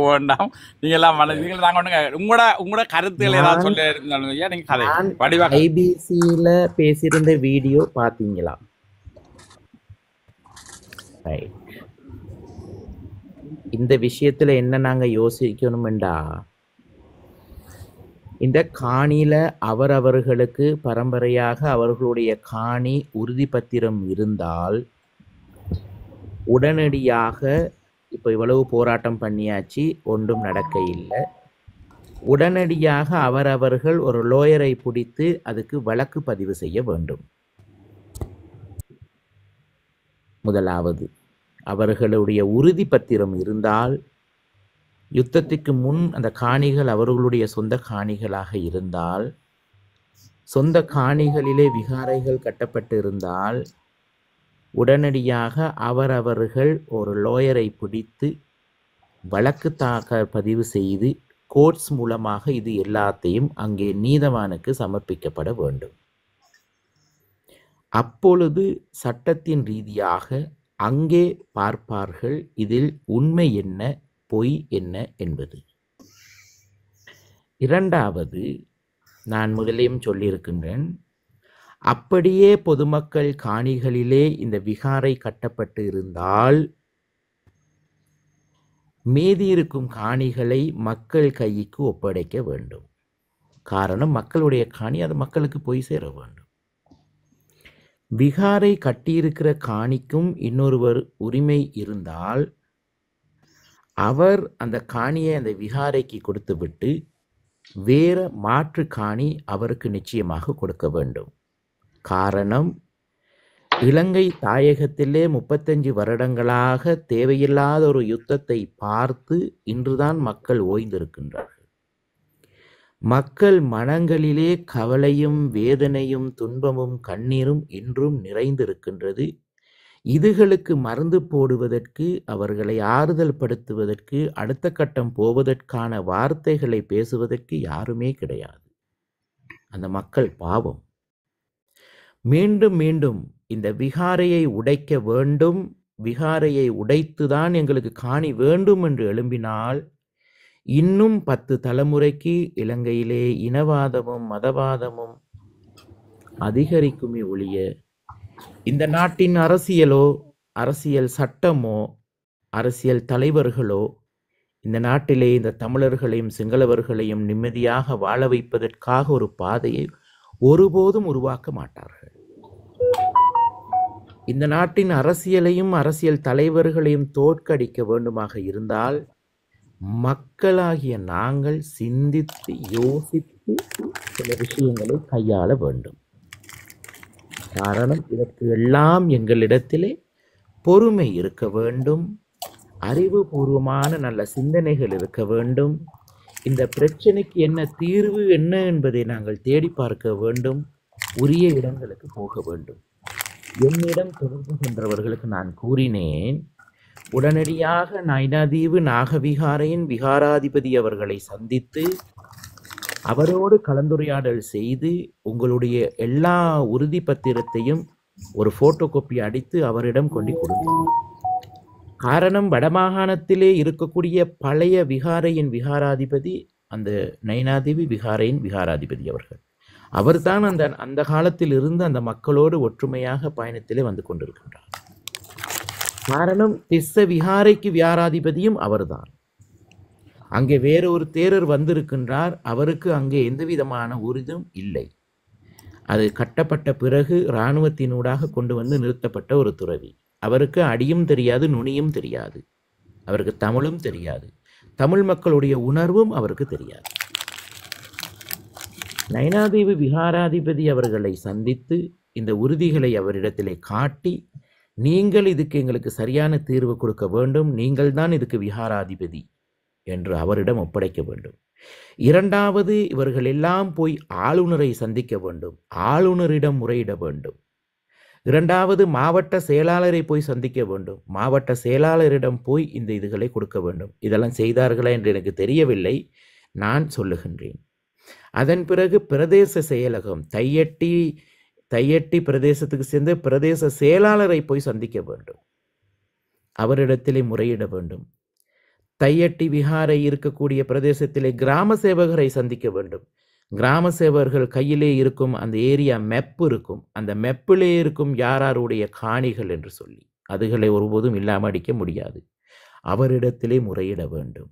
வேண்டாம். நீங்க எல்லாம் நீங்கள் நாங்க ஒண்ணுங்க உங்களோட கருத்துக்கள் ஏதாவது சொல்ல இருந்தாலும் நீங்க கதை வடிவாக ஐபிசியில பேசியிருந்த வீடியோ பாத்தீங்களா? இந்த விஷயத்துல என்ன நாங்க யோசிக்கணும்டா, இந்த காணியில அவரவர்களுக்கு பரம்பரையாக அவர்களுடைய காணி உறுதி பத்திரம் இருந்தால் உடனடியாக இப்போ இவ்வளவு போராட்டம் பண்ணியாச்சு, ஒன்றும் நடக்க இல்லை. உடனடியாக அவரவர்கள் ஒரு லோயரை பிடித்து அதுக்கு வழக்கு பதிவு செய்ய வேண்டும். முதலாவது, அவர்களுடைய உறுதி பத்திரம் இருந்தால், யுத்தத்துக்கு முன் அந்த காணிகள் அவர்களுடைய சொந்த காணிகளாக இருந்தால், சொந்த காணிகளிலே விகாரைகள் கட்டப்பட்டு இருந்தால், உடனடியாக அவரவர்கள் ஒரு லோயரை பிடித்து வழக்கு பதிவு செய்து கோர்ட்ஸ் மூலமாக இது எல்லாத்தையும் அங்கே நீதவானுக்கு சமர்ப்பிக்கப்பட வேண்டும். அப்பொழுது சட்டத்தின் ரீதியாக அங்கே பார்ப்பார்கள் இதில் உண்மை என்ன பொய் என்ன என்பது. இரண்டாவது, நான் முதலையும் சொல்லியிருக்கின்றேன், அப்படியே பொதுமக்கள் காணிகளிலே இந்த விகாரை கட்டப்பட்டு இருந்தால் மீதி இருக்கும் காணிகளை மக்கள் கைக்கு ஒப்படைக்க வேண்டும். காரணம், மக்களுடைய காணி அது மக்களுக்கு போய் சேர வேண்டும். விகாரை கட்டியிருக்கிற காணிக்கும் இன்னொருவர் உரிமை இருந்தால் அவர் அந்த காணியை அந்த விகாரைக்கு கொடுத்துவிட்டு வேற மாற்று காணி அவருக்கு நிச்சயமாக கொடுக்க வேண்டும். காரணம், இலங்கை தாயகத்திலே 35 வருடங்களாக தேவையில்லாத ஒரு யுத்தத்தை பார்த்து இன்றுதான் மக்கள் ஓய்ந்திருக்கின்றார்கள். மக்கள் மனங்களிலே கவலையும் வேதனையும் துன்பமும் கண்ணீரும் இன்றும் நிறைந்திருக்கின்றது. இதுகளுக்கு மருந்து போடுவதற்கு, அவர்களை ஆறுதல் படுத்துவதற்கு, அடுத்த கட்டம் போவதற்கான வார்த்தைகளை பேசுவதற்கு யாருமே கிடையாது. அந்த மக்கள் பாவம். மீண்டும் மீண்டும் இந்த விகாரையை உடைக்க வேண்டும், விகாரையை உடைத்துதான் எங்களுக்கு காணி வேண்டும் என்று எழும்பினால் இன்னும் 10 தலைமுறைக்கு இலங்கையிலே இனவாதமும் மதவாதமும் அதிகரிக்குமே ஒழிய இந்த நாட்டின் அரசியலோ, அரசியல் சட்டமோ, அரசியல் தலைவர்களோ இந்த நாட்டிலே இந்த தமிழர்களையும் சிங்களவர்களையும் நிம்மதியாக வாழ வைப்பதற்காக ஒரு பாதையை ஒருபோதும் உருவாக்க மாட்டார்கள். இந்த நாட்டின் அரசியலையும் அரசியல் தலைவர்களையும் தோற்கடிக்க வேண்டுமாக இருந்தால் மக்களாகிய நாங்கள் சிந்தித்து யோசித்து சில விஷயங்களை கையாள வேண்டும். காரணம், இதற்கு எல்லாம் எங்களிடத்திலே பொறுமை இருக்க வேண்டும், அறிவுபூர்வமான நல்ல சிந்தனைகள் இருக்க வேண்டும். இந்த பிரச்சனைக்கு என்ன தீர்வு என்ன என்பதை நாங்கள் தேடி பார்க்க வேண்டும், உரிய இடங்களுக்கு போக வேண்டும். என்னிடம் தொடர்பு கொண்டவர்களுக்கு நான் கூறினேன், உடனடியாக நைனாதீவு நாகவிகாரையின் விகாராதிபதி அவர்களை சந்தித்து அவரோடு கலந்துரையாடல் செய்து உங்களுடைய எல்லா உறுதி பத்திரத்தையும் ஒரு போட்டோ காப்பி அடித்து அவரிடம் கொண்டு கொடுங்க. காரணம், வடமாகாணத்திலே இருக்கக்கூடிய பழைய விகாரையின் விகாராதிபதி அந்த நைனாதேவி விகாரையின் விகாராதிபதி அவர்கள். அவர்தான் அந்த காலத்தில் இருந்து அந்த மக்களோடு ஒற்றுமையாக பயணத்திலே வந்து கொண்டிருக்கின்றார். காரணம், திஸ்ஸ விகாரைக்கு விகாராதிபதியும் அவர்தான். அங்கே வேற ஒரு தேரர் வந்திருக்கின்றார், அவருக்கு அங்கே எந்த விதமான உறுதியும் இல்லை. அது கட்டப்பட்ட பிறகு இராணுவத்தினூடாக கொண்டு வந்து நிறுத்தப்பட்ட ஒரு துறவி. அவருக்கு அடியும் தெரியாது, நுனியும் தெரியாது, அவருக்கு தமிழும் தெரியாது, தமிழ் மக்களுடைய உணர்வும் அவருக்கு தெரியாது. நைனாதேவி விகாராதிபதி அவர்களை சந்தித்து இந்த உறுதிகளை அவரிடத்திலே காட்டி, நீங்கள் இதுக்கு எங்களுக்கு சரியான தீர்வு கொடுக்க வேண்டும், நீங்கள் தான் இதுக்கு விகாராதிபதி என்று அவரிடம் ஒப்படைக்க வேண்டும். இரண்டாவது, இவர்கள் எல்லாம் போய் ஆளுநரை சந்திக்க வேண்டும், ஆளுநரிடம் முறையிட வேண்டும். இரண்டாவது, மாவட்ட செயலாளரை போய் சந்திக்க வேண்டும், மாவட்ட செயலாளரிடம் போய் இந்த இதுகளை கொடுக்க வேண்டும். இதெல்லாம் செய்தார்களா என்று எனக்கு தெரியவில்லை, நான் சொல்லுகின்றேன். அதன் பிறகு பிரதேச செயலகம் தையட்டி பிரதேசத்துக்கு சேர்ந்து பிரதேச செயலாளரை போய் சந்திக்க வேண்டும், அவரிடத்திலே முறையிட வேண்டும். தையட்டி விஹாரை இருக்கக்கூடிய பிரதேசத்திலே கிராம சேவகரை சந்திக்க வேண்டும். கிராம சேவகர்கள் கையிலே இருக்கும் அந்த ஏரியா மெப் இருக்கும். அந்த மெப்பிலே இருக்கும் யாருடைய காணிகள் என்று சொல்லி அதுகளை ஒருபோதும் இல்லாமல் அடிக்க முடியாது. அவரிடத்திலே முறையிட வேண்டும்.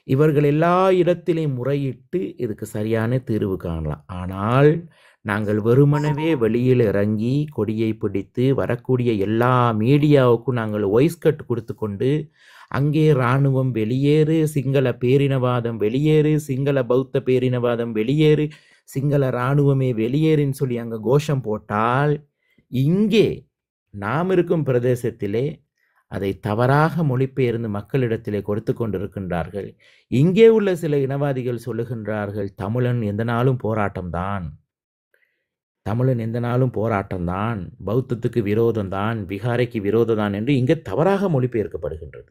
இவர்கள் எல்லா இடத்திலையும் முறையிட்டு இதுக்கு சரியான தீர்வு காணலாம். ஆனால் நாங்கள் வெறுமனவே வெளியில் இறங்கி கொடியை பிடித்து வரக்கூடிய எல்லா மீடியாவுக்கும் நாங்கள் வாய்ஸ் கட் கொடுத்து கொண்டு அங்கே இராணுவம் வெளியேறு, சிங்கள பேரினவாதம் வெளியேறு, சிங்கள பௌத்த பேரினவாதம் வெளியேறு, சிங்கள இராணுவமே வெளியேறுன்னு சொல்லி அங்கே கோஷம் போட்டால் இங்கே நாம் இருக்கும் பிரதேசத்திலே அதை தவறாக மொழிபெயர்ந்து மக்களிடத்திலே கொடுத்து கொண்டிருக்கின்றார்கள். இங்கே உள்ள சில இனவாதிகள் சொல்லுகின்றார்கள், தமிழன் எந்த நாளும் போராட்டம்தான், தமிழன் எந்த நாளும் போராட்டம்தான், பௌத்தத்துக்கு விரோதம்தான், விகாரைக்கு விரோதம்தான் என்று இங்கே தவறாக மொழிபெயர்க்கப்படுகின்றது.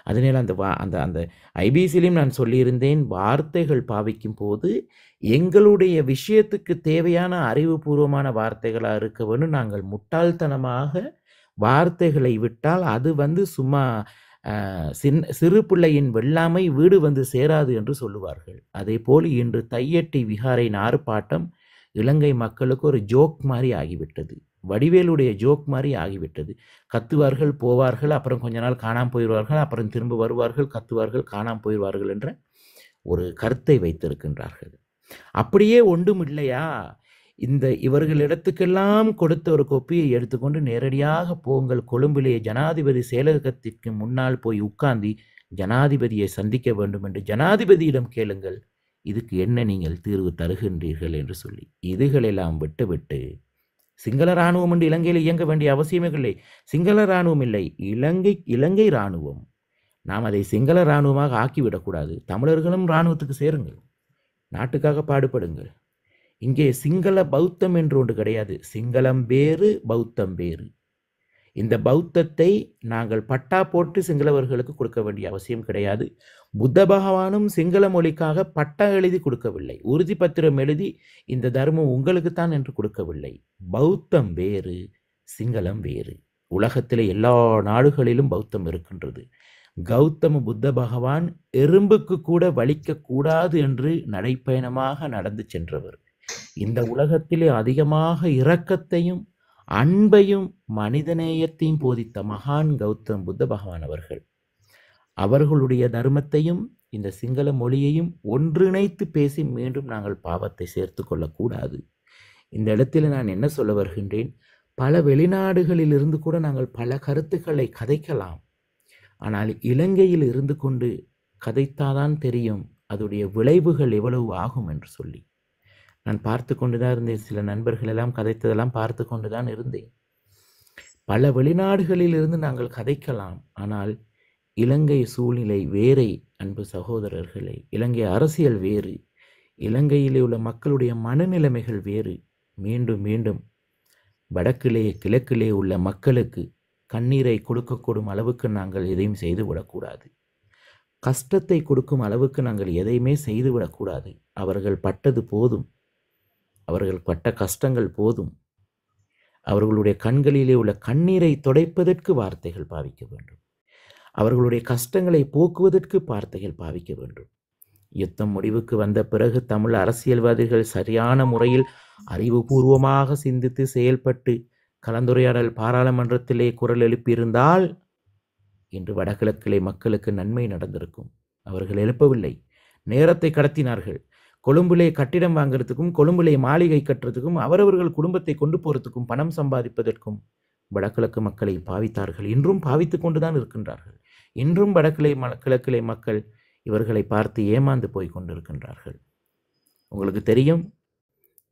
அதனால் அந்த அந்த ஐபிசிலையும் நான் சொல்லியிருந்தேன், வார்த்தைகள் பாவிக்கும் போது எங்களுடைய விஷயத்துக்கு தேவையான அறிவுபூர்வமான வார்த்தைகளாக இருக்க வேண்டும். நாங்கள் முட்டாள்தனமாக வார்த்தைகளை விட்டால் அது சும்மா சிறு பிள்ளையின் வெள்ளாமை வீடு வந்து சேராது என்று சொல்லுவார்கள். அதே போல் இன்று தையட்டி விஹாரின் ஆர்ப்பாட்டம் இலங்கை மக்களுக்கு ஒரு ஜோக் மாதிரி ஆகிவிட்டது, வடிவேலுடைய ஜோக் மாதிரி ஆகிவிட்டது. கத்துவார்கள், போவார்கள், அப்புறம் கொஞ்ச நாள் காணாமல் போயிடுவார்கள், அப்புறம் திரும்ப வருவார்கள், கத்துவார்கள், காணாமல் போயிடுவார்கள் என்ற ஒரு கருத்தை வைத்திருக்கின்றார்கள். அப்படியே ஒன்றும் இல்லையா? இவர்களிடத்துக்கெல்லாம் கொடுத்த ஒரு கொப்பியை எடுத்துக்கொண்டு நேரடியாக போங்கள், கொழும்பிலே ஜனாதிபதி செயலகத்திற்கு முன்னால் போய் உட்கார்ந்து ஜனாதிபதியை சந்திக்க வேண்டும் என்று ஜனாதிபதியிடம் கேளுங்கள், இதுக்கு என்ன நீங்கள் தீர்வு தருகின்றீர்கள் என்று சொல்லி. இதுகளெல்லாம் விட்டுவிட்டு சிங்கள இராணுவம் என்று இலங்கையில் இயங்க வேண்டிய அவசியமே இல்லை. சிங்கள இராணுவம் இல்லை, இலங்கை இராணுவம். நாம் அதை சிங்கள இராணுவமாக ஆக்கிவிடக்கூடாது. தமிழர்களும் இராணுவத்துக்கு சேருங்கள், நாட்டுக்காக பாடுபடுங்கள். இங்கே சிங்கள பௌத்தம் என்று ஒன்று கிடையாது. சிங்களம் வேறு, பௌத்தம் வேறு. இந்த பௌத்தத்தை நாங்கள் பட்டா போட்டு சிங்களவர்களுக்கு கொடுக்க வேண்டிய அவசியம் கிடையாது. புத்த பகவானும் சிங்கள மொழிக்காக பட்டா எழுதி கொடுக்கவில்லை, உறுதி பத்திரம் எழுதி இந்த தர்மம் உங்களுக்குத்தான் என்று கொடுக்கவில்லை. பௌத்தம் வேறு, சிங்களம் வேறு. உலகத்திலே எல்லா நாடுகளிலும் பௌத்தம் இருக்கின்றது. கௌதம புத்த பகவான் எறும்புக்கு கூட வலிக்கக்கூடாது என்று நடைப்பயணமாக நடந்து சென்றவர். இந்த உலகத்திலே அதிகமாக இரக்கத்தையும் அன்பையும் மனிதநேயத்தையும் போதித்த மகான் கௌதம் புத்த பகவான் அவர்கள். அவர்களுடைய தர்மத்தையும் இந்த சிங்கள மொழியையும் ஒன்றிணைத்து பேசி மீண்டும் நாங்கள் பாவத்தை சேர்த்து கொள்ளக்கூடாது. இந்த இடத்தில் நான் என்ன சொல்ல வருகின்றேன், பல வெளிநாடுகளில் இருந்து கூட நாங்கள் பல கருத்துக்களை கதைக்கலாம். ஆனால் இலங்கையில் இருந்து கொண்டு கதைத்தாதான் தெரியும் அதோடைய விளைவுகள் எவ்வளவு ஆகும் என்று சொல்லி. நான் பார்த்து கொண்டு தான் இருந்தேன், சில நண்பர்கள் எல்லாம் கதைத்ததெல்லாம் பார்த்து கொண்டு தான் இருந்தேன். பல வெளிநாடுகளில் இருந்து நாங்கள் கதைக்கலாம், ஆனால் இலங்கை சூழ்நிலை வேறே அன்பு சகோதரர்களே. இலங்கை அரசியல் வேறு, இலங்கையிலே உள்ள மக்களுடைய மனநிலைமைகள் வேறு. மீண்டும் மீண்டும் வடக்கிலே கிழக்கிலே உள்ள மக்களுக்கு கண்ணீரை கொடுக்கக்கூடும் அளவுக்கு நாங்கள் எதையும் செய்து விடக்கூடாது. கஷ்டத்தை கொடுக்கும் அளவுக்கு நாங்கள் எதையுமே செய்து விடக்கூடாது. அவர்கள் பட்டது போதும், அவர்கள் பட்ட கஷ்டங்கள் போதும். அவர்களுடைய கண்களிலே உள்ள கண்ணீரை துடைப்பதற்கு வார்த்தைகள் பாவிக்க வேண்டும். அவர்களுடைய கஷ்டங்களை போக்குவதற்கு வார்த்தைகள் பாவிக்க வேண்டும். யுத்தம் முடிவுக்கு வந்த பிறகு தமிழ் அரசியல்வாதிகள் சரியான முறையில் அறிவுபூர்வமாக சிந்தித்து செயல்பட்டு கலந்துரையாடல் பாராளுமன்றத்திலே குரல் எழுப்பியிருந்தால் இன்று வடகிழக்கிலே மக்களுக்கு நன்மை நடந்திருக்கும். அவர்கள் எழுப்பவில்லை, நேரத்தை கடத்தினார்கள். கொழும்பிலே கட்டிடம் வாங்கிறதுக்கும் கொழும்பிலே மாளிகை கட்டுறதுக்கும் அவரவர்கள் குடும்பத்தை கொண்டு போகிறதுக்கும் பணம் சம்பாதிப்பதற்கும் வடகிழக்கு மக்களை பாவித்தார்கள். இன்றும் பாவித்து கொண்டுதான் இருக்கின்றார்கள். இன்றும் கிழக்கிலே மக்கள் இவர்களை பார்த்து ஏமாந்து போய் கொண்டிருக்கின்றார்கள். உங்களுக்கு தெரியும்,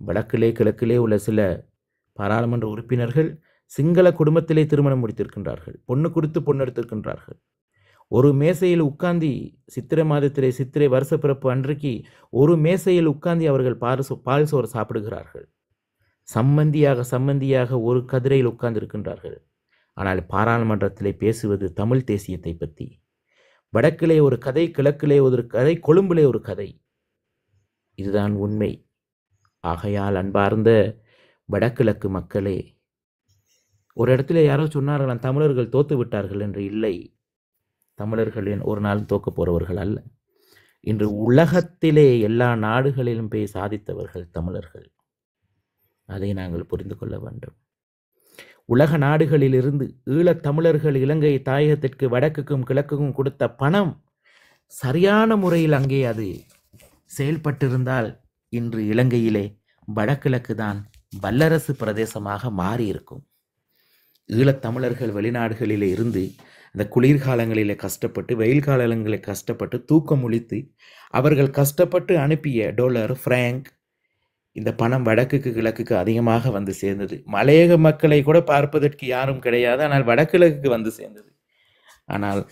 வடக்கிலே கிழக்கிலே உள்ள சில பாராளுமன்ற உறுப்பினர்கள் சிங்கள குடும்பத்திலே திருமணம் முடித்திருக்கின்றார்கள், பொண்ணு கொடுத்து பொண்ணு எடுத்திருக்கின்றார்கள். ஒரு மேசையில் உட்கார்ந்து சித்திரை மாதத்திலே சித்திரை வருஷ பிறப்பு அன்றைக்கு ஒரு மேசையில் உட்கார்ந்து அவர்கள் பால் சோறு சாப்பிடுகிறார்கள். சம்மந்தியாக ஒரு கதிரையில் உட்கார்ந்து இருக்கின்றார்கள். ஆனால் பாராளுமன்றத்திலே பேசுவது தமிழ் தேசியத்தை பற்றி. வடக்கிலே ஒரு கதை, கிழக்கிலே ஒரு கதை, கொழும்பிலே ஒரு கதை. இதுதான் உண்மை. ஆகையால் அன்பார்ந்த வடகிழக்கு மக்களே, ஒரு இடத்துல யாரோ சொன்னார்களாம் தமிழர்கள் தோத்து விட்டார்கள் என்று. இல்லை, தமிழர்களின் ஒரு நாள் தோக்க போறவர்கள் அல்ல. இன்று உலகத்திலே எல்லா நாடுகளிலும் போய் சாதித்தவர்கள் தமிழர்கள். அதை நாங்கள் புரிந்து கொள்ள வேண்டும். உலக நாடுகளிலிருந்து ஈழத் தமிழர்கள் இலங்கை தாயகத்திற்கு வடக்குக்கும் கிழக்குக்கும் கொடுத்த பணம் சரியான முறையில் அங்கே அது செயல்பட்டிருந்தால் இன்று இலங்கையிலே வடகிழக்கு தான் வல்லரசு பிரதேசமாக மாறியிருக்கும். ஈழத் தமிழர்கள் வெளிநாடுகளிலே இருந்து அந்த குளிர்காலங்களிலே கஷ்டப்பட்டு, வெயில் காலங்களில் கஷ்டப்பட்டு, தூக்கம் முழித்து அவர்கள் கஷ்டப்பட்டு அனுப்பிய டாலர், பிராங்க், இந்த பணம் வடக்குக்கு கிழக்குக்கு அதிகமாக வந்து சேர்ந்தது. மலையக மக்களை கூட பார்ப்பதற்கு யாரும் கிடையாது, ஆனால் வடகிழக்குக்கு வந்து சேர்ந்தது. ஆனால்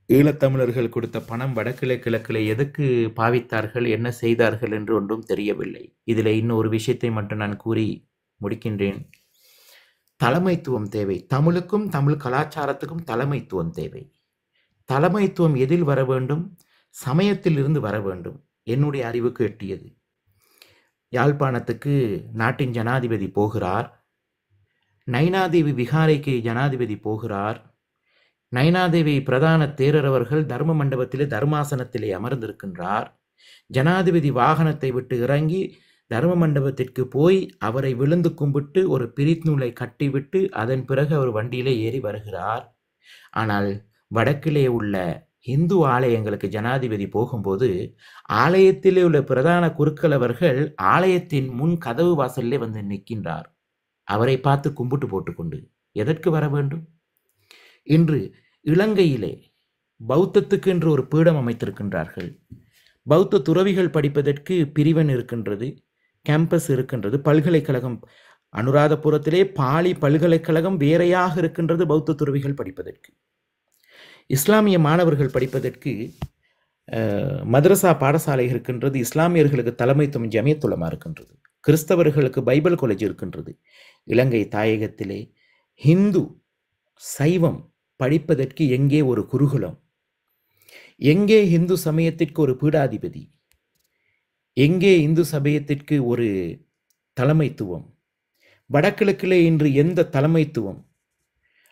ஈழத்தமிழர்கள் கொடுத்த பணம் கிழக்கில் எதற்கு பாவித்தார்கள், என்ன செய்தார்கள் என்று ஒன்றும் தெரியவில்லை. இதில் இன்னொரு விஷயத்தை மட்டும் நான் கூறி முடிக்கின்றேன். தலைமைத்துவம் தேவை. தமிழுக்கும் தமிழ் கலாச்சாரத்துக்கும் தலைமைத்துவம் தேவை. தலைமைத்துவம் எதில் வர வேண்டும்? சமயத்தில் இருந்து வர வேண்டும். என்னுடைய அறிவுக்கு எட்டியது. யாழ்ப்பாணத்துக்கு நாட்டின் ஜனாதிபதி போகிறார். நைனாதேவி விகாரைக்கு ஜனாதிபதி போகிறார். நைனாதேவி பிரதான தேரர் அவர்கள் தர்ம மண்டபத்திலே தர்மாசனத்திலே அமர்ந்திருக்கின்றார். ஜனாதிபதி வாகனத்தை விட்டு இறங்கி தர்ம மண்டபத்திற்கு போய் அவரை விழுந்து கும்பிட்டு ஒரு பிரிநூலை கட்டிவிட்டு அதன் பிறகு அவர் வண்டியிலே ஏறி வருகிறார். ஆனால் வடக்கிலே உள்ள இந்து ஆலயங்களுக்கு ஜனாதிபதி போகும்போது ஆலயத்திலே உள்ள பிரதான குருக்கள் அவர்கள் ஆலயத்தின் முன் கதவு வாசலிலே வந்து நிற்கின்றார். அவரை பார்த்து கும்பிட்டு போட்டுக்கொண்டு எதற்கு வர வேண்டும்? இன்று இலங்கையிலே பௌத்தத்துக்கு என்று ஒரு பீடம் அமைத்திருக்கின்றார்கள். பௌத்த துறவிகள் படிப்பதற்கு பிரிவன் இருக்கின்றது, கேம்பஸ் இருக்கின்றது, பல்கலைக்கழகம் அனுராதபுரத்திலே பாலி பல்கலைக்கழகம் வேறையாக இருக்கின்றது பௌத்த துறவிகள் படிப்பதற்கு. இஸ்லாமிய மாணவர்கள் படிப்பதற்கு மதரசா பாடசாலை இருக்கின்றது. இஸ்லாமியர்களுக்கு தலைமைத்துவம் ஜமியத்துலமா இருக்கின்றது. கிறிஸ்தவர்களுக்கு பைபிள் காலேஜ் இருக்கின்றது. இலங்கை தாயகத்திலே ஹிந்து சைவம் படிப்பதற்கு எங்கே ஒரு குருகுலம்? எங்கே இந்து சமயத்திற்கு ஒரு பீடாதிபதி? எங்கே இந்து சமயத்திற்கு ஒரு தலைமைத்துவம்? வடகிழக்கிலே இன்று எந்த தலைமைத்துவம்?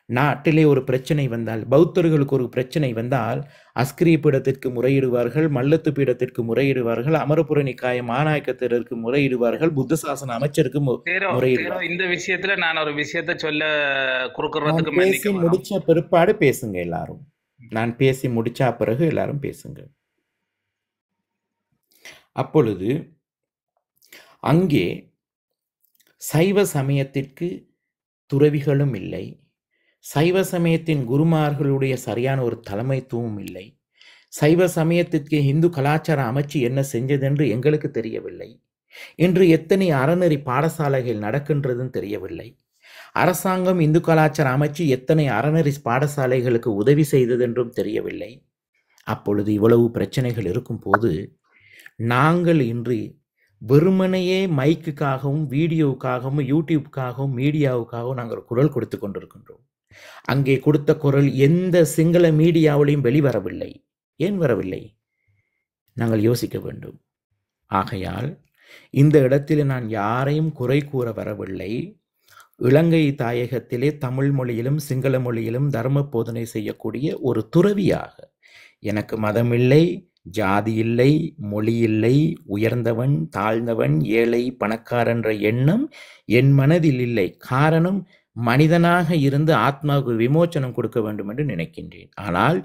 நாட்டிலே ஒரு பிரச்சனை வந்தால், பௌத்தர்களுக்கு ஒரு பிரச்சனை வந்தால் அஸ்கிரி பீடத்திற்கு முறையிடுவார்கள், மல்லத்து பீடத்திற்கு முறையிடுவார்கள், அமரபுரணிக்காய மாநாயக்கத்திற்கு முறையிடுவார்கள், புத்த சாசன அமைச்சருக்கு முறையிடுவார்கள். இந்த விஷயத்துல நான் ஒரு விஷயத்தை சொல்ல குறுக்கிறதுக்கு பேசி முடிச்ச பிற்பாடு பேசுங்க எல்லாரும். நான் பேசி முடிச்சா பிறகு எல்லாரும் பேசுங்க. அப்பொழுது அங்கே சைவ சமயத்திற்கு துறவிகளும் இல்லை, சைவ சமயத்தின் குருமார்களுடைய சரியான ஒரு தலைமைத்துவம் இல்லை. சைவ சமயத்திற்கு இந்து கலாச்சார அமைச்சு என்ன செஞ்சதென்று எங்களுக்கு தெரியவில்லை. இன்று எத்தனை அறநெறி பாடசாலைகள் நடக்கின்றதுன்னு தெரியவில்லை. அரசாங்கம் இந்து கலாச்சார அமைச்சு எத்தனை அறநெறி பாடசாலைகளுக்கு உதவி செய்ததென்றும் தெரியவில்லை. அப்பொழுது இவ்வளவு பிரச்சனைகள் இருக்கும் போது நாங்கள் இன்று வெறுமனையே மைக்குக்காகவும் வீடியோவுக்காகவும் யூடியூப்காகவும் மீடியாவுக்காகவும் நாங்கள் குரல் கொடுத்து கொண்டிருக்கின்றோம். அங்கே கொடுத்த குரல் எந்த சிங்கள மீடியாவிலையும் வெளிவரவில்லை. ஏன் வரவில்லை? நாங்கள் யோசிக்க வேண்டும். ஆகையால் இந்த இடத்தில் நான் யாரையும் குறை கூற வரவில்லை. இலங்கை தாயகத்திலே தமிழ் மொழியிலும் சிங்கள மொழியிலும் தர்ம போதனை செய்யக்கூடிய ஒரு துறவியாக எனக்கு மதம் இல்லை, ஜாதி இல்லை, மொழி இல்லை, உயர்ந்தவன் தாழ்ந்தவன் ஏழை பணக்காரன்ற எண்ணம் என் மனதில் இல்லை. காரணம், மனிதனாக இருந்து ஆத்மாவுக்கு விமோச்சனம் கொடுக்க வேண்டும் என்று நினைக்கின்றேன். ஆனால்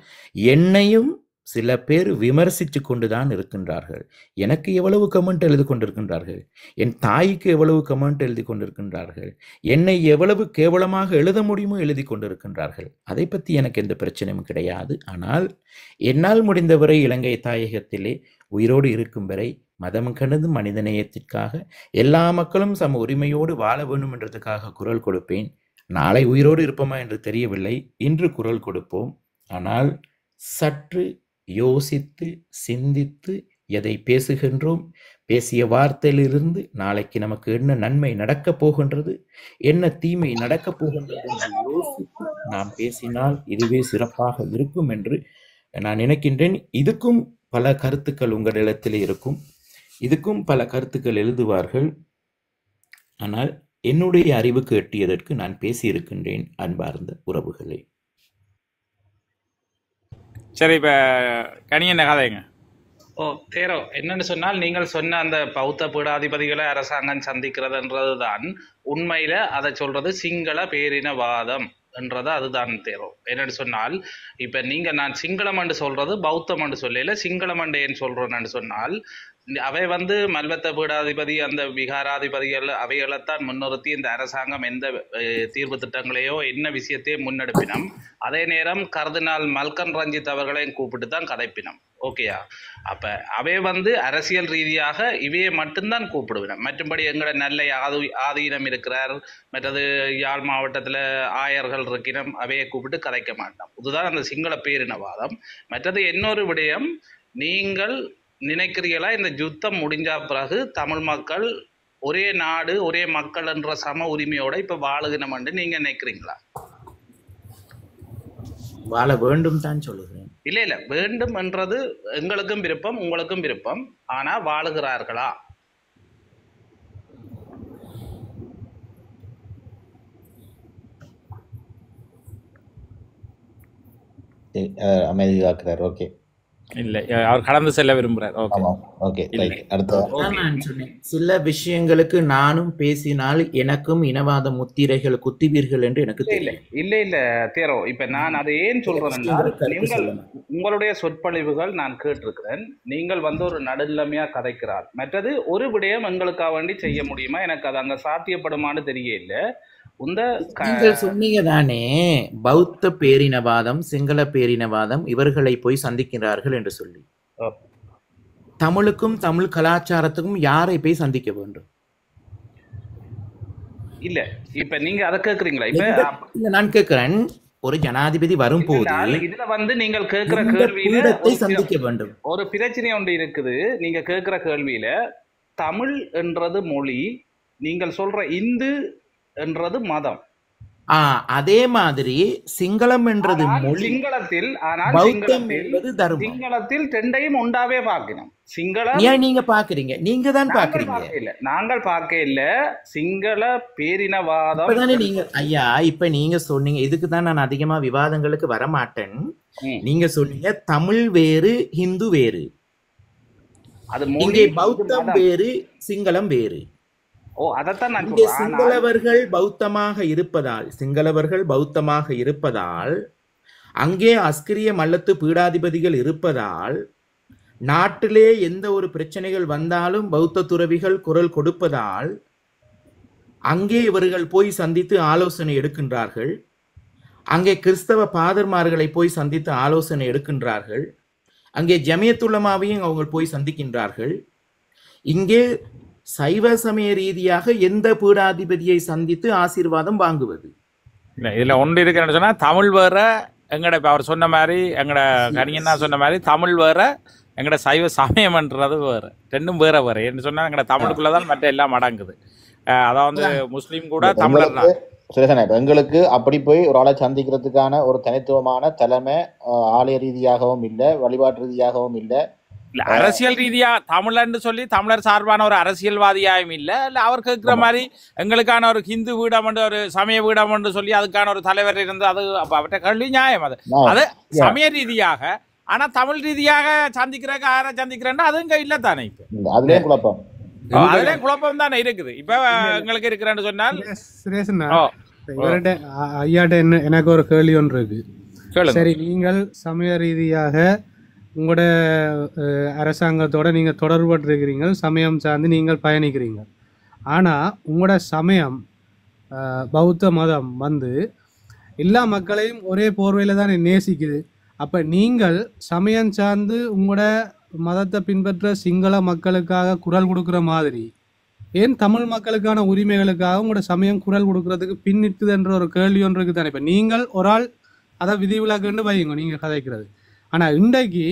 என்னையும் சில பேர் விமர்சித்து கொண்டுதான் இருக்கின்றார்கள். எனக்கு எவ்வளவு கமெண்ட் எழுதி கொண்டிருக்கின்றார்கள், என் தாய்க்கு எவ்வளவு கமெண்ட் எழுதி கொண்டிருக்கின்றார்கள், என்னை எவ்வளவு கேவலமாக எழுத முடியுமோ எழுதி கொண்டிருக்கின்றார்கள். அதை பற்றி எனக்கு எந்த பிரச்சனையும் கிடையாது. ஆனால் என்னால் முடிந்தவரை இலங்கை தாயகத்திலே உயிரோடு இருக்கும் வரை மதம் கடந்து மனிதநேயத்திற்காக எல்லா மக்களும் சம உரிமையோடு வாழ வேண்டும் என்றதுக்காக குரல் கொடுப்பேன். நாளை உயிரோடு இருப்போமா என்று தெரியவில்லை. இன்று குரல் கொடுப்போம். ஆனால் சற்று யோசித்து சிந்தித்து எதை பேசுகின்றோம், பேசிய வார்த்தையிலிருந்து நாளைக்கு நமக்கு என்ன நன்மை நடக்கப் போகின்றது, என்ன தீமை நடக்கப் போகின்றது என்று யோசித்து நாம் பேசினால் இதுவே சிறப்பாக இருக்கும் என்று நான் நினைக்கின்றேன். இதுக்கும் பல கருத்துக்கள் உங்களிடத்தில் இருக்கும், இதுக்கும் பல கருத்துக்கள் எழுதுவார்கள். ஆனால் என்னுடைய அறிவுக்கு எட்டியதற்கு நான் பேசியிருக்கின்றேன். அன்பார்ந்த உறவுகளே, சரி இப்ப கனி என்ன கதைங்க? ஓ தேரோ, என்னன்னு சொன்னால் நீங்கள் சொன்ன அந்த பௌத்த பீடாதிபதிகளை அரசாங்கம் சந்திக்கிறதுன்றதுதான் உண்மையில அதை சொல்றது சிங்கள பேரினவாதம் என்றது அதுதான் தேரோ. என்னன்னு சொன்னால் இப்ப நான் சிங்களம் என்று சொல்றது பௌத்தம் என்று சொல்லல, சிங்களம் என்று ஏன் சொல்றேன்னு சொன்னால் அவை மல்வத்த பீடாதிபதி அந்த விகாராதிபதிகள் அவைகளைத்தான் முன்னிறுத்தி இந்த அரசாங்கம் எந்த தீர்வு திட்டங்களையோ என்ன விஷயத்தையும் முன்னெடுப்பினம். அதே நேரம் கர்தினால் மல்கன் ரஞ்சித் அவர்களையும் கூப்பிட்டு தான் கதைப்பினம். ஓகேயா? அப்ப அவை அரசியல் ரீதியாக இவையை மட்டும்தான் கூப்பிடுவினம். மற்றும்படி எங்களோட நல்ல ஆதீனம் இருக்கிறார், மற்றது யாழ் மாவட்டத்துல ஆயர்கள் இருக்கிறோம், அவையை கூப்பிட்டு கதைக்க மாட்டோம். இதுதான் அந்த சிங்கள பேரினவாதம். மற்றது இன்னொரு விடயம், நீங்கள் நினைக்கிறீங்களா இந்த யுத்தம் முடிஞ்ச பிறகு தமிழ் மக்கள் ஒரே நாடு ஒரே மக்கள் என்ற சம உரிமையோட இப்ப வாழுகணும் என்று நீங்க நினைக்கிறீங்களா? வாழ வேண்டும் தான் சொல்லுகிறேன். இல்ல வேண்டும் என்றது எங்களுக்கும் விருப்பம், உங்களுக்கும் விருப்பம். ஆனா வாழுகிறார்களா? அமைதி காக்கிறார். ஓகே, இல்ல அவர் கடந்து செல்ல விரும்புறார். ஓகே ஓகே, அடுத்த நான் சொன்னேன், சில விஷயங்களுக்கு நானும் பேசினால் எனக்கும் இனவாத முத்திரைகள் குத்திவீர்கள் என்று எனக்கு தெரியல. இல்ல தேரோ, இப்ப நான் அதை ஏன் சொல்றேன், உங்களுடைய சொற்பொழிவுகள் நான் கேட்டிருக்கிறேன். நீங்கள் ஒரு நடுநிலைமையா கதைக்கிறார். மற்றது ஒரு விடயம் எங்களுக்காக வேண்டி செய்ய முடியுமா, எனக்கு அது அங்க சாத்தியப்படுமான்னு தெரியல. நீங்கள் சொன்னீங்க தானே, பௌத்த பேரினவாதம் சிங்கள பேரினவாதம் இவர்களை போய் சந்திக்கிறார்கள் என்று சொல்லி. தமிழுக்கும் தமிழ் கலாச்சாரத்துக்கும் யாரை போய் சந்திக்க வேண்டும்? இல்ல இப்ப நீங்க அதை கேக்குறீங்களா? இப்ப நான் கேட்கிறேன், ஒரு ஜனாதிபதி வரும் போது இதுல நீங்கள் கேட்கிற கேள்வியில சந்திக்க வேண்டும். ஒரு பிரச்சனை ஒன்று இருக்குது. நீங்க கேட்கிற கேள்வியில தமிழ் என்றது மொழி, நீங்கள் சொல்ற இந்து என்றது மதம். அதே மாதிரி சிங்களம் என்றது மொழி, சிங்களத்தில் பௌத்தம் என்பது தர்மம். சிங்களத்தில் ரெண்டையும் உண்டாவே பார்க்கணும். சிங்களம் ஏன் நீங்க பாக்குறீங்க? நீங்க தான் பாக்குறீங்க, நாங்கள் பார்க்க இல்ல. சிங்கள பேரினவாதம் நீங்க ஐயா இப்ப நீங்க சொன்னீங்க. இதுக்கு தான் நான் அதிகமா விவாதங்களுக்கு வரமாட்டேன். நீங்க சொன்னீங்க தமிழ் வேறு ஹிந்து வேறு, இங்கே பௌத்தம் வேறு சிங்களம் வேறு. சிங்களவர்கள் பௌத்தமாக இருப்பதால் அங்கே அஸ்கிரிய மல்லத்து பீடாதிபதிகள் இருப்பதால் நாட்டிலே எந்த ஒரு பிரச்சனைகள் வந்தாலும் பௌத்த துறவிகள் குரல் கொடுப்பதால் அங்கே இவர்கள் போய் சந்தித்து ஆலோசனை எடுக்கின்றார்கள். அங்கே கிறிஸ்தவ பாதர்மார்களை போய் சந்தித்து ஆலோசனை எடுக்கின்றார்கள். அங்கே ஜமியத்துலமாவையும் அவங்க போய் சந்திக்கின்றார்கள். இங்கே சைவ சமய ரீதியாக எந்த பீடாதிபதியை சந்தித்து ஆசீர்வாதம் வாங்குவது? இதுல ஒன்று இருக்குன்னு சொன்னா, தமிழ் வேற எங்கட இப்ப அவர் சொன்ன மாதிரி, எங்கட கணியன்னா சொன்ன மாதிரி தமிழ் வேற, எங்கட சைவ சமயம்ன்றது வேற. ரெண்டும் வேற வேற என்று சொன்னா எங்கட தமிழுக்குள்ளதான் மற்ற எல்லாம் அடங்குது. அதாவது முஸ்லீம் கூட தமிழர் தான். எங்களுக்கு அப்படி போய் ஒரு ஆளை சந்திக்கிறதுக்கான ஒரு தனித்துவமான தலைமை ஆலய ரீதியாகவும் இல்லை, வழிபாட்டு ரீதியாகவும் இல்லை, அரசியல் ரீதியா தமிழன்னு சொல்லி தமிழர் சார்பான ஒரு அரசியல்வாதியாயும் இல்ல அவர் கேட்கிற மாதிரி எங்களுக்கான ஒரு ஹிந்து வீடம் ஒரு சமய வீடம் என்று சொல்லி அதுக்கான ஒரு தலைவர் இருந்து அது அவற்றை கல்வி நியாயம். அது சமய ரீதியாக. ஆனா தமிழ் ரீதியாக சந்திக்கிறக்கு யாரை சந்திக்கிறேன்னா அது இங்க இல்ல தானே. இப்ப அதுலயும் குழப்பம் தானே இருக்குது. இப்ப எங்களுக்கு இருக்கிறேன்னு சொன்னால் ஐயாட்ட எனக்கு ஒரு கேள்வி ஒன்று இருக்கு. சரி, நீங்கள் சமய ரீதியாக உங்களோட அரசாங்கத்தோட நீங்கள் தொடர்பட்டிருக்கிறீங்க, சமயம் சார்ந்து நீங்கள் பயணிக்கிறீங்க. ஆனால் உங்களோட சமயம் பௌத்த மதம் எல்லா மக்களையும் ஒரே போர்வையில் தான் நேசிக்குது. அப்போ நீங்கள் சமயம் சார்ந்து உங்களோட மதத்தை பின்பற்ற சிங்கள மக்களுக்காக குரல் கொடுக்குற மாதிரி ஏன் தமிழ் மக்களுக்கான உரிமைகளுக்காக உங்களோட சமயம் குரல் கொடுக்கறதுக்கு பின்னிட்டுதுன்ற ஒரு கேள்வி ஒன்று இருக்குது தானே. இப்போ நீங்கள் ஒரு ஆள் அதை விதிவிலக்குன்னு வைங்க நீங்கள் கதைக்கிறது. ஆனால் இன்றைக்கு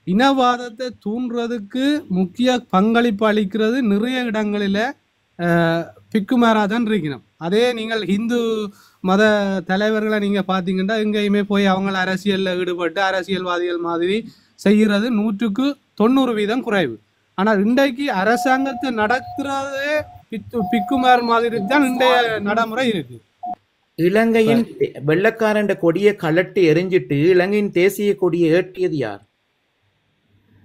இனவாதத்தை தூண்டுறதுக்கு முக்கிய பங்களிப்பு அளிக்கிறது நிறைய இடங்களில் பிக்குமாராக தான் இருக்கணும். அதே நீங்கள் இந்து மத தலைவர்களை நீங்கள் பார்த்தீங்கன்னா எங்கேயுமே போய் அவங்கள அரசியலில் ஈடுபட்டு அரசியல்வாதிகள் மாதிரி செய்கிறது 100% குறைவு. ஆனால் இன்றைக்கு அரசாங்கத்தை நடத்துறதே பிக்குமார் மாதிரி தான் இன்றைய நடைமுறை இருக்கு. இலங்கையின் வெள்ளக்காரன் கொடியை கலட்டி எரிஞ்சிட்டு இலங்கையின் தேசிய கொடியை ஏற்றியது யார்?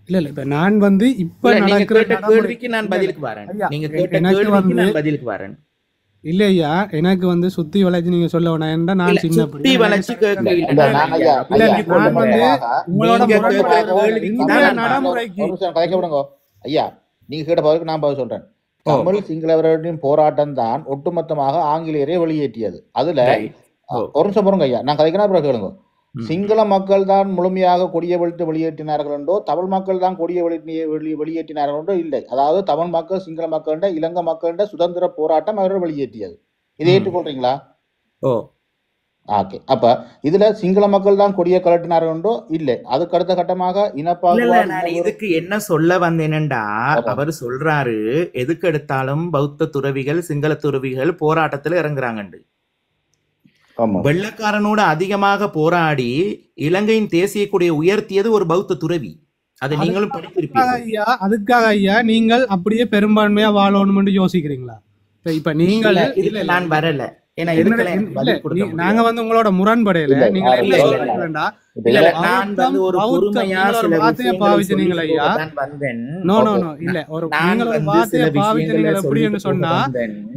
இல்ல இப்ப நான் வந்து இப்ப இல்ல, நீங்க நடக்கிற கேட்ட கேள்விக்கு நான் பதிலுக்கு வரேன். ஐயா, நீங்க கேட்ட எனக்கு கேள்விக்கு நான் வந்து பதிலுக்கு வரேன். இல்ல ஐயா, எனக்கு வந்து சுத்தி வளைச்சு நீங்க சொல்ல வேணாம். ஏன்டா நான் இல்ல, சின்ன சுத்தி வளைச்சு கேட்க இல்ல, இல்ல. நான் ஐயா, இல்ல, ஐயா, நான் வந்து உங்களோட நீங்க முரண்பாடு கேட்ட கேள்விக்கு இந்திய நான் நடைமுறைக்கு ஒரு நிமிஷம் கதைக்க விடுங்க ஐயா. நீங்க கேட்ட பதிலுக்கு நான் பதில் சொல்றேன். தமிழ் சிங்களவர்களின் போராட்டம் தான் ஒட்டுமொத்தமாக ஆங்கிலேயரை வெளியேற்றியது. அதுல Right. ஒரு நிமிஷம் பாருங்க ஐயா, நான் கதைக்கிறேன் பிறகு கேளுங்க. சிங்கள மக்கள் தான் முழுமையாக கொடியை வெளியேற்றினார்கள் என்றோ, தமிழ் மக்கள் தான் கொடியை வெளியேற்றினார்கள் என்றோ இல்லை. அதாவது தமிழ் மக்கள் சிங்கள மக்கள்ட இலங்கை மக்கள்ட சுதந்திர போராட்டம் அவர்கள் வெளியேற்றியது. இதை ஏற்றுக்கொள்றீங்களா? ஓ, ஓகே. அப்ப இதுல சிங்கள மக்கள் தான் கொடியை கலட்டினார்கள் என்றோ இல்லை. அதுக்கு அடுத்த கட்டமாக இல்ல, இல்ல, இனப்பாகுபாடு நான் இதுக்கு என்ன சொல்ல வந்தேனேண்டா, அவர் சொல்றாரு எதுக்கு எடுத்தாலும் பௌத்த துறவிகள் சிங்கள துறவிகள் போராட்டத்துல இறங்குறாங்கண்டு. ஆமா. வெள்ளக்காரனோட அதிகமாக போராடி இலங்கையின் தேசிய கொடியை உயர்த்தியது ஒரு பௌத்த துறவி. அதை நீங்களும் படித்திருப்பீங்க. அதுக்காக ஐயா நீங்கள் அப்படியே பெரும்பான்மையா வாழணும்னு யோசிக்கிறீங்களா? இப்ப நீங்கள் இதுல நான் வரல. ஏன்னா எதுக்கு எனக்கு பதில் கொடுக்க முடியாது. நாங்க வந்து உங்களோட முரண்படையில நீங்க இல்ல, இல்ல. இல்ல, நான் வந்து ஒரு பொறுமையா சில வார்த்தையை பாவிச்சீங்களா ஐயா? வந்தேன். நோ நோ நோ இல்ல, ஒரு நீங்கள் ஒரு வார்த்தையை பாவிச்சீங்க எப்படின்னு சொன்னா,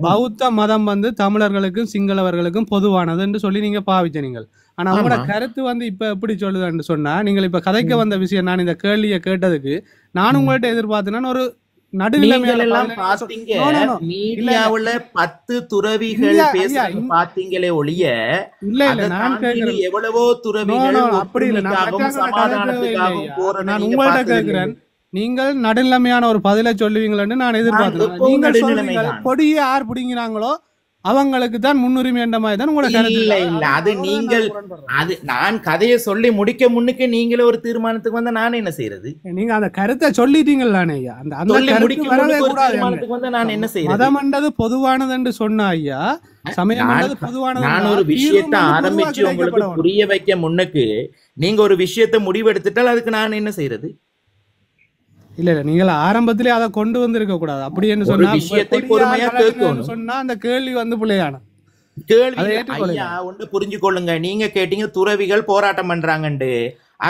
பௌத்த மதம் வந்து தமிழர்களுக்கும் சிங்களவர்களுக்கும் பொதுவானது என்று சொல்லி நீங்க பாவிச்சீங்க. ஆனா உங்களோட கருத்து வந்து இப்ப எப்படி சொல்லுதுன்னு சொன்னா, நீங்கள் இப்ப கதைக்க வந்த விஷயம், நான் இந்த கேள்வியை கேட்டதுக்கு நான் உங்கள்ட்ட எதிர்பார்த்தேன்னா ஒரு நீங்களெல்லாம் பாத்தீங்க மீடியாவுல 10 துறவிகள் பேசுறது பாத்தீங்களே ஒழிய, எவ்வளவோ துறவிகள் சமாதானத்துக்காகவும் போறது. நான் உங்கள்ட்ட கேட்கிறேன், நீங்கள் நடுநிலைமையான ஒரு பதிலை சொல்லுவீங்களன்னு நான் எதிர்பார்த்தேன். நீங்கள் சொல்லுவீங்க கொடியை யார் பிடிங்கிறாங்களோ அவங்களுக்கு தான் முன்னுரிமை என்ற மாதிரி தான் உங்களோட கருத்து. இல்ல இல்ல, அது நீங்கள் அது நான் கதையை சொல்லி முடிக்க முன்னுக்கு நீங்களே ஒரு தீர்மானத்துக்கு வந்தா நான் என்ன செய்யறது? நீங்க அந்த கருத்தை சொல்லிட்டீங்களானே ஐயா, அந்த அந்த கருத்து வரவே கூடாது. நான் என்ன செய்யறது? மதமண்டது பொதுவானது என்று சொன்னா ஐயா, சமயமண்டது பொதுவானது. நான் ஒரு விஷயத்தை ஆரம்பிச்சு உங்களுக்கு புரிய வைக்க முன்னுக்கு நீங்க ஒரு விஷயத்தை முடிவெடுத்துட்டால் அதுக்கு நான் என்ன செய்யறது? இல்ல இல்ல, நீங்கள் ஆரம்பத்திலே அதை கொண்டு வந்திருக்க கூடாது. அப்படி என்று சொன்னா விஷயத்தை பொறுமையா கேட்கணும். சொன்னா அந்த கேள்வி வந்து பிள்ளையான கேள்வி. ஐயா ஒன்று புரிஞ்சு கொள்ளுங்க, நீங்க கேட்டீங்க துறவிகள் போராட்டம் பண்றாங்கண்டு.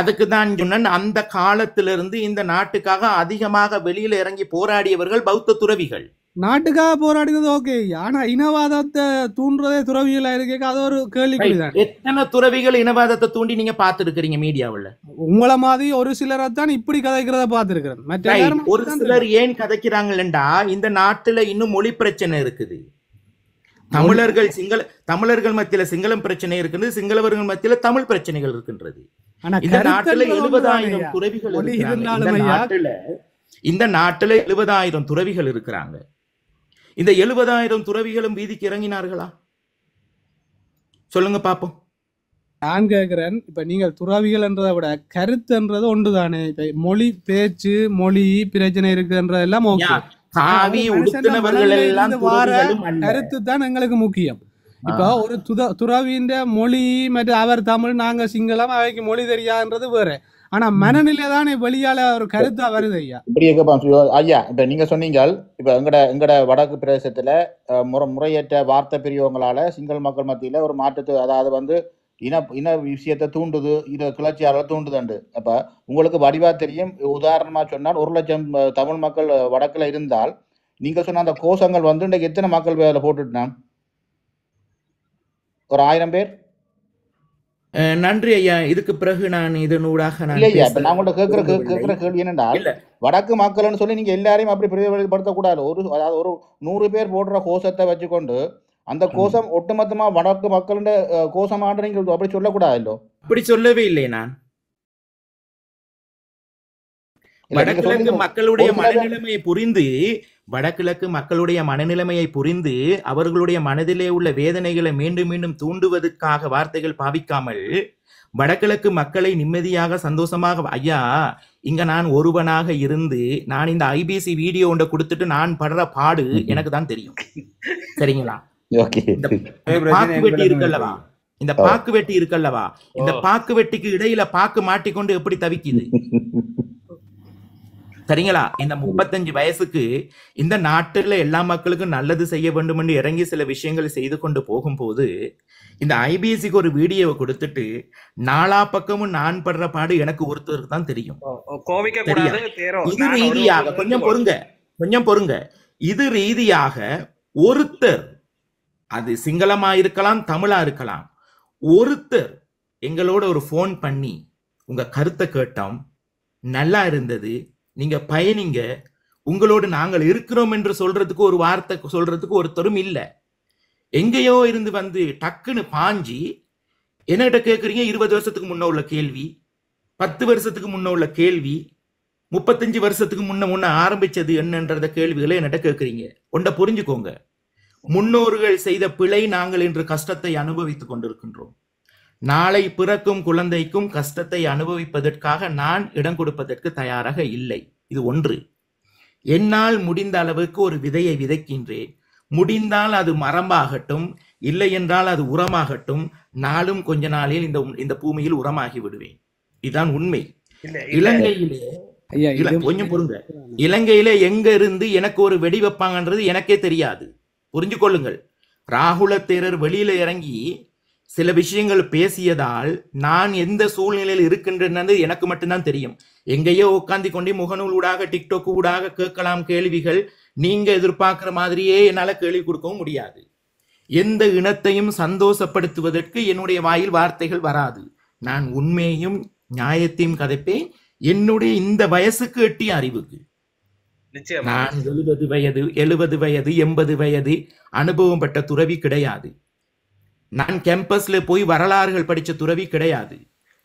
அதுக்கு தான் சொன்ன, அந்த காலத்திலிருந்து இந்த நாட்டுக்காக அதிகமாக வெளியில இறங்கி போராடியவர்கள் பௌத்த துறவிகள். நாட்டுக்காக போராடினது ஓகே, ஆனா இனவாதத்தை தூண்டுறதே துறவிகளா இருக்க, அது ஒரு கேள்விக்குறிதான். எத்தனை துறவிகள் இனவாதத்தை தூண்டி நீங்க பாத்துருக்கீங்க மீடியாவுல? உங்களை மாதிரி ஒரு சிலரை தான் இப்படி கதைக்கிறத பாத்துருக்கிறேன். ஒரு சிலர் ஏன் கதைக்கிறாங்கடா, இந்த நாட்டுல இன்னும் மொழி பிரச்சனை இருக்குது. தமிழர்கள் மத்தியில சிங்களம் பிரச்சனை இருக்குது, சிங்களவர்கள் மத்தியில தமிழ் பிரச்சனைகள் இருக்கின்றது. இந்த நாட்டுல 70,000 துறவிகள் இந்த நாட்டுல 70,000 துறவிகள் இருக்கிறாங்க. இந்த 70,000 துறவிகளும் வீதிக்கு இறங்கினார்களா? சொல்லுங்க பாப்போம். நான் கேட்கிறேன், இப்ப நீங்கள் துறவிகள் என்றதை விட கருத்துன்றது ஒன்றுதானே. இப்ப மொழி பேச்சு மொழி பிரச்சனை இருக்குன்றதெல்லாம் காவி உடுத்தினவர்கள் எல்லாம் கருத்து தான் எங்களுக்கு முக்கியம். இப்ப ஒரு துறவியின் மொழி மற்றும் அவர் தமிழ் நாங்க சிங்களம் அவைக்கு மொழி தெரியாதுன்றது வேற. ஆனா மனநிலை தானே வெளியால ஒரு கருத்தா வருது ஐயா. இப்படி ஐயா, இப்ப நீங்க சொன்னீங்க, இப்ப எங்கட வடக்கு பிரதேசத்துல முறையற்ற வார்த்தை பிரிவுகளால சிங்கள மக்கள் மத்தியில ஒரு மாற்றத்தை, அதாவது வந்து இன விஷயத்தை தூண்டுது, இதை கிளர்ச்சியாளர் தூண்டுதுண்டு. அப்ப உங்களுக்கு வடிவா தெரியும். உதாரணமா சொன்னால் 1,00,000 தமிழ் மக்கள் வடக்குல இருந்தால் நீங்க சொன்ன அந்த கோஷங்கள் வந்து இன்னைக்கு எத்தனை மக்கள் போட்டுட்டான்? ஒரு 1000 பேர். நன்றி ஐயா. இதுக்கு பிறகு நான் இதனூடாக நான் கேட்கிற கேள்வி என்னன்னா, வடக்கு மக்கள்னு சொல்லி நீங்க எல்லாரையும் அப்படி பிரதிபலிப்படுத்த கூடாது. அதாவது ஒரு 100 பேர் போடுற கோஷத்தை வச்சுக்கொண்டு அந்த கோஷம் ஒட்டுமொத்தமா வடக்கு மக்கள் கோஷமான்னு நீங்க அப்படி சொல்லக்கூடாது. அப்படி சொல்லவே இல்லை. நான் வடகிழக்கு மக்களுடைய மனநிலைமையை புரிந்து அவர்களுடைய மனதிலே உள்ள வேதனைகளை மீண்டும் மீண்டும் தூண்டுவதற்காக வார்த்தைகள் பாவிக்காமல் வடகிழக்கு மக்களை நிம்மதியாக சந்தோஷமாக, ஐயா இங்க நான் ஒருவனாக இருந்து நான் இந்த ஐபிசி வீடியோ ஒன்றை கொடுத்துட்டு நான் படுற பாடு எனக்கு தான் தெரியும். சரிங்களா? பாக்கு வெட்டி இருக்கல்லவா, இந்த பாக்கு வெட்டி இருக்கல்லவா, இந்த பாக்கு வெட்டிக்கு இடையில பாக்கு மாட்டிக்கொண்டு எப்படி தவிக்குது? சரிங்களா? இந்த 35 வயசுக்கு இந்த நாட்டுல எல்லா மக்களுக்கும் நல்லது செய்ய வேண்டும் என்று இறங்கி சில விஷயங்களை செய்து கொண்டு போகும்போது இந்த ஐபிஎஸ்சிக்கு ஒரு வீடியோவை கொடுத்துட்டு நாலா பக்கமும் நான் படுற பாடு எனக்கு ஒருத்தருக்கு தான் தெரியும். கோவிக்க சரியா? கூடாது தேரோ. இது நான் ஒரு ரீதியாக கொஞ்சம் பொறுங்க. இது ரீதியாக ஒருத்தர், அது சிங்களமா இருக்கலாம், தமிழா இருக்கலாம், ஒருத்தர் எங்களோட ஒரு ஃபோன் பண்ணி உங்க கருத்தை கேட்டோம், நல்லா இருந்தது, நீங்க பயணிங்க, உங்களோடு நாங்கள் இருக்கிறோம் என்று சொல்றதுக்கு ஒரு வார்த்தை சொல்றதுக்கு ஒருத்தரும் இல்ல. எங்கேயோ இருந்து வந்து டக்குன்னு பாஞ்சி என்னகிட்ட கேட்குறீங்க. 20 வருஷத்துக்கு முன்ன உள்ள கேள்வி, 10 வருஷத்துக்கு முன்ன உள்ள கேள்வி, 35 வருஷத்துக்கு முன்ன ஆரம்பிச்சது என்னன்றத கேள்விகளை என்னட்ட கேட்குறீங்க. ஒன்றை புரிஞ்சுக்கோங்க, முன்னோர்கள் செய்த பிழை நாங்கள் இன்று கஷ்டத்தை அனுபவித்துக் கொண்டிருக்கின்றோம். நாளை பிறக்கும் குழந்தைக்கும் கஷ்டத்தை அனுபவிப்பதற்காக நான் இடம் கொடுப்பதற்கு தயாராக இல்லை. இது ஒன்று. என்னால் முடிந்த அளவுக்கு ஒரு விதையை விதைக்கின்றேன். முடிந்தால் அது மரமாகட்டும், இல்லை என்றால் அது உரமாகட்டும். நாளும் கொஞ்ச நாளில் இந்த பூமியில் உரமாகி விடுவேன். இதுதான் உண்மை. இலங்கையிலே கொஞ்சம் பொறுங்க, இலங்கையிலே எங்க இருந்து எனக்கு ஒரு வெடி வைப்பாங்கன்றது எனக்கே தெரியாது. புரிஞ்சு கொள்ளுங்கள். ராகுல தேரர் வெளியில இறங்கி சில விஷயங்கள் பேசியதால் நான் எந்த சூழ்நிலையில் இருக்கின்றது எனக்கு மட்டும்தான் தெரியும். எங்கேயோ உட்காந்து கொண்டே முகநூல் ஊடாக டிக்டாக் ஊடாக கேட்கலாம் கேள்விகள். நீங்க எதிர்பார்க்கிற மாதிரியே என்னால கேள்வி கொடுக்கவும் முடியாது. எந்த இனத்தையும் சந்தோஷப்படுத்துவதற்கு என்னுடைய வாயில் வார்த்தைகள் வராது. நான் உண்மையையும் நியாயத்தையும் கதைப்பேன். என்னுடைய இந்த வயசுக்கு எட்டிய அறிவுக்கு நான் 70 வயது 80 வயது அனுபவம் பெற்ற துறவி கிடையாது. நான் கேம்பஸ்ல போய் வரலாறுகள் படிச்ச துறவி கிடையாது.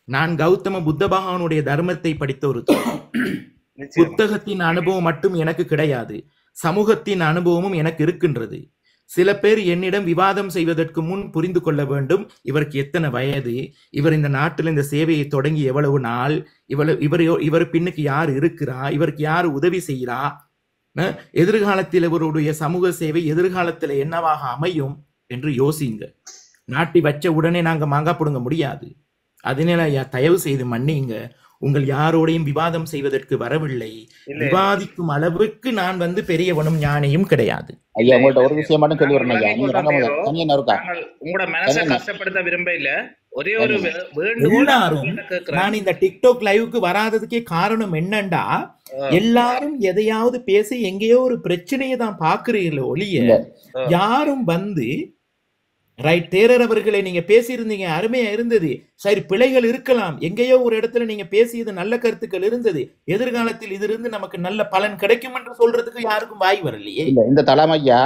நான் கௌதம புத்த பகவானுடைய தர்மத்தை படித்த ஒரு துறவி. புத்தகத்தின் அனுபவம் மட்டும் எனக்கு கிடையாது, சமூகத்தின் அனுபவமும் எனக்கு இருக்கின்றது. சில பேர் என்னிடம் விவாதம் செய்வதற்கு முன் புரிந்து கொள்ள வேண்டும், இவருக்கு எத்தனை வயது, இவர் இந்த நாட்டில் இந்த சேவையை தொடங்கி எவ்வளவு நாள், இவர் பின்னுக்கு யார் இருக்கிறா, இவருக்கு யார் உதவி செய்கிறா, எதிர்காலத்தில் இவருடைய சமூக சேவை எதிர்காலத்தில் என்னவாக அமையும் என்று யோசிங்க. நாட்டி வச்ச உடனே நாங்க மாங்கா புடுங்க முடியாது. அதனால தயவு செய்து மன்னிங்க. உங்கள் யாரோடையும் விவாதம் செய்வதற்கு வரவில்லை. விவாதிக்கும் அளவுக்கு நான் வந்து பெரியவனும் ஞானியும் கிடையாது. ஐயா, உங்கள்ட்ட ஒரு விஷயம் மட்டும் சொல்லி வரணும் ஐயா. உங்களோட மனசை கஷ்டப்படுத்த விரும்ப இல்ல. ஒரே ஒரு எல்லாரும் நான் இந்த டிக்டாக் லைவுக்கு வராததுக்கே காரணம் என்னண்டா, எல்லாரும் எதையாவது பேசி எங்கேயோ ஒரு பிரச்சனையை தான் பாக்குறீங்களோ ஒழிய யாரும் வந்து ரைட் தேரர் அவர்களை நீங்க பேசியிருந்தீங்க, அருமையா இருந்தது, சரி பிழைகள் இருக்கலாம், எங்கேயோ ஒரு இடத்துல நீங்க பேசியது நல்ல கருத்துக்கள் இருந்தது, எதிர்காலத்தில் இது இருந்து நமக்கு நல்ல பலன் கிடைக்கும் என்று சொல்றதுக்கு யாருக்கும் வாய் வரலையே. இந்த தளம் ஐயா,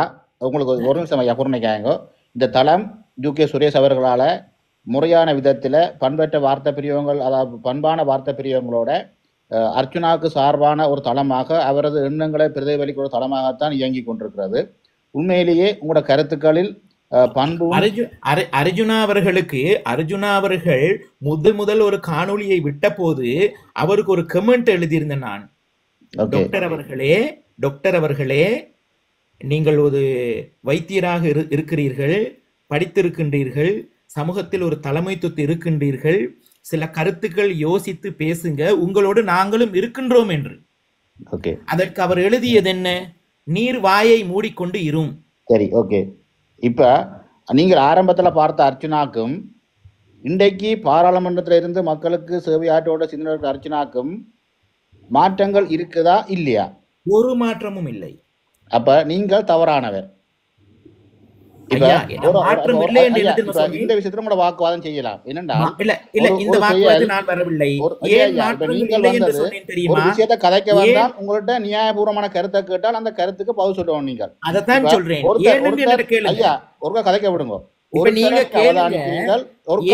உங்களுக்கு ஒரு நிமிஷம் ஐயா புரிஞ்சுக்காங்க. இந்த தளம் UK சுரேஷ் அவர்களால முறையான விதத்துல பண்பற்ற வார்த்தை பிரிவுகள், அதாவது பண்பான வார்த்தை பிரிவுகளோட அர்ச்சுனாவுக்கு சார்பான ஒரு தளமாக, அவரது எண்ணங்களை பிரதிபலிக்கிற தளமாகத்தான் இயங்கி கொண்டிருக்கிறது. உண்மையிலேயே உங்களோட கருத்துக்களில் அர்ஜுனா அவர்கள் முதல் ஒரு காணொளியை விட்ட போது அவருக்கு ஒரு கமெண்ட் எழுதியிருந்தேன் நான். டாக்டர் அவர்களே, நீங்கள் ஒரு வைத்தியராக இருக்கிறீர்கள், படித்திருக்கின்றீர்கள், சமூகத்தில் ஒரு தலைமைத்துவம் இருக்கின்றீர்கள், சில கருத்துக்கள் யோசித்து பேசுங்க, உங்களோடு நாங்களும் இருக்கின்றோம் என்று. அதற்கு அவர் எழுதியது என்ன? நீர் வாயை மூடிக்கொண்டு இரும். சரி, ஓகே. இப்ப நீங்கள் ஆரம்பத்துல பார்த்த அர்ச்சுனாக்கும் இன்றைக்கு பாராளுமன்றத்தில இருந்து மக்களுக்கு சேவையாற்றோட சிந்தனை அர்ச்சுனாக்கும் மாற்றங்கள் இருக்குதா இல்லையா? ஒரு மாற்றமும் இல்லை. அப்ப நீங்கள் தவறானவர். இந்த விஷயத்துல கூட வாக்குவாதம் செய்யலாம். என்னன்னா ஒரு விஷயத்தை கதைக்க வந்தால் உங்கள்ட்ட நியாயபூர்வமான கருத்தை கேட்டால் அந்த கருத்துக்கு பதில் சொல்லுவோம். நீங்கள் அதைத்தான் சொல்றேன். ஐயா ஒரு கதைக்க விடுங்க.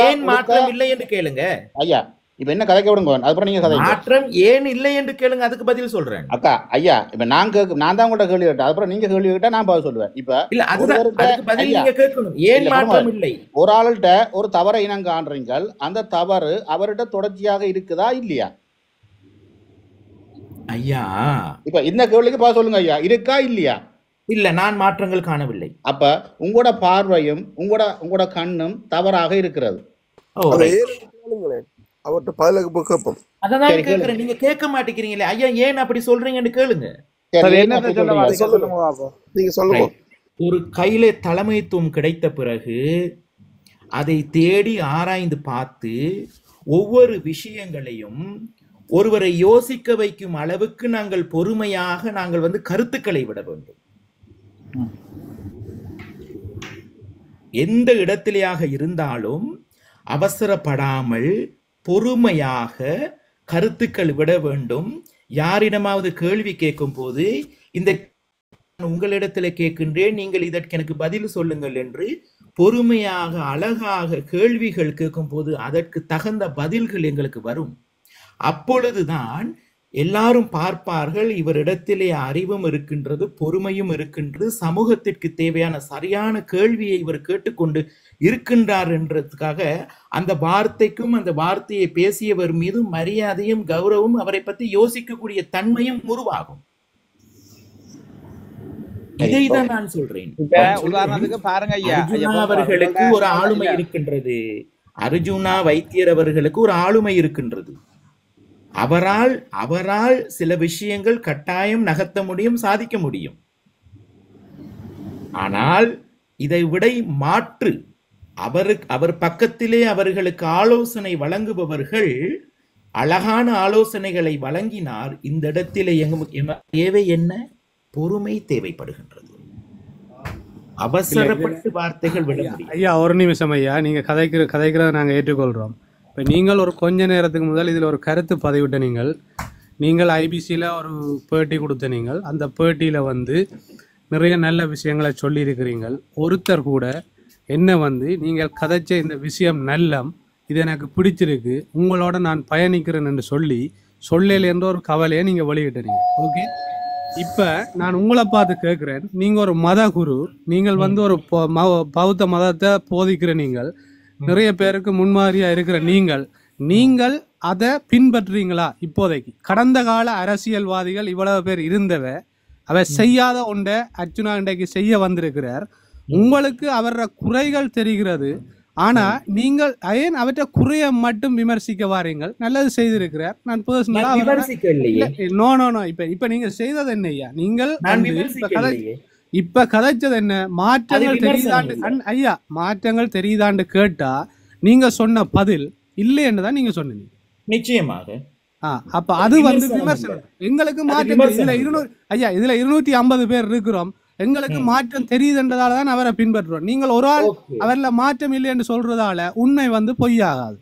ஏன் மாற்றம் இல்லை என்று கேளுங்க ஐயா. இப்ப என்ன கதைக்க விடுங்க, அதுக்கப்புறம் நீங்க கதை மாற்றம் ஏன் இல்லை என்று கேளுங்க, அதுக்கு பதில் சொல்றேன். அக்கா ஐயா, இப்ப நான் தான் உங்கள்ட்ட கேள்வி கேட்டேன், அதுக்கப்புறம் நீங்க கேள்வி கேட்டா நான் பதில் சொல்லுவேன். இப்ப இல்ல அதுக்கு பதில் நீங்க கேட்கணும். ஏன் மாற்றம் இல்லை? ஒரு ஆள்கிட்ட ஒரு தவறை இனம் காண்றீங்கள், அந்த தவறு அவர்கிட்ட தொடர்ச்சியாக இருக்குதா இல்லையா? ஐயா இப்ப இந்த கேள்விக்கு பதில் சொல்லுங்க ஐயா, இருக்கா இல்லையா? இல்ல, நான் மாற்றங்கள் காணவில்லை. அப்ப உங்களோட பார்வையும் உங்களோட கண்ணும் தவறாக இருக்கிறது. அவர்கிட்ட பதிலுக்கு கேட்போம். அதான் சரி, கேளுங்க. கேட்கிறேன். நீங்க கேட்க மாட்டேங்கிறீங்களே ஐயா, ஏன் அப்படி சொல்றீங்கன்னு கேளுங்க. சரி, சரி, என்ன என்னத்தை அப்படி சொல்ல சொல்றீங்க? வாரீங்க? சொல்லுங்க சொல்லுங்க பாப்போம். நீங்க சொல்லுங்க. ஒரு கையில தலைமைத்துவம் கிடைத்த பிறகு அதை தேடி ஆராய்ந்து பார்த்து ஒவ்வொரு விஷயங்களையும் ஒருவரை யோசிக்க வைக்கும் அளவுக்கு நாங்கள் பொறுமையாக நாங்கள் கருத்துக்களை விட வேண்டும். எந்த இடத்திலேயாக இருந்தாலும் அவசரப்படாமல் பொறுமையாக கருத்துக்கள் விட வேண்டும். யாரிடமாவது கேள்வி கேட்கும் போது இந்த உங்களிடத்துல கேட்கின்றேன், நீங்கள் இதற்கு எனக்கு பதில் சொல்லுங்கள் என்று பொறுமையாக அழகாக கேள்விகள் கேட்கும் போது அதற்கு தகுந்த பதில்கள் எங்களுக்கு வரும். அப்பொழுதுதான் எல்லாரும் பார்ப்பார்கள், இவரிடத்திலே அறிவும் இருக்கின்றது, பொறுமையும் இருக்கின்றது, சமூகத்திற்கு தேவையான சரியான கேள்வியை இவர் கேட்டுக்கொண்டு இருக்கின்றார் என்றதுக்காக அந்த வார்த்தைக்கும் அந்த வார்த்தையை பேசியவர் மீது மரியாதையும் கௌரவம், அவரை பற்றி யோசிக்கக்கூடிய தன்மையும் உருவாகும். இதைதான் நான் சொல்றேன். இப்ப உதாரணத்துக்கு பாருங்க ஐயா, அர்ஜுனா அவர்களுக்கு ஒரு ஆளுமை இருக்கின்றது, அர்ஜுனா வைத்தியர் அவர்களுக்கு ஒரு ஆளுமை இருக்கின்றது. அவரால் சில விஷயங்கள் கட்டாயம் நகர்த்த முடியும், சாதிக்க முடியும். ஆனால் இதை விட மாற்று அவர் பக்கத்திலே அவர்களுக்கு ஆலோசனை வழங்குபவர்கள் அழகான ஆலோசனைகளை வழங்கினார். இந்த இடத்திலே தேவை என்ன? பொறுமை தேவைப்படுகின்றது. அவசரப்பட்டு வார்த்தைகள் விட முடியும். ஐயா ஒரு நிமிஷம் ஐயா, நீங்க கதைக்கிறத நாங்க ஏற்றுக்கொள்றோம். இப்போ நீங்கள் ஒரு கொஞ்ச நேரத்துக்கு முதல் இதில் ஒரு கருத்து பதிவிட்ட நீங்கள் ஐபிசியில் ஒரு பேட்டி கொடுத்த அந்த பேட்டியில் நிறைய நல்ல விஷயங்களை சொல்லியிருக்கிறீங்கள். ஒருத்தர் கூட என்ன நீங்கள் கதைச்ச இந்த விஷயம் நல்லம், இது எனக்கு பிடிச்சிருக்கு, உங்களோட நான் பயணிக்கிறேன் என்று சொல்லல என்ற ஒரு கவலையை நீங்கள் வெளியிட்டீங்க. ஓகே, இப்போ நான் உங்களை பார்த்து கேட்குறேன், நீங்கள் ஒரு மத குரு, நீங்கள் ஒரு பௌத்த மதத்தை போதிக்கிற நிறைய பேருக்கு முன்மாதிரியா இருக்கிற நீங்கள் அதை பின்பற்றுறீங்களா? இப்போதைக்கு கடந்த கால அரசியல்வாதிகள் இவ்வளவு பேர் இருந்தவ அவ செய்யாத ஒன்றை அர்ஜுனா இன்றைக்கு செய்ய வந்திருக்கிறார். உங்களுக்கு அவர குறைகள் தெரிகிறது, ஆனா நீங்கள் ஏன் அவற்றை குறைய மட்டும் விமர்சிக்க வாரீங்கள்? நல்லது செய்திருக்கிறார். நான் பர்சனலா நோ இப்ப நீங்க செய்தது என்னையா? நீங்கள் இப்ப கதைச்சது என்ன? மாற்றங்கள் தெரியுதாண்டு ஐயா, மாற்றங்கள் தெரியுதாண்டு கேட்டா நீங்க சொன்ன பதில் இல்லை என்றுதான் நீங்க சொன்னீங்க. நிச்சயமாக. அப்ப அது விமர்சனம். எங்களுக்கு மாற்றம் இதுல 200 ஐயா, இதுல 250 பேர் இருக்கிறோம், எங்களுக்கு மாற்றம் தெரியுதுன்றதாலதான் அவரை பின்பற்றுறோம். நீங்கள் ஒரு ஆள் அவர்ல மாற்றம் இல்லை என்று சொல்றதால உண்மை பொய்யாகாது.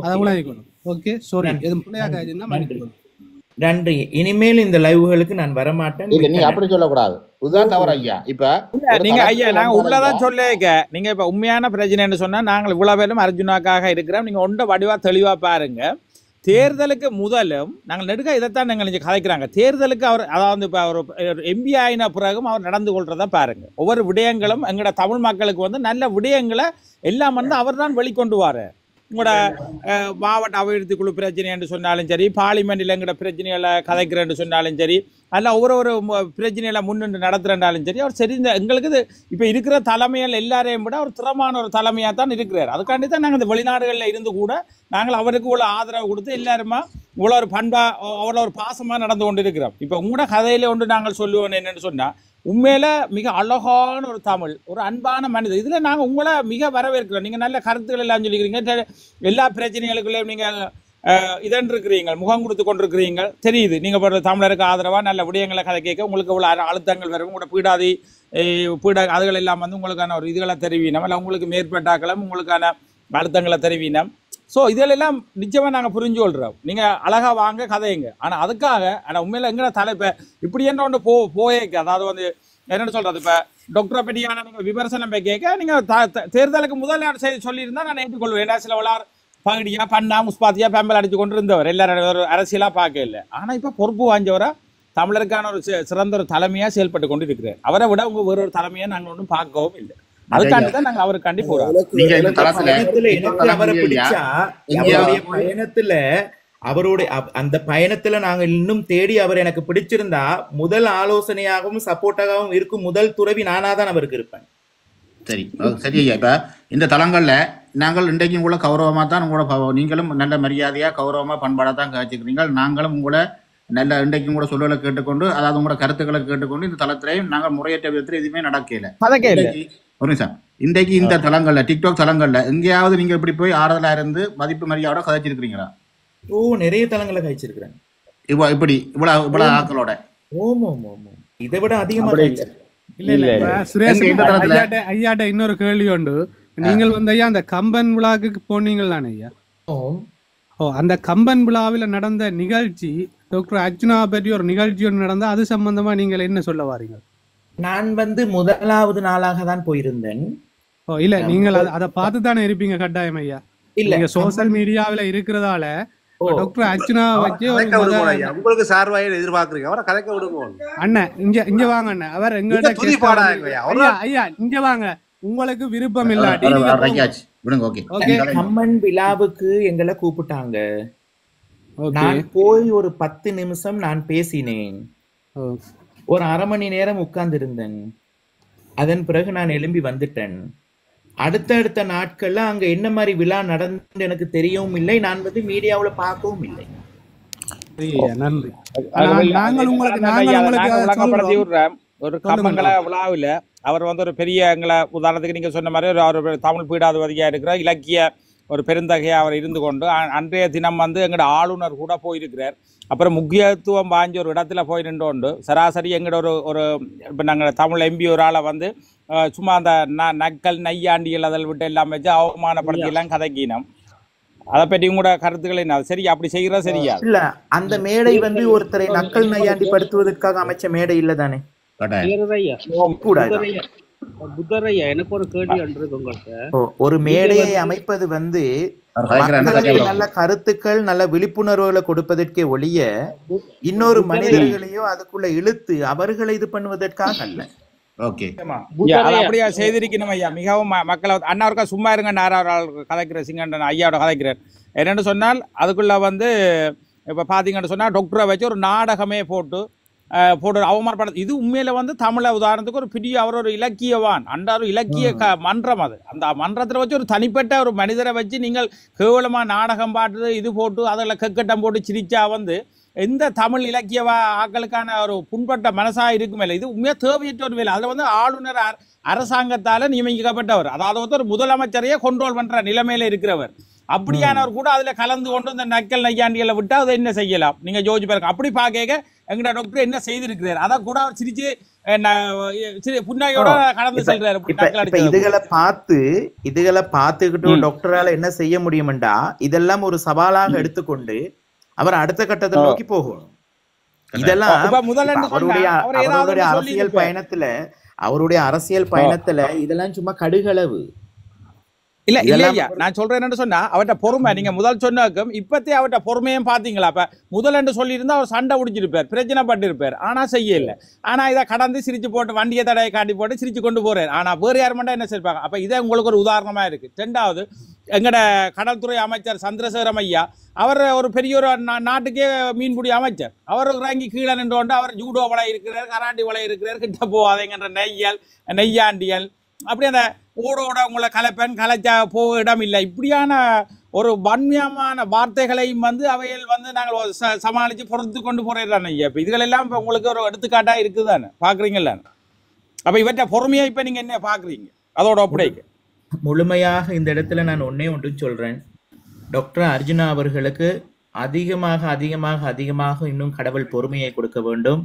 அதை உணர்க்கணும். ஓகே, சாரி, எதுவும் பிள்ளையாக நன்றி. இனிமேல் இந்த லைவ்களுக்கு நான் வரமாட்டேன். நீங்க அப்படி சொல்லக்கூடாது, இதுதான் தவறு ஐயா. இப்ப நீங்க ஐயா, நாங்க உள்ளதான் சொல்லிக்க, நீங்க இப்ப உண்மையான பிரச்சனைன்னு சொன்னா நாங்கள் இவ்வளவு பேரும் அர்ஜுனாக்காக இருக்கிறோம். நீங்க ஒன்றை வடிவா தெளிவா பாருங்க. தேர்தலுக்கு முதலும் நாங்கள் நெடுக்க இதைத்தான் நாங்கள் கதைக்கிறாங்க. தேர்தலுக்கு அவர் அதாவது இப்போ அவர் எம்பி ஆயின பிறகும் அவர் நடந்து கொள்றதை பாருங்க. ஒவ்வொரு விடயங்களும் எங்களோட தமிழ் மக்களுக்கு நல்ல விடயங்களை எல்லாம் அவர் தான் வெளிக்கொண்டு வாரு. உங்களோட மாவட்ட அபிவிருத்தி குழு பிரச்சனை என்று சொன்னாலும் சரி, பார்லிமெண்ட்டில் எங்களோட பிரச்சனைகளை கதைக்கிறேன்னு சொன்னாலும் சரி, அல்ல ஒவ்வொரு பிரச்சனைகளை முன்னின்று நடத்துறேன்னாலும் சரி, அவர் சரி எங்களுக்கு இது இப்போ இருக்கிற தலைமைகள் எல்லாரையும் விட ஒரு திறமான ஒரு தலைமையாக தான் இருக்கிறார். அதுக்காண்டி தான் நாங்கள் இந்த வெளிநாடுகளில் இருந்து கூட நாங்கள் அவருக்கு இவ்வளோ ஆதரவு கொடுத்து எல்லாருமா இவ்வளோ ஒரு பண்பாக அவ்வளோ ஒரு பாசமாக நடந்து கொண்டு இருக்கிறோம். இப்போ உங்களோட கதையில் ஒன்று நாங்கள் சொல்லுவோம் என்னென்னு சொன்னால், உண்மையில மிக அழகான ஒரு தமிழ், ஒரு அன்பான மனிதர். இதில் நாங்கள் உங்களை மிக வரவேற்கிறோம். நீங்கள் நல்ல கருத்துக்கள் எல்லாம் சொல்லிக்கிறீங்க, எல்லா பிரச்சனைகளுக்குள்ளேயும் நீங்கள் இதன்றிருக்கிறீங்க, முகம் கொடுத்து கொண்டிருக்கிறீங்க, தெரியுது. நீங்கள் தமிழருக்கு ஆதரவாக நல்ல விடயங்களை கதை கேட்க உங்களுக்கு இவ்வளோ அழுத்தங்கள் வரும். உங்களோட பீடா அதுகள் எல்லாம் உங்களுக்கான ஒரு இதுகளை தெரிவினம், இல்லை உங்களுக்கு மேற்பட்டாக்களும் உங்களுக்கான அழுத்தங்களை தெரிவினம். ஸோ இதெல்லாம் நிச்சயமாக நாங்கள் புரிஞ்சு கொள்கிறோம். நீங்கள் அழகாக வாங்க கதையுங்க. ஆனால் அதுக்காக உண்மையில் எங்களை தலைப்பை இப்படி என்ன ஒன்று போயேக்க, அதாவது என்னென்னு சொல்கிறது, இப்போ டாக்டரை பற்றியான நீங்கள் விமர்சனம் போய் கேட்க நீங்கள் தேர்தலுக்கு முதல் சொல்லியிருந்தால் நான் ஏற்றுக்கொள்வேன். ஏன்னா சில வளார் பகுதியாக பண்ணா முஸ்பாத்தியாக பேம்பல் அடித்து கொண்டு இருந்தவர், எல்லாரும் ஒரு அரசியலாக பார்க்க இல்லை. ஆனால் இப்போ பொறுப்பு வாஞ்சவராக தமிழருக்கான ஒரு சிறந்த ஒரு தலைமையாக செயல்பட்டு கொண்டு இருக்கிறார். அவரை விட உங்கள் வேறு ஒரு தலைமையை நாங்கள் ஒன்றும் பார்க்கவும் இல்லை. அதுக்காண்டி தான் நாங்கள் அவருக்காண்டி போறோம். அவருடைய அந்த பயணத்துல நாங்கள் இன்னும் தேடி அவர் எனக்கு பிடிச்சிருந்தா முதல் ஆலோசனையாகவும் சப்போர்ட்டாகவும் இருக்கும் முதல் துறவி நானாதான் அவருக்கு இருப்பேன். சரி சரி ஐயா. இப்போ இந்த தளங்கள்ல நாங்கள் இன்றைக்கும் கூட கௌரவமாக தான் உங்களோட நீங்களும் நல்ல மரியாதையாக கௌரவமாக பண்பாடாக தான் காய்ச்சிக்கிறீங்க. நாங்களும் உங்களை நல்ல இன்றைக்கும் கூட சொல்லுகளை கேட்டுக்கொண்டு, அதாவது உங்களோட கருத்துக்களை கேட்டுக்கொண்டு இந்த தளத்திலையும் நாங்கள் முறையற்ற விதத்தில் எதுவுமே நடக்கல. ஒரு நிமிஷம், இன்றைக்கு இந்த தளங்கள்ல டிக்டாக் தளங்கள்ல எங்கேயாவது நீங்க இப்படி போய் ஆறுதலா இருந்து மதிப்பு மரியாதையோட கதைச்சிருக்கிறீங்களா? ஓ, நிறைய தளங்களை கழிச்சிருக்கிறேன். இப்படி இவ்வளவு ஆக்களோட. ஓமோ ஓமோ, இதை விட அதிகமா கழிச்சிருக்கேன். சுரேஷ் ஐயாட்ட இன்னொரு கேள்வி உண்டு. நீங்கள் வந்து ஐயா அந்த கம்பன் விழாவுக்கு போனீங்கள் தானே ஐயா? ஓ, அந்த கம்பன் விழாவில் நடந்த நிகழ்ச்சி, டாக்டர் அர்ஜுனா பற்றி ஒரு நிகழ்ச்சி ஒன்று நடந்தா, அது சம்பந்தமா நீங்கள் என்ன சொல்ல வாரீங்க? நான் வந்து முதலாவது நாளாக தான் போயிருந்தேன். ஓ இல்ல, நீங்கள் அதை பார்த்து தானே இருப்பீங்க கட்டாயம் ஐயா. இல்ல, சோசியல் மீடியாவில இருக்கிறதால டாக்டர் அர்ஜுனா வச்சு உங்களுக்கு சார்பாக எதிர்பார்க்குறீங்க, அவரை கதைக்க விடுங்க. அண்ணன் இங்க வாங்க அண்ணன், அவர் எங்கள்கிட்ட ஐயா இங்க வாங்க. உங்களுக்கு விருப்பம் இல்லாட்டி கம்மன் விழாவுக்கு எங்களை கூப்பிட்டாங்க. நான் போய் ஒரு 10 நிமிஷம் நான் பேசினேன். ஒரு அரை மணி நேரம் உட்கார்ந்து இருந்தேன். அதன் பிறகு நான் எழும்பி வந்துட்டேன். அடுத்த நாட்கள்ல அங்க என்ன மாதிரி விழா நடந்து எனக்கு தெரியவும் இல்லை. நான் வந்து மீடியாவுல பார்க்கவும் இல்லை. நன்றி. ஒரு கம்பங்கள விழாவில் அவர் வந்து ஒரு பெரிய எங்களை உதாரணத்துக்கு நீங்க சொன்ன மாதிரி ஒரு தமிழ் பீடாதிபதியா இருக்கிற இலக்கிய ஒரு பெருந்தகையா அவர் இருந்து கொண்டு அன்றைய தினம் வந்து எங்களோட ஆளுநர் கூட போயிருக்கிறார். அப்புறம் முக்கியத்துவம் வாங்கி ஒரு இடத்துல போய் நின்று சராசரி எங்களோட ஒரு இப்போ நாங்கள் தமிழ் எம்பி ஒரு ஆளை வந்து சும்மா அந்த நக்கல் நையாண்டிகள் அதில் விட்டு எல்லாம் வச்சு அவமானப்படுத்தி எல்லாம் கதைக்கினோம். அதை பற்றி கூட கருத்துக்களை சரி அப்படி செய்யறா சரியா? இல்ல, அந்த மேடை வந்து ஒருத்தரை நக்கல் நையாண்டி படுத்துவதற்காக அமைச்ச மேடை இல்ல தானே. எனக்கு ஒரு கேள்வி உங்களுக்கு. ஒரு மேடையை அமைப்பது வந்து நல்ல கருத்துக்கள் நல்ல விழிப்புணர்வுகளை கொடுப்பதற்கே ஒழிய இன்னொரு மனிதர்களையோ அதுக்குள்ள இழுத்து அவர்களை இது பண்ணுவதற்காக அல்ல. அப்படியா செய்திருக்கணும் ஐயா. மிகவும் மக்களை அண்ணாருக்கா சும்மா இருங்க, நாராள் கதைக்கிற சிங்கண்டன் ஐயாவோட கதைக்கிறார். என்னென்னு சொன்னால் அதுக்குள்ள வந்து இப்போ பார்த்தீங்கன்னு சொன்னால் டாக்டரை வச்சு ஒரு நாடகமே போட்டு அவமானப்பட இது உண்மையில வந்து தமிழ உதாரணத்துக்கு ஒரு பெரிய அவர் ஒரு இலக்கியவான் அன்றாரு இலக்கிய மன்றம். அது அந்த மன்றத்தில் வச்சு ஒரு தனிப்பட்ட ஒரு மனிதரை வச்சு நீங்கள் கேவலமா நாடகம் பாட்டு இது போட்டு அதில் கெக்கட்டம் போட்டு சிரிச்சா வந்து எந்த தமிழ் இலக்கிய ஆக்களுக்கான ஒரு புண்பட்ட மனசா இருக்குமே இல்லை. இது உண்மையாக தேவையற்ற ஒரு வேலை. அதில் வந்து ஆளுநர் அரசாங்கத்தால் நியமிக்கப்பட்டவர், அதாவது வந்து ஒரு முதலமைச்சரையே கண்ட்ரோல் பண்ற நிலைமையில இருக்கிறவர். அப்படியானவர் கூட அதுல கலந்து கொண்டு இந்த நக்கல் நையாண்டிகளை விட்டா அதை என்ன செய்யலாம்? நீங்க யோசிச்சு பாருங்க. அப்படி பார்க்க எங்கட டாக்டர் என்ன செய்திருக்கிறார், அதை கூட அவர் சிரிச்சு புன்னாயோட கலந்து செல்றாரு. இதுகளை பார்த்துக்கிட்டு டாக்டரால என்ன செய்ய முடியும்டா, இதெல்லாம் ஒரு சவாலாக எடுத்துக்கொண்டு அவர் அடுத்த கட்டத்தை நோக்கி போகணும். இதெல்லாம் அவருடைய அரசியல் பயணத்துல இதெல்லாம் சும்மா கடுகளவு இல்ல இல்லையா. நான் சொல்றேன் என்னன்னு சொன்னா அவர்கிட்ட பொறுமை, நீங்க முதல் சொன்னாக்கும் இப்பத்தே அவர்கிட்ட பொறுமையும் பாத்தீங்களா? அப்ப முதல் என்று சொல்லியிருந்தா அவர் சண்டை உடிச்சிருப்பார், பிரச்சனை பட்டு இருப்பார். ஆனா செய்ய இல்லை. ஆனா இதை கடந்து சிரிச்சு போட்டு வண்டியை தடையை காட்டி போட்டு சிரிச்சு கொண்டு போறாரு. ஆனா வேறு யார் மட்டும் என்ன செய்வாங்க? அப்ப இதை உங்களுக்கு ஒரு உதாரணமா இருக்கு. ரெண்டாவது, எங்கட கடல்துறை அமைச்சர் சந்திரசேகரம் ஐயா, அவர் ஒரு பெரிய ஒரு நாட்டுக்கே மீன்பிடி அமைச்சர். அவர் இறங்கி கீழே நின்று கொண்டு அவர் ஜூடோ வலை இருக்கிறார், கராட்டி வலை இருக்கிறார், கிட்ட போகாதேங்கன்ற நெய்யாண்டியல் அப்படி அந்த ஓடோட உங்களை கலைப்பேன் கலைச்சா போக இடம் இல்லை. இப்படியான ஒரு வன்மையான வார்த்தைகளையும் வந்து அவையில் வந்து நாங்கள் சமாளித்து பொறுத்து கொண்டு போறேன் ஐயா. இப்போ இதுகளெல்லாம் இப்போ உங்களுக்கு ஒரு எடுத்துக்காட்டாக இருக்குதானே, பார்க்குறீங்கல்ல? அப்போ இவற்றை பொறுமையாக இப்போ நீங்கள் என்ன பார்க்குறீங்க அதோட ஒப்படைக்க? முழுமையாக இந்த இடத்துல நான் ஒன்று சொல்றேன். டாக்டர் அர்ஜுனா அவர்களுக்கு அதிகமாக இன்னும் கடவுள் பொறுமையை கொடுக்க வேண்டும்.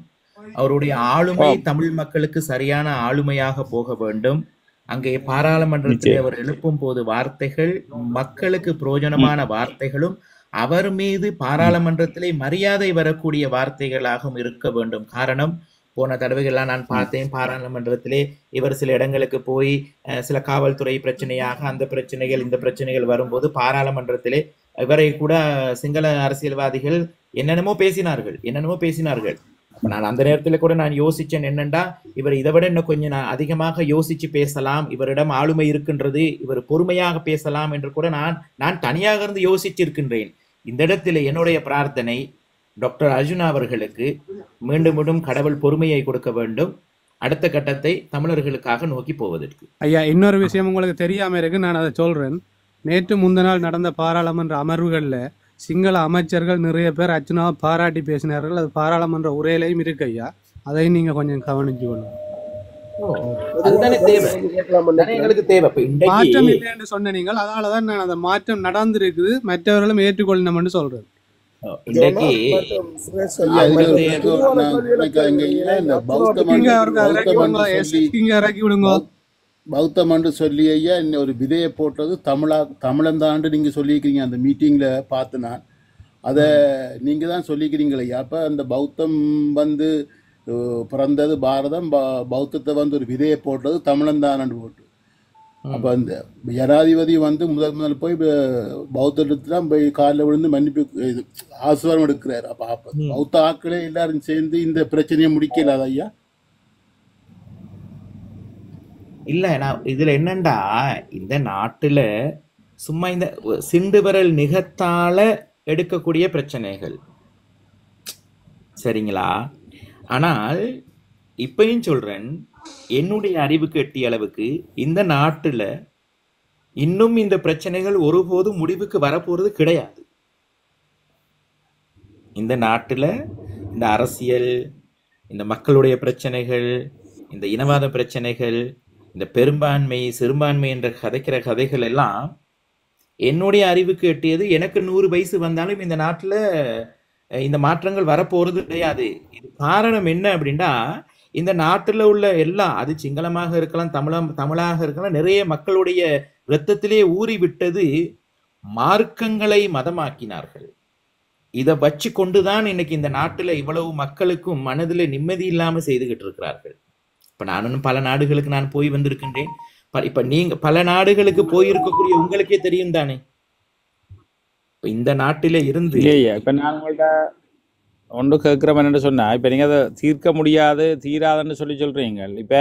அவருடைய ஆளுமை தமிழ் மக்களுக்கு சரியான ஆளுமையாக போக வேண்டும். அங்கே பாராளுமன்றத்தில் அவர் எழுப்பும் போது வார்த்தைகள் மக்களுக்கு பிரயோஜனமான வார்த்தைகளும் அவர் மீது பாராளுமன்றத்திலே மரியாதை வரக்கூடிய வார்த்தைகளாகவும் இருக்க வேண்டும். காரணம், போன தடவைகள்லாம் நான் பார்த்தேன், பாராளுமன்றத்திலே இவர் சில இடங்களுக்கு போய் சில காவல்துறை பிரச்சனையாக அந்த பிரச்சனைகள் இந்த பிரச்சனைகள் வரும்போது பாராளுமன்றத்திலே இவரை கூட சிங்கள அரசியல்வாதிகள் என்னென்னமோ பேசினார்கள். நான் அந்த நேரத்துல கூட நான் யோசிச்சேன், என்னண்டா இவர் இதை விட இன்னும் கொஞ்சம் நான் அதிகமாக யோசிச்சு பேசலாம், இவரிடம் ஆளுமை இருக்கின்றது, இவர் பொறுமையாக பேசலாம் என்று கூட நான் தனியாக இருந்து யோசிச்சிருக்கின்றேன். இந்த இடத்துல என்னுடைய பிரார்த்தனை, டாக்டர் அர்ஜுனா அவர்களுக்கு மீண்டும் கடவுள் பொறுமையை கொடுக்க வேண்டும். அடுத்த கட்டத்தை தமிழர்களுக்காக நோக்கி போவதற்கு. ஐயா, இன்னொரு விஷயம் உங்களுக்கு தெரியாம இருக்கு, நான் அதை சொல்றேன். நேற்று முந்தநாள் நடந்த பாராளுமன்ற அமர்வுகள்ல சிங்கள அமைச்சர்கள் நிறைய பேர் அர்ச்சுனாவை பாராட்டி பேசினார்கள். அது பாராளுமன்ற உரையிலையும் இருக்கு ஐயா, அதையும் நீங்க கொஞ்சம் கவனிச்சு கொள்ளுங்க. அதுதானே தேவை, எங்களுக்கு தேவை. மாற்றம் இல்லைன்னு சொன்ன நீங்கள், அதனாலதான் நான் அந்த மாற்றம் நடந்திருக்குது, மற்றவர்களும் ஏற்றுக்கொள்ளணும்னு சொல்றேன். இன்னைக்கு இறக்கி விடுங்க. பௌத்தம் என்று சொல்லி ஐயா ஒரு விதையை போட்டது தமிழந்தாண்டு நீங்க சொல்லியிருக்கிறீங்க அந்த மீட்டிங்ல பார்த்து நான் அதை நீங்க தான் சொல்லிக்கிறீங்களே ஐயா. அப்ப அந்த பௌத்தம் வந்து பிறந்தது பாரதம், பௌத்தத்தை வந்து ஒரு விதையை போட்டது தமிழந்தாண்டு போட்டு. அப்ப அந்த ஜனாதிபதி வந்து முதல் போய் பௌத்தத்துல தான் போய் காலில் விழுந்து மன்னிப்பு ஆசுவாரம் எடுக்கிறாரு. அப்ப பௌத்த ஆக்களே எல்லாரும் சேர்ந்து இந்த பிரச்சனையை முடிக்கலாத ஐயா? இல்ல, நான் இதுல என்னண்டா, இந்த நாட்டுல சும்மா இந்த சிண்டு விரல் நிகத்தால எடுக்கக்கூடிய பிரச்சனைகள் சரிங்களா. ஆனால் இப்பயும் சொல்றேன், என்னுடைய அறிவுக்கு எட்டிய அளவுக்கு இந்த நாட்டுல இன்னும் இந்த பிரச்சனைகள் ஒருபோதும் முடிவுக்கு வரப்போறது கிடையாது. இந்த நாட்டுல இந்த அரசியல், இந்த மக்களுடைய பிரச்சனைகள், இந்த இனவாத பிரச்சனைகள், இந்த பெரும்பான்மை சிறுபான்மை என்ற கதைக்கிற கதைகள் எல்லாம் என்னுடைய அறிவுக்கு எட்டியது. எனக்கு 100 வயசு வந்தாலும் இந்த நாட்டுல இந்த மாற்றங்கள் வரப்போறது கிடையாது. இது காரணம் என்ன அப்படின்னா, இந்த நாட்டுல உள்ள எல்லாம், அது சிங்களமாக இருக்கலாம், தமிழாக இருக்கலாம், நிறைய மக்களுடைய இரத்தத்திலே ஊறி விட்டது மார்க்கங்களை மதமாக்கினார்கள். இதை வச்சு கொண்டுதான் இன்னைக்கு இந்த நாட்டுல இவ்வளவு மக்களுக்கும் மனதில் நிம்மதி இல்லாம செய்துகிட்டு இருக்கிறார்கள். இப்ப நானும் பல நாடுகளுக்கு நான் போய் வந்திருக்கின்றேன். இப்ப நீங்க பல நாடுகளுக்கு போயிருக்கக்கூடிய உங்களுக்கே தெரியும் தானே. இந்த நாட்டில இருந்து இப்ப நான் உங்கள்ட்ட ஒன்று கேட்குறவன்னு சொன்னா, இப்ப நீங்க அதை தீர்க்க முடியாது தீராதுன்னு சொல்றீங்க. இப்ப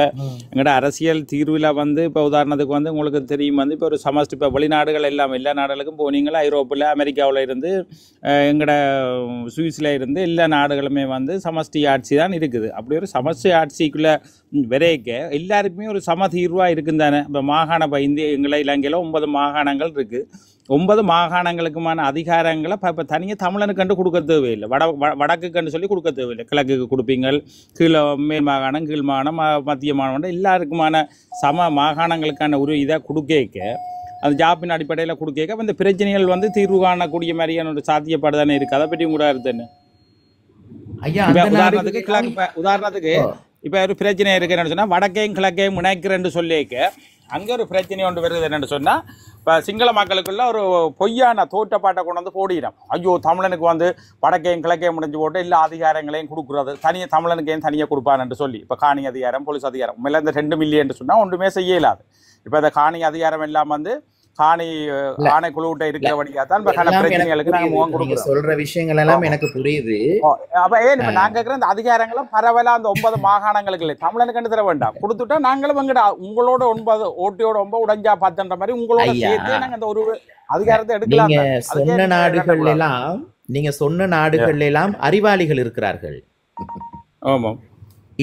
எங்கள்ட அரசியல் தீர்வில் வந்து இப்ப உதாரணத்துக்கு வந்து உங்களுக்கு தெரியும் வந்து இப்ப ஒரு சமஸ்டி, இப்ப வெளிநாடுகள் எல்லாம் எல்லா நாடுகளுக்கும் போனீங்களா, ஐரோப்பில் அமெரிக்காவில் இருந்து எங்கட சுவிஸ்ல இருந்து எல்லா நாடுகளுமே வந்து சமஷ்டி ஆட்சி தான் இருக்குது. அப்படி ஒரு சமஷ்டி ஆட்சிக்குள்ள விரைக்க எல்லாருக்குமே ஒரு சம தீர்வா இருக்குன்னு தானே. இப்ப மாகாண இந்திய இலங்கையில 9 மாகாணங்கள் இருக்கு. 9 மாகாணங்களுக்குமான அதிகாரங்களை இப்போ தனியாக தமிழனுக்கு கண்டு கொடுக்க தேவையில்லை. வடக்கு கண்டு சொல்லி கொடுக்க தேவையில்லை. கிழக்குக்கு கொடுப்பீங்கள், கீழே மேல் மாகாணம், கீழ் மாகாணம், மத்திய மாகாணம், எல்லாருக்குமான சம மாகாணங்களுக்கான ஒரு இதாக கொடுக்க, அந்த ஜாப்பின் அடிப்படையில் கொடுக்க இந்த பிரச்சனைகள் வந்து தீர்வு காணக்கூடிய மாதிரியான ஒரு சாத்தியப்பாடு தானே இருக்குது. அதை பற்றி கூட இருக்குன்னு உதாரணத்துக்கு இப்போ ஒரு பிரச்சனை இருக்குன்னு சொன்னால், வடக்கையும் கிழக்கையும் இணைக்கிறேன்னு சொல்லிக்க அங்கே ஒரு பிரச்சனை ஒன்று வருது என்னென்னு சொன்னால், இப்போ சிங்கள மக்களுக்குள்ள ஒரு பொய்யான தோற்றப்பாட்டை கொண்டு வந்து போடுகிறோம். ஐயோ, தமிழனுக்கு வந்து வடக்கையும் கிழக்கையும் முடிஞ்சு போட்டு எல்லா அதிகாரங்களையும் கொடுக்குறது, தமிழனுக்கையும் தனியாக கொடுப்பான்னு சொல்லி. இப்போ காணி அதிகாரம், போலீஸ் அதிகாரம், உண்மையில இந்த 2 மில்லியன் சொன்னால் ஒன்றுமே செய்ய இயலாது. இப்போ இந்த காணி அதிகாரம் எல்லாம் வந்து காணி ஆணைக்குழுட்ட இருக்கிறபடியா தான் பிரச்சனைகளுக்கு நாங்கள் முகம் கொடுக்குறோம். சொல்ற விஷயங்கள் எல்லாம் எனக்கு புரியுது. அப்ப ஏன் இப்ப நாங்க கேட்கிற இந்த அதிகாரங்களும் பரவலா அந்த 9 மாகாணங்களுக்கு இல்லை, தமிழனுக்கு தர வேண்டாம். கொடுத்துட்டா நாங்களும் எங்கடா உங்களோட 9 ஓட்டியோட 9 உடைஞ்சா 10ன்ற மாதிரி உங்களோட சேர்த்து நாங்க அந்த ஒரு அதிகாரத்தை எடுக்கலாம். நீங்க சொன்ன நாடுகள் எல்லாம் அறிவாளிகள் இருக்கிறார்கள். ஆமா,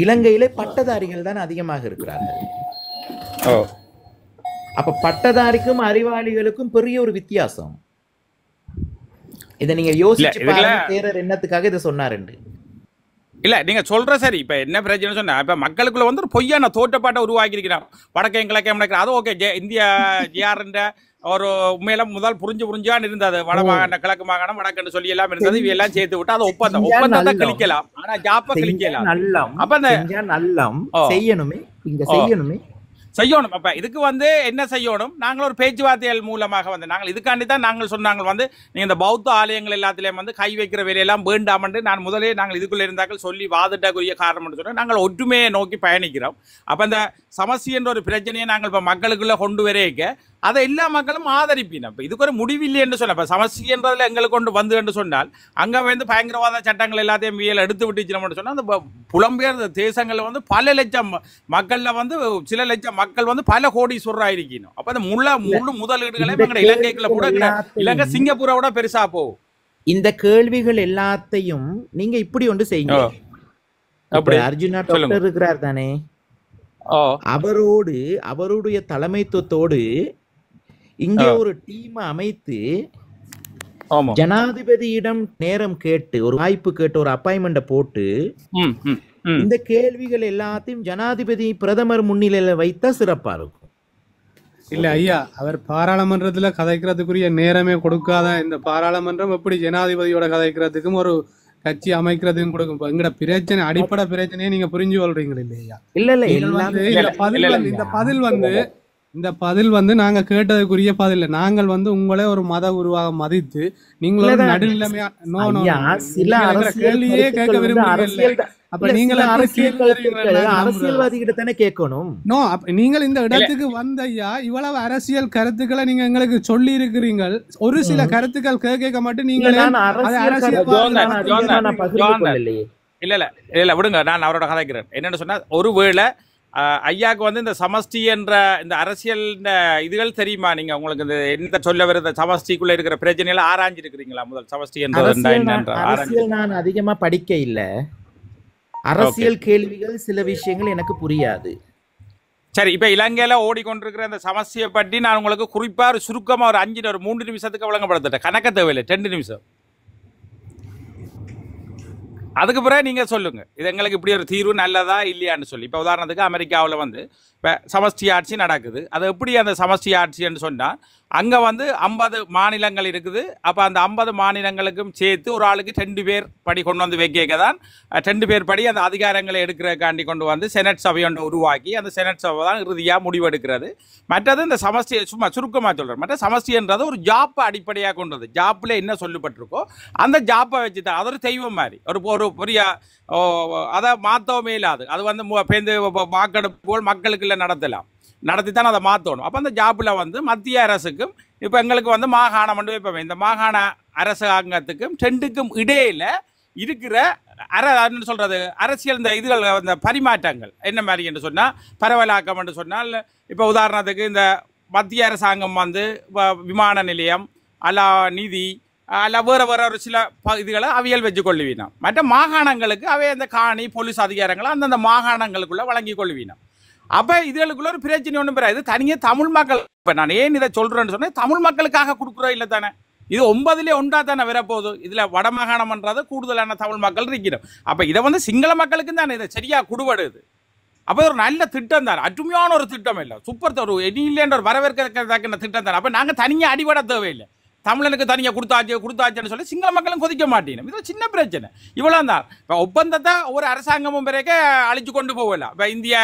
இலங்கையிலே பட்டதாரிகள் தான் அதிகமாக இருக்கிறார்கள். அப்ப பட்டதாரிக்கும் அறிவாளிகளுக்கும் பெரிய ஒரு வித்தியாசம். இதை நீங்க யோசிச்சு பாருங்க, தேரர் என்னத்துக்காக இதை சொன்னாரு. இல்ல நீங்க சொல்ற சரி. இப்ப என்ன பிரச்சனை சொன்னா, இப்ப மக்களுக்குள்ள வந்து ஒரு பொய்யான தோற்றப்பாட்டை உருவாக்கி இருக்கிறான். வடக்கையும் கிழக்கையும் நடக்கிற அது ஓகே. இந்தியா ஜிஆர்ன்ற ஒரு உண்மையில முதல் புரிஞ்சுதான் இருந்தது. வட மாகாணம், கிழக்கு மாகாணம், வடக்குன்னு சொல்லி எல்லாம் இருந்தது. இவ எல்லாம் சேர்த்து விட்டு அது ஒப்பந்தத்தை கழிக்கலாம். ஆனா ஜாப்ப கழிக்கலாம். அப்ப அந்த செய்யணுமே, இங்க செய்யணுமே செய்யணும். அப்ப இதுக்கு வந்து என்ன செய்யணும், நாங்கள் ஒரு பேச்சுவார்த்தைகள் மூலமாக வந்து நாங்கள் இதுக்காண்டி தான் நாங்கள் சொன்னாங்க வந்து நீங்க இந்த பௌத்த ஆலயங்கள் எல்லாத்திலையும் வந்து கை வைக்கிற வேலையெல்லாம் வேண்டாம் என்று நான் முதலே நாங்கள் இதுக்குள்ள இருந்தாக்கள் சொல்லி வாதிட்டக்குரிய காரணம் சொன்னோம். நாங்கள் ஒற்றுமையை நோக்கி பயணிக்கிறோம். அப்ப இந்த சமஸ்டி என்ற ஒரு பிரச்சனையை நாங்கள் இப்ப மக்களுக்குள்ள கொண்டு வரைக்க அதை எல்லா மக்களும் ஆதரிப்பினோம். இப்போ இதுக்கு ஒரு முடிவில்லை என்று சொன்ன, இப்போ சமஸ்டி என்றதில் எங்களுக்கு கொண்டு வந்து என்று சொன்னால் அங்கே வந்து பயங்கரவாத சட்டங்கள் எல்லாத்தையும் வியல் எடுத்து விட்டுச்சுன்னு சொன்னால், அந்த புலம்பெயர் தேசங்களில் வந்து பல லட்சம் மக்களில் வந்து சில லட்சம் மக்கள் வந்து பல கோடீஸ்வரராக இருக்கணும். அப்போ அந்த முழு முதலீடுகளை எங்கள் இலங்கைக்குள்ள கூட இலங்கை சிங்கப்பூரை விட பெருசா போகும். இந்த கேள்விகள் எல்லாத்தையும் நீங்க இப்படி ஒன்று செய்யுங்க. அப்படி அர்ஜுனா டாக்டர் இருக்கிறார் தானே, ஓ அவருடைய தலைமைத்துவத்தோடு இங்கே ஒரு டீம் அமைத்து ஆமா ஜனாதிபதியிடம் நேரம் கேட்டு ஒரு வாய்ப்பு கேட்டு ஒரு அப்பாயின்மெண்ட போட்டு இந்த கேள்விகள் எல்லாத்தையும் ஜனாதிபதி பிரதமர் முன்னிலையில வைத்தா சிறப்பா இருக்கும். இல்ல ஐயா, அவர் பாராளுமன்றத்துல கதைக்கிறதுக்குரிய நேரமே கொடுக்காத இந்த பாராளுமன்றம் எப்படி ஜனாதிபதியோட கதைக்கிறதுக்கும் ஒரு கட்சி அமைக்கிறதுக்கும் கொடுக்கும்? எங்கட பிரச்சனை, அடிப்படை பிரச்சனையை நீங்க புரிஞ்சு கொள்றீங்களா இல்லையா? இந்த பதில் வந்து நாங்க கேட்டதுக்குரிய பதில். நாங்கள் வந்து உங்களே ஒரு மத உருவாக மதித்து நீங்களோட நடுநிலைமையா கேள்வியே கேட்க விரும்புறீங்க. அப்ப நீங்கள் அரசியல்வாதி கிட்ட தானே கேட்கணும். நீங்கள் இந்த இடத்துக்கு வந்த ஐயா இவ்வளவு அரசியல் கருத்துக்களை நீங்க எங்களுக்கு சொல்லி இருக்கிறீங்க. ஒரு சில கருத்துக்கள் கேட்க மட்டும் நீங்க இல்ல விடுங்க, நான் அவரோட கதைக்கிறேன். என்னன்னு சொன்னா, ஒருவேளை ஐயாவுக்கு வந்து இந்த சமஷ்டி என்ற இந்த அரசியல் இதுகள் தெரியுமா? நீங்க உங்களுக்கு இந்த என்ன சொல்ல வருது, சமஷ்டிக்குள்ள இருக்கிற பிரச்சனைகளை ஆராய்ஞ்சு இருக்கிறீங்களா? முதல் சமஷ்டி என்ற நான் அதிகமா படிக்க இல்ல. அரசியல் கேள்விகள் சில விஷயங்கள் எனக்கு புரியாது. சரி, இப்ப இலங்கையில ஓடிக்கொண்டிருக்கிற அந்த சமஸ்தியை பற்றி நான் உங்களுக்கு குறிப்பா ஒரு சுருக்கமா ஒரு 3 நிமிஷத்துக்கு வழங்கப்படுத்திட்டேன். கணக்க தேவையில்லை, 2 நிமிஷம். அதுக்கு பிறகு நீங்க சொல்லுங்க, இது எங்களுக்கு இப்படி ஒரு தீர்வு நல்லதா இல்லையான்னு சொல்லி. இப்ப உதாரணத்துக்கு அமெரிக்காவில் வந்து இப்போ சமஷ்டி ஆட்சி நடக்குது. அது எப்படி அந்த சமஷ்டி ஆட்சின்னு சொன்னால், அங்கே வந்து 50 மாநிலங்கள் இருக்குது. அப்போ அந்த 50 மாநிலங்களுக்கும் சேர்த்து ஒரு ஆளுக்கு 2 பேர் படி கொண்டு வந்து வைக்க தான் 2 பேர் படி அந்த அதிகாரங்களை எடுக்கிறதுக்காண்டி கொண்டு வந்து செனட் சபை ஒன்று உருவாக்கி அந்த செனட் சபை தான் இறுதியாக முடிவெடுக்கிறது. மற்றது இந்த சமஷ்டி, சும்மா சுருக்கமாக சொல்கிறேன், மற்ற சமஷ்டின்றது ஒரு ஜாப்பை அடிப்படையாக கொண்டது. ஜாப்பில் என்ன சொல்லப்பட்டிருக்கோ அந்த ஜாப்பை வச்சு தான், அது ஒரு தெய்வம் மாதிரி, ஒரு பெரிய அதை மாற்றவே இல்லாது. அது வந்து பேருந்து வாக்கெடுப்புகள் மக்களுக்கு இல்லை நடத்தித்தான் அதை மாற்றணும். அப்போ அந்த ஜாப்பில் வந்து மத்திய அரசுக்கும் இப்போ எங்களுக்கு வந்து மாகாணம் வந்து வைப்போம். இந்த மாகாண அரசாங்கத்துக்கும் 2க்கும் இடையில இருக்கிற சொல்றது அரசியல் இந்த இதுகள், இந்த பரிமாற்றங்கள் என்ன மாதிரி என்று சொன்னால், பரவலாக்கம் என்று சொன்னால், இப்போ உதாரணத்துக்கு இந்த மத்திய அரசாங்கம் வந்து விமான நிலையம் அல்ல நிதி அல்ல வேறு ஒரு சில இதுகளை அவியல் வச்சு கொள்ளுவீனம். மற்ற மாகாணங்களுக்கு அவை அந்த காணி போலீஸ் அதிகாரங்களை அந்தந்த மாகாணங்களுக்குள்ள வழங்கி கொள்ளுவீனம். அப்போ இதுகளுக்குள்ள ஒரு பிரச்சனை ஒன்றும் பெறாது. இது தனியாக தமிழ் மக்கள், இப்போ நான் ஏன் இதை சொல்கிறேன்னு சொன்னேன், தமிழ் மக்களுக்காக கொடுக்குறோம் இல்லை தானே. இது 9லே 1 தானே வரப்போகுது. இதில் வடமாகாணம்ன்றது கூடுதலான தமிழ் மக்கள் இருக்கிறோம். அப்போ இதை வந்து சிங்கள மக்களுக்கும் தானே இதை சரியாக கொடுபடுது. அப்போ ஒரு நல்ல திட்டம் தான், அருமையான ஒரு திட்டம் இல்லை, சூப்பர், ஒரு இல்லைன்ற ஒரு வரவேற்கத்தக்க திட்டம் தான். அப்போ நாங்கள் தனியாக அடிபட தேவையில்லை. தமிழனுக்கு தனியாக கொடுத்தாச்சுன்னு சொல்லி சிங்கள மக்களும் கொதிக்க மாட்டேன். இது சின்ன பிரச்சனை, இவ்வளோ தான். இப்போ ஒப்பந்தத்தை ஒரு அரசாங்கமும் பிறகு அழிச்சு கொண்டு போகலாம். இப்போ இந்திய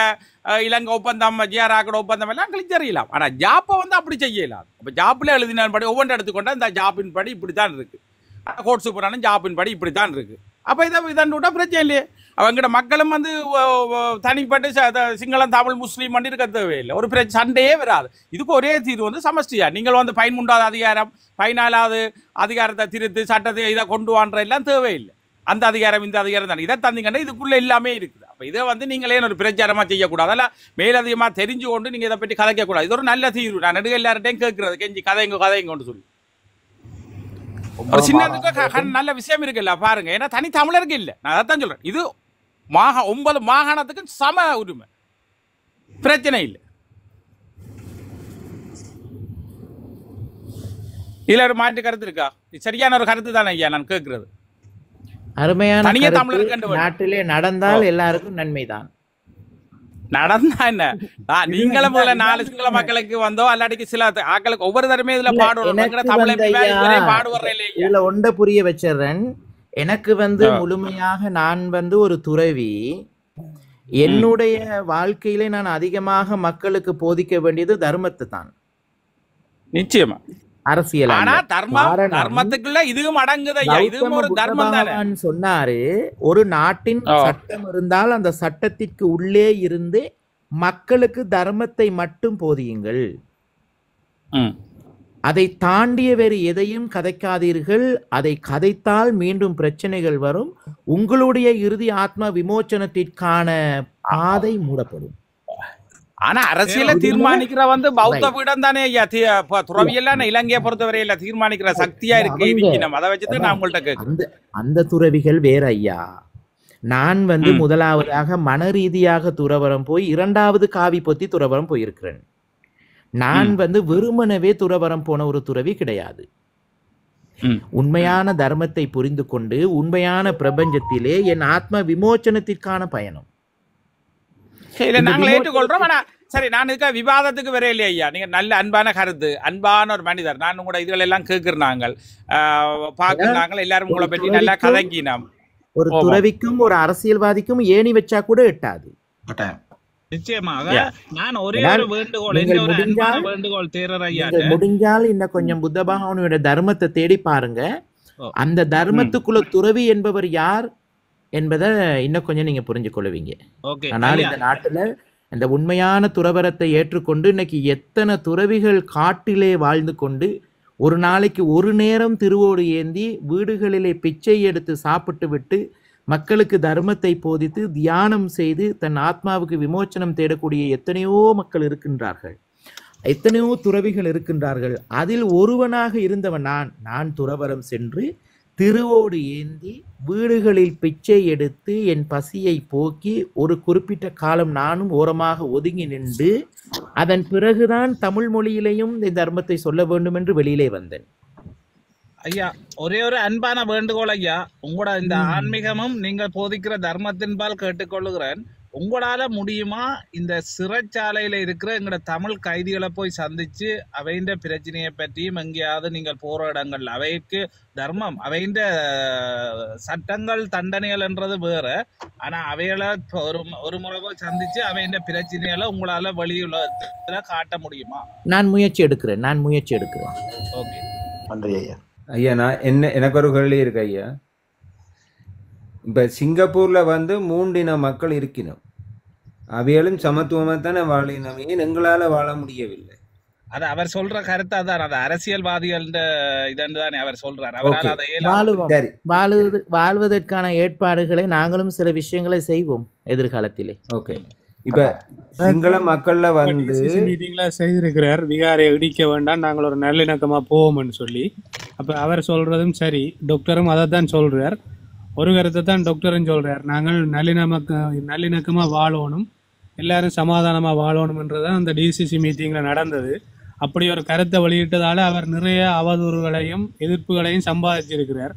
இலங்கை ஒப்பந்தம், ஜிஆர்ஆக்கோட ஒப்பந்தம் எல்லாம் கழிச்சறியலாம். ஆனால் ஜாப்பை வந்து அப்படி செய்யலாம். இப்போ ஜாப்பில் எழுதினபடி ஒவ்வொன்றை எடுத்துக்கொண்டா இந்த ஜாப்பின் படி இப்படி தான் இருக்குது, கோட் சூப்பரான ஜாப்பின் படி இப்படி தான் இருக்குது. அப்போ இதான் விட்டால் பிரச்சனை இல்லையே. அவங்ககிட்ட மக்களும் வந்து தனிப்பட்டு சிங்களம் தமிழ் முஸ்லீம் பண்ணி இருக்க தேவையில்லை, ஒரு சண்டையே வராது. இதுக்கு ஒரே தீர்வு வந்து சமஷ்டியா. நீங்கள் வந்து 13வது அதிகாரம் 14வது அதிகாரத்தை திருத்து சட்டத்தை இதை கொண்டு வான்ற எல்லாம் தேவையில்லை. அந்த அதிகாரம் இந்த அதிகாரம் தானே, இதை தந்தீங்கன்னா இதுக்குள்ளே எல்லாமே இருக்குது. அப்போ இதை வந்து நீங்களே ஒரு பிரச்சாரமாக செய்யக்கூடாது, அதெல்லாம் மேலதிகமாக தெரிஞ்சு கொண்டு நீங்கள் இதை பற்றி கதைக்கக்கூடாது. இது ஒரு நல்ல தீர்வு. நான் நடுக எல்லார்ட்டையும் கேட்கறது, கெஞ்சி கதைங்கன்னு சொல்லி ஒரு சின்னதுக்கு நல்ல விஷயம் இருக்குல்ல பாருங்க. ஏன்னா தனி தமிழருக்கு இல்லை, நான் அதைத்தான் சொல்றேன். இது 9 மாகாணத்துக்கு சம உரிமை, பிரச்சனை இல்லை. இதுல ஒரு மாற்று கருத்து இருக்கா? சரியான ஒரு கருத்து தானே ஐயா நான் கேட்கிறது. அருமையான கருத்து. நாட்டிலே நடந்தால் எல்லாருக்கும் நன்மைதான். நடந்தா என்ன, நீங்களும் முதல்ல 4 சிங்கள மக்களுக்கு வந்தோம், அல்லாட்டிக்கு சில ஆக்களுக்கு ஒவ்வொரு தரமே இதுல பாடுவோம். இதுல ஒன்றை புரிய வச்சிடறேன். எனக்கு வந்து முழுமையாக நான் வந்து ஒரு துறவி, என்னுடைய வாழ்க்கையிலே நான் அதிகமாக மக்களுக்கு போதிக்க வேண்டியது தர்மத்தை தான். நிச்சயமா அரசியல் தர்மத்துக்குள்ள இதுவும் அடங்குதையா, இதுவும் ஒரு தர்மம் தானே. சொன்னாரு, ஒரு நாட்டின் சட்டம் இருந்தால் அந்த சட்டத்திற்கு உள்ளே இருந்து மக்களுக்கு தர்மத்தை மட்டும் போதியுங்கள், அதை தாண்டிய வேறு எதையும் கதைக்காதீர்கள். அதை கதைத்தால் மீண்டும் பிரச்சனைகள் வரும், உங்களுடைய இறுதி ஆத்ம விமோச்சனத்திற்கான பாதை மூடப்படும். ஆனா அரசியல தீர்மானிக்கிற வந்து பௌத்த பீடம் தானே ஐயா. துறவியெல்லாம் இலங்கையை பொறுத்தவரையில தீர்மானிக்கிற சக்தியா இருக்கு. அதை வச்சுதான் நான் உங்கள்ட்ட கேட்கிறேன். அந்த துறவிகள் வேற ஐயா. நான் வந்து முதலாவதாக மன ரீதியாக துறவரம் போய் 2வது காவி பொத்தி துறவரம் போயிருக்கிறேன். நான் வந்து வெறுமனவே துறவரம் போன ஒரு துறவி கிடையாது. உண்மையான தர்மத்தை புரிந்து கொண்டு உண்மையான பிரபஞ்சத்திலே என் ஆத்ம விமோச்சனத்திற்கான பயணம். நாங்கள் ஏற்றுக்கொள்றோம். ஆனா சரி, நான் இருக்க விவாதத்துக்கு வர இல்லையா ஐயா, நீங்க நல்ல அன்பான கருத்து, அன்பான ஒரு மனிதர். நான் உங்களோட இதுகள் எல்லாம் கேட்கிறாங்க, பாக்குறாங்க, எல்லாரும் உங்களை பற்றி நல்லா கதங்கினோம். ஒரு துறவிக்கும் ஒரு அரசியல்வாதிக்கும் ஏணி வச்சா கூட எட்டாது. நிச்சயமாக. நான் ஒரே ஒரு வேண்டுகோள் தேரர் ஐயா, முடிஞ்சால் இன்னும் கொஞ்சம் புத்த பகவானுடைய தர்மத்தை தேடி பாருங்க. அந்த தர்மத்துக்குள்ள துறவி என்பவர் யார் என்பதை இன்னும் கொஞ்சம் நீங்க புரிஞ்சு கொள்ளுவீங்க. ஆனால் இந்த நாட்டுல இந்த உண்மையான துறவரத்தை ஏற்றுக்கொண்டு இன்னைக்கு எத்தனை துறவிகள் காட்டிலே வாழ்ந்து கொண்டு ஒரு நாளைக்கு ஒரு நேரம் திருவோடு ஏந்தி வீடுகளிலே பிச்சை எடுத்து சாப்பிட்டு விட்டு மக்களுக்கு தர்மத்தை போதித்து தியானம் செய்து தன் ஆத்மாவுக்கு விமோச்சனம் தேடக்கூடிய எத்தனையோ மக்கள் இருக்கின்றார்கள், எத்தனையோ துறவிகள் இருக்கின்றார்கள். அதில் ஒருவனாக இருந்தவன் நான் துறவரம் சென்று திருவோடு ஏந்தி வீடுகளில் பிச்சை எடுத்து என் பசியை போக்கி ஒரு குறிப்பிட்ட காலம் நானும் ஓரமாக ஒதுங்கி நின்று அதன் பிறகுதான் தமிழ் மொழியிலையும் இந்த தர்மத்தை சொல்ல வேண்டும் என்று வெளியிலே வந்தேன். ஐயா, ஒரே ஒரு அன்பான வேண்டுகோள் ஐயா, உங்களோட இந்த ஆன்மீகமும் நீங்க போதிக்கிற தர்மத்தின்பால் கேட்டுக்கொள்ளுகிறேன். உங்களால முடியுமா இந்த சிறைச்சாலையில இருக்கிற எங்களோட தமிழ் கைதிகளை போய் சந்திச்சு அவைண்ட பிரச்சனையை பற்றியும் எங்கேயாவது நீங்கள் போற இடங்கள், அவைக்கு தர்மம், அவைண்ட சட்டங்கள் தண்டனைகள் என்றது வேற, ஆனா அவைகளை ஒரு முறை போய் சந்திச்சு அவைண்ட பிரச்சனைகளை உங்களால வெளியுலகத்துல காட்ட முடியுமா? நான் முயற்சி எடுக்கிறேன். ஓகே, நன்றி ஐயா. ஐயா, எனக்கு ஒரு கேள்வி இருக்கு ஐயா. இப்போ சிங்கப்பூரில் வந்து 3 இன மக்கள் இருக்கணும், அவைகளும் சமத்துவமாக தானே வாழினோம், ஏன் எங்களால் வாழ முடியவில்லை? அது அவர் சொல்ற கருத்து அதான், அது அரசியல்வாதிகள் இதன் தானே அவர் சொல்றார். அவரால் அதை வாழ்வதற்கான ஏற்பாடுகளை நாங்களும் சில விஷயங்களை செய்வோம் எதிர்காலத்திலே. ஓகே, இப்ப சிங்கள மக்கள்ல வந்து மீட்டிங்ல செய்திருக்கிறார், விகாரை இடிக்க வேண்டாம், நாங்கள் ஒரு நல்லிணக்கமா போவோம்னு சொல்லி. அப்ப அவர் சொல்றதும் சரி, டாக்டரும் அதை தான் சொல்றார். ஒரு கருத்தை தான் டாக்டரும் சொல்றார், நாங்கள் நல்லிணக்கமா வாழணும், எல்லாரும் சமாதானமா வாழணும்ன்றதான் அந்த டிசிசி மீட்டிங்ல நடந்தது. அப்படி ஒரு கருத்தை வெளியிட்டதால அவர் நிறைய அவதூறுகளையும் எதிர்ப்புகளையும் சம்பாதிச்சிருக்கிறார்.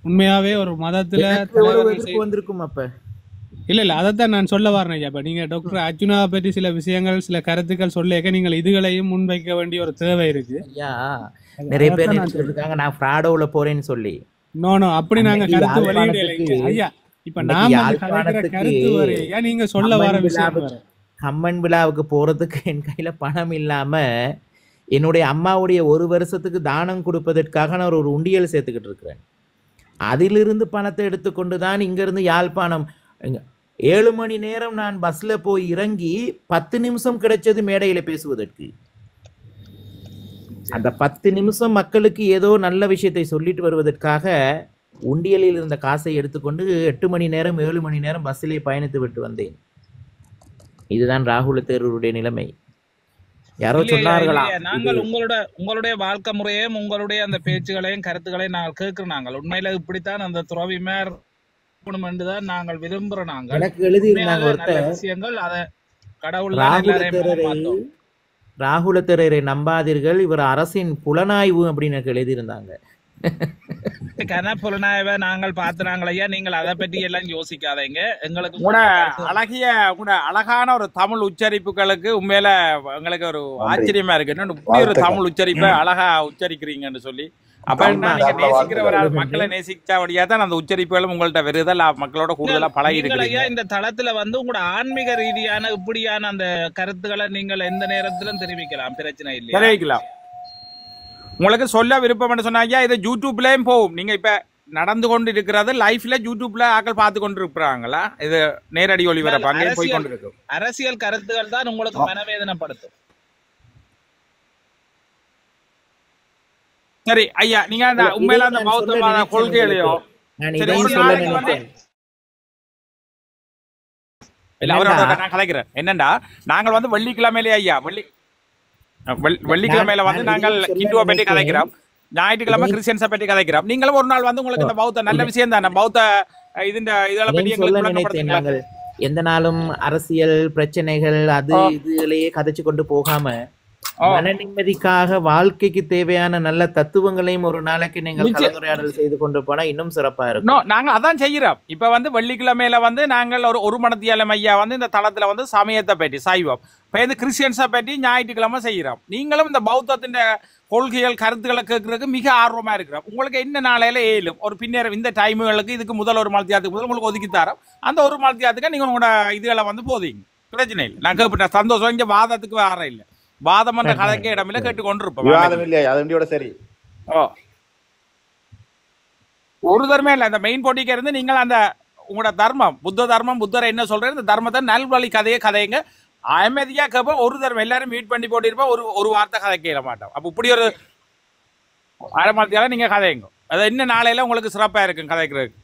உண்மையாவே ஒரு மதத்துல வந்திருக்கும். அப்ப இல்ல அதைத்தான் நான் சொல்ல வரேன் ஐயா. இப்ப நீங்க டாக்டர் அர்ஜுனாவை பற்றி சில விஷயங்கள், சில கருத்துக்கள் சொல்லிக்க நீங்கள் இதுகளையும் முன்வைக்க வேண்டிய ஒரு தேவை இருக்கு. நிறைய பேர் இருக்காங்க நான் ஃப்ராடோல போறேன்னு சொல்லி. நோ அப்படி நாங்க கருத்து வெளியிடலைங்க ஐயா. இப்ப நாம கருத்து வரையா நீங்க சொல்ல வர விஷயம், கம்மன் விழாவுக்கு போறதுக்கு என் கையில பணம் இல்லாம என்னுடைய அம்மாவுடைய 1 வருஷத்துக்கு தானம் கொடுப்பதற்காக நான் ஒரு உண்டியல் சேர்த்துக்கிட்டு இருக்கிறேன். அதிலிருந்து பணத்தை எடுத்துக்கொண்டு தான் இங்கிருந்து யாழ்ப்பாணம் 7 மணி நேரம் நான் பஸ்ல போய் இறங்கி 10 நிமிஷம் கிடைச்சது மேடையில பேசுவதற்கு. அந்த 10 நிமிஷம் மக்களுக்கு ஏதோ நல்ல விஷயத்தை சொல்லிட்டு வருவதற்காக உண்டியலில் இருந்த காசை எடுத்துக்கொண்டு 8 மணி நேரம் 7 மணி நேரம் பஸ்ஸிலே பயணித்து விட்டு வந்தேன். இதுதான் ராகுல தேரருடைய நிலைமை. யாரோ சொன்னார்களா? நாங்கள் உங்களுடைய வாழ்க்கை முறையையும் உங்களுடைய அந்த பேச்சுகளையும் கருத்துக்களையும் நாங்கள் கேட்கிறோம். நாங்கள் உண்மையில இப்படித்தான் அந்த துறவிமார் தான் நாங்கள் விரும்புறோம். நாங்கள் எனக்கு எழுதியிருந்தாங்க விஷயங்கள் அதை கடவுள் ராகுல தேரரை நம்பாதீர்கள், இவர் அரசின் புலனாய்வு அப்படின்னு எனக்கு எழுதியிருந்தாங்க. புலனாய்வை நாங்கள் பார்த்துனாங்களையா, நீங்கள் அதை பற்றி எல்லாம் யோசிக்காதீங்க. எங்களுக்கு அழகான ஒரு தமிழ் உச்சரிப்புகளுக்கு உண்மையில எங்களுக்கு ஒரு ஆச்சரியமா இருக்கு. இப்படி ஒரு தமிழ் உச்சரிப்பை அழகா உச்சரிக்கிறீங்கன்னு சொல்லி. அப்ப நீங்க நேசிக்கிறவரால் மக்களை நேசிச்சபடியா தான் அந்த உச்சரிப்புகளும் உங்கள்ட்ட வருதல் மக்களோட கூடுதலா பழகி இருக்கு. இந்த தளத்துல வந்து உங்களோட ஆன்மீக ரீதியான இப்படியான அந்த கருத்துக்களை நீங்கள் எந்த நேரத்திலும் தெரிவிக்கலாம், பிரச்சனை இல்லை, தெரிவிக்கலாம். உங்களுக்கு சொல்ல விருப்பம் சொன்னாங்க, இது யூடியூப்லயும் போகும். நீங்க இப்ப நடந்து கொண்டு இருக்கிறது லைஃப்ல யூடியூப்ல ஆக்கள் பார்த்து கொண்டு இருக்கிறாங்களா? இது நேரடி ஒளிபரப்பு அங்கே போய் கொண்டு இருக்கு. அரசியல் கருத்துக்கள் தான் உங்களுக்கு மனவேதனைப்படுத்தும். சரி ஐயா, நீங்க உண்மையில அந்த பௌத்தமான கொள்கைகளையும் நான் கலைக்கிறேன். என்னண்டா, நாங்கள் வந்து வெள்ளிக்கிழமையிலே ஐயா வெள்ளிக்கிழமையில வந்து நாங்கள் ஹிந்துவை பற்றி கதைக்கிறோம், ஞாயிற்றுக்கிழமை கிறிஸ்டியன்ஸை பற்றி கதைக்கிறோம். நீங்களும் ஒரு நாள் வந்து உங்களுக்கு இந்த பௌத்த நல்ல விஷயம் தானே, பௌத்த இதெல்லாம் பற்றி அதையும் எங்களுக்கு சொல்ல நினைத்தேன். விளக்கப்படுத்துங்களா? நாங்கள் எந்த நாளும் அரசியல் பிரச்சனைகள் அது இதுகளையே கதைச்சு கொண்டு போகாம மன நிம்மதிக்காக வாழ்க்கைக்கு தேவையான நல்ல தத்துவங்களையும் ஒரு நாளைக்கு நீங்கள் கலந்துரையாடல் செய்து கொண்டு போனா இன்னும் சிறப்பா இருக்கும். நாங்க அதான் செய்யறோம். இப்ப வெள்ளிக்கிழமையில நாங்கள் ஒரு மணத்தியாலம் ஐயா இந்த தளத்துல சமயத்தை பற்றி சைவம் இப்ப கிறிஸ்டியன்ஸை பற்றி ஞாயிற்றுக்கிழமை செய்யறோம். நீங்களும் இந்த பௌத்தத்தின் கொள்கைகள் கருத்துக்களை கேட்கறதுக்கு மிக ஆர்வமா இருக்கிறோம். உங்களுக்கு என்ன நாளையில ஏழும் ஒரு பின்னர் இந்த டைமுகளுக்கு இதுக்கு முதல் ஒரு மணத்தியாத்துக்கு முதல் உங்களுக்கு ஒதுக்கி தரோம். அந்த ஒரு மணத்தியாத்துக்கு நீங்க உங்களோட இதுகளை போதீங்க, பிரச்சனை இல்லை. நான் கேட்பேன் சந்தோஷம். இங்க வாதத்துக்கு வேற இல்லை, வாதம் என்ற கதைக்கு இடமில்ல, கேட்டு கொண்டிருப்போம். சரி, ஒரு தர்மே இல்லை. அந்த மெயின் போட்டிக்கு இருந்து நீங்கள் அந்த உங்களோட தர்மம் புத்த தர்மம் புத்தரை என்ன சொல்றேன் இந்த தர்மத்தை நல்வழி கதையுங்க அமைதியா கேட்போம். ஒரு தர்மம் எல்லாரும் மீட் பண்ணி போட்டிருப்போம். ஒரு வார்த்தை கதை கேட்க மாட்டோம். அப்ப இப்படி ஒரு அரைமாத்தியால நீங்க கதைங்க. அது இன்னும் நாளையில உங்களுக்கு சிறப்பா இருக்கும் கதைக்கிறதுக்கு.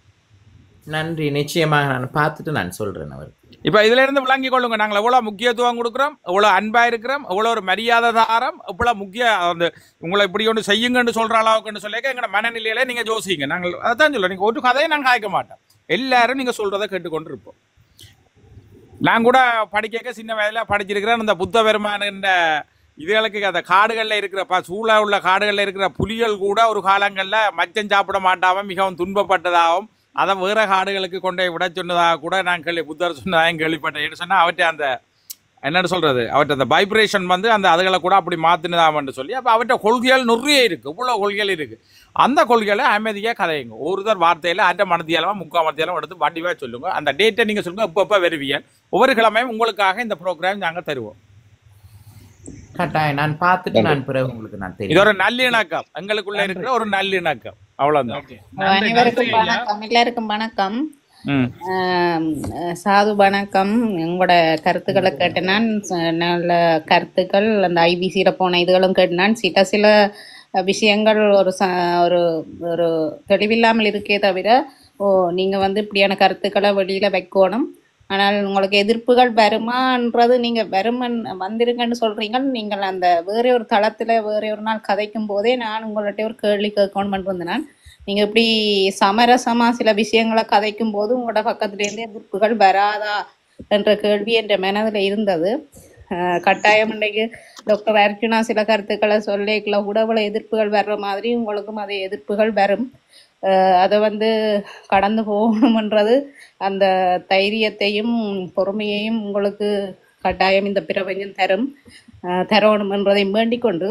நன்றி. நிச்சயமாக நான் பார்த்துட்டு நான் சொல்றேன் அவருக்கு. இப்ப இதுல இருந்து விளங்கி கொள்ளுங்க, நாங்கள் எவ்வளவு முக்கியத்துவம் கொடுக்குறோம், எவ்வளவு அன்பா இருக்கிறோம், எவ்வளவு ஒரு மரியாதை தாரம், எவ்வளவு முக்கிய அந்த உங்களை இப்படி ஒன்று செய்யுங்கன்னு சொல்ற அளவுக்குன்னு சொல்லிக்க எங்களோட மனநிலையில நீங்க யோசிங்க. நாங்கள் அதான் சொல்ல, நீங்க ஒரு கதையை நாங்கள் காய்க்க மாட்டோம். எல்லாரும் நீங்க சொல்றதை கேட்டுக்கொண்டு இருப்போம். நான் கூட படிக்க சின்ன வயதுல படிச்சிருக்கிறேன். இந்த புத்த பெருமான் இதுகளுக்கு அந்த காடுகளில் இருக்கிற சூழ உள்ள காடுகளில் இருக்கிற புலிகள் கூட ஒரு காலங்களில் மச்சம் சாப்பிட மாட்டாமல் மிகவும் துன்பப்பட்டதாகவும் அதை வேற காடுகளுக்கு கொண்டே விட சொன்னதாக கூட நான் புத்தர் சொன்னதாகவும் கேள்விப்பட்டேன். சொன்னால் அவற்றை அந்த என்னென்னு சொல்றது, அவற்றை அந்த வைப்ரேஷன் அந்த அதுகளை கூட அப்படி மாற்றினதாமன்னு சொல்லி அப்போ அவற்றை கொள்கைகள் நிறைய இருக்குது, இவ்வளோ கொள்கைகள் இருக்குது. அந்த கொள்கைகளை அமைதியாக கதையுங்க. ஒருத்தர் வார்த்தையில் அரை மணத்தியாலும் 3/4 மணத்தியாலும் எடுத்து வண்டிவாக சொல்லுங்க. அந்த டேட்டை நீங்கள் சொல்லுங்கள், எப்போ வருவீங்க. ஒவ்வொரு கிழமையும் உங்களுக்காக இந்த ப்ரோக்ராம் நாங்கள் தருவோம். கட்டாயம் நான் பார்த்துட்டு நான் பிறகு உங்களுக்கு நான் தெரியும். இது ஒரு நல்லிணக்கம், எங்களுக்குள்ள இருக்கிற ஒரு நல்லிணக்கம், அவ்வளவுதான். அனைவருக்கும் வணக்கம், எல்லாருக்கும் வணக்கம். சாது வணக்கம். உங்களோட கருத்துக்களை கேட்டேன். நல்ல கருத்துக்கள், அந்த ஐபிசியில போன இதுகளும் கேட்டேன். சில விஷயங்கள் ஒரு ஒரு தெளிவில்லாமல் இருக்கே தவிர நீங்க இப்படியான கருத்துக்களை வெளியில வைக்கணும். ஆனால் உங்களுக்கு எதிர்ப்புகள் வருமான்றது நீங்க வந்திருங்கன்னு சொல்றீங்க. நீங்கள் அந்த வேற ஒரு தளத்துல வேற ஒரு நாள் கதைக்கும் போதே நான் உங்கள்கிட்ட ஒரு கேள்வி கேட்கணும்னு வந்தேன். நீங்க இப்படி சமரசமா சில விஷயங்களை கதைக்கும் போது உங்களோட பக்கத்துல இருந்து எதிர்ப்புகள் வராதா என்ற கேள்வி என்ற மனதில் இருந்தது. கட்டாயம் இன்றைக்கு டாக்டர் அர்ஜுனா சில கருத்துக்களை சொல்லிக்கல உடவுல எதிர்ப்புகள் வர்ற மாதிரி உங்களுக்கும் அதே எதிர்ப்புகள் வரும். அதை கடந்து போகணும்ன்றது அந்த தைரியத்தையும் பொறுமையையும் உங்களுக்கு கட்டாயம் இந்த பிரபஞ்சம் தரணும் என்றதை வேண்டிக் கொண்டு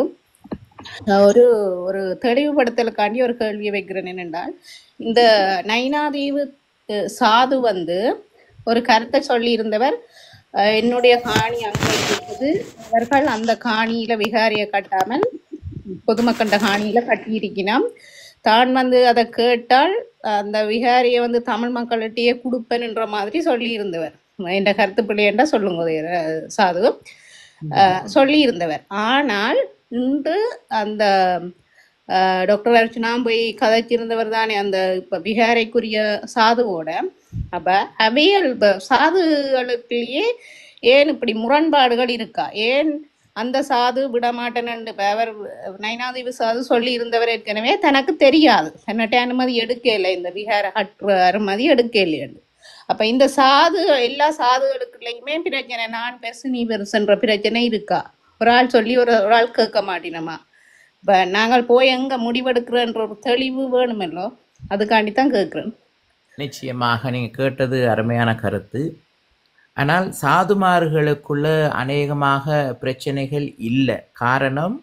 ஒரு தெளிவுபடுத்தலுக்காண்டி ஒரு கேள்வியை வைக்கிறேன். என்னென்றால், இந்த நைனாதீவு சாது ஒரு கருத்தை சொல்லி இருந்தவர், என்னுடைய காணி அங்கே இருக்குது, அவர்கள் அந்த காணியில விகாரியை கட்டாமல் பொதுமக்கள காணியில கட்டியிருக்கணும். தான் அதை கேட்டால் அந்த விகாரியை தமிழ் மக்கள்கிட்டயே கொடுப்பேன்ன்ற மாதிரி சொல்லி இருந்தவர். என்ற கருத்து பிள்ளையண்டா சொல்லுங்க சாது சொல்லி இருந்தவர். ஆனால் இன்று அந்த டாக்டர் அர்ச்சனா போய் கதைச்சிருந்தவர் தானே அந்த இப்ப விகாரைக்குரிய சாதுவோட. அப்ப அவையல் சாதுகளுக்குள்ளேயே ஏன் இப்படி முரண்பாடுகள் இருக்கா? ஏன் அந்த சாது விடமாட்டேன்னு அவர் நைனாதீவு சாது சொல்லி இருந்தவர் ஏற்கனவே தனக்கு தெரியாது, தன்னிட்ட அனுமதி எடுக்கல, இந்த விகார அனுமதி எடுக்கலைன்னு. அப்ப இந்த சாது எல்லா சாதுகளுக்குள்ளயுமே பிரச்சனை, நான் பெருசு நீ பெருசுன்ற பிரச்சனை இருக்கா? ஒரு ஆள் சொல்லி ஒரு ஆள் கேட்க மாட்டினோமா? இப்ப நாங்கள் போய் எங்க முடிவெடுக்கிறன்ற ஒரு தெளிவு வேணுமல்லோ, அதுக்காண்டித்தான் கேட்கிறேன். நிச்சயமாக நீங்க கேட்டது அருமையான கருத்து. ஆனால் சாதுமார்களுக்குள்ள அநேகமாக பிரச்சனைகள் இல்லை. காரணம்,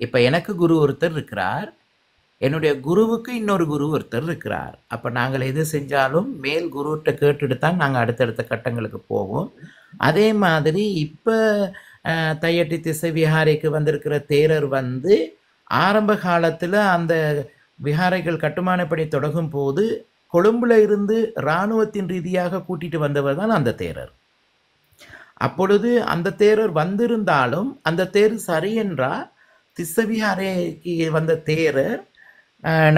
இப்போ எனக்கு குரு ஒருத்தர் இருக்கிறார், என்னுடைய குருவுக்கு இன்னொரு குரு ஒருத்தர் இருக்கிறார். அப்போ நாங்கள் எது செஞ்சாலும் மேல் குருகிட்ட கேட்டுட்டு தான் நாங்கள் அடுத்தடுத்த கட்டங்களுக்கு போவோம். அதே மாதிரி இப்போ தையட்டி திசை விஹாரைக்கு வந்திருக்கிற தேரர் ஆரம்ப காலத்தில் அந்த விஹாரைகள் கட்டுமானப்படி தொடங்கும் போது கொழும்புல இருந்து இராணுவத்தின் ரீதியாக கூட்டிட்டு வந்தவர் தான் அந்த தேரர். அப்பொழுது அந்த தேரர் வந்திருந்தாலும் அந்த தேர் சரியென்றா திஸ்ஸவிஹாரைக்கு வந்த தேரர்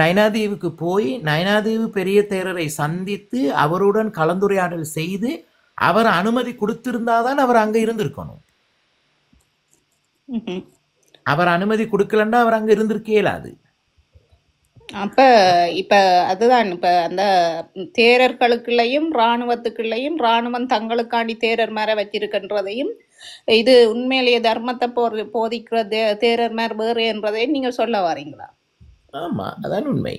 நைனாதீவுக்கு போய் நைனாதீவு பெரிய தேரரை சந்தித்து அவருடன் கலந்துரையாடல் செய்து அவர் அனுமதி கொடுத்திருந்தாதான் அவர் அங்க இருந்திருக்கணும். அவர் அனுமதி கொடுக்கலன்னா அவர் அங்க இருந்திருக்க இயலாது. அப்ப இப்ப அதுதான் இப்ப அந்த தேரர்களுக்குள்ளேயும் இராணுவத்துக்குள்ளேயும் இராணுவம் தங்களுக்காண்டி தேரர் மேல வச்சிருக்கின்றதையும் இது உண்மையிலேயே தர்மத்தை போதிக்கிற தேரர் மேல வேறு என்றதையும் நீங்க சொல்ல வாரீங்களா? ஆமா, அதான் உண்மை.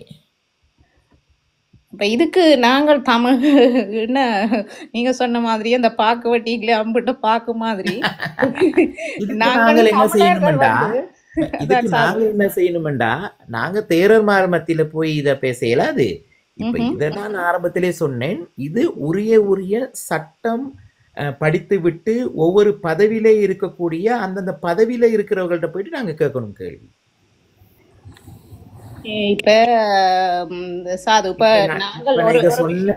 இப்ப இதுக்கு நாங்கள் தமிழ் என்ன நீங்க சொன்ன மாதிரி அந்த பாக்கு வட்டிகளே அம்பிட்ட பாக்கு மாதிரி இதுக்கு நாங்கள் நாங்கள் என்ன தமிழர்கள் செய்யணுமெண்டா வந்து இதுக்கு அதான் சாது. நாங்க என்ன செய்யணுமெண்டா நாங்க தேரர்மார் மத்தியில போய் இத பேச இயலாது. இப்ப ம்ஹும். இதை நான் ஆரம்பத்திலே சொன்னேன். இது உரிய சட்டம் படித்து விட்டு ஒவ்வொரு பதவியிலே இருக்கக்கூடிய அந்தந்த பதவியில இருக்கிறவங்கள்ட்ட போயிட்டு நாங்க கேட்கணும் கேள்வி. இப்ப சாது இப்ப இப்ப நாங்கள் நான் ஒரு இதை ஒரு சொன்னேன். இல்ல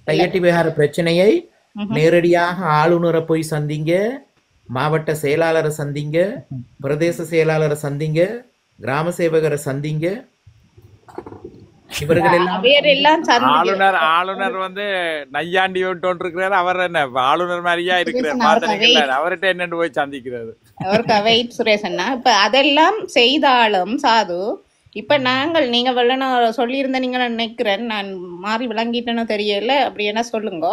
தையட்டி விகார பிரச்சனையை ம்ஹும். நேரடியாக ஆளுநரை போய் சந்திங்க, மாவட்ட செயலாளரை சந்திங்க, பிரதேச செயலாளரை சந்திங்க, கிராம சேவகரை சந்திங்க. இவர்கள் எல்லாம் அவையரெல்லாம் ஆளுநர் ஆளுநர் வந்து நையாண்டி விட்டு இருக்கிறாரு. அவர் என்ன ஆளுநர் மாதிரியா இருக்கிறார்? சுரேசன் அவருக்கு பாத்தீங்களா? வெயிட் அவர்கிட்ட என்னன்னு போய் சந்திக்கிறது. அவருக்கு வெயிட் சுரேசன்னா இப்ப அதெல்லாம் செய்தாலும் சாது இப்ப நாங்கள் நீங்க வெள்ளன சொல்லியிருந்த நீங்க நினைக்கிறேன் நான் மாறி விளங்கிட்டேன்னு தெரியல அப்படி என்ன சொல்லுங்க.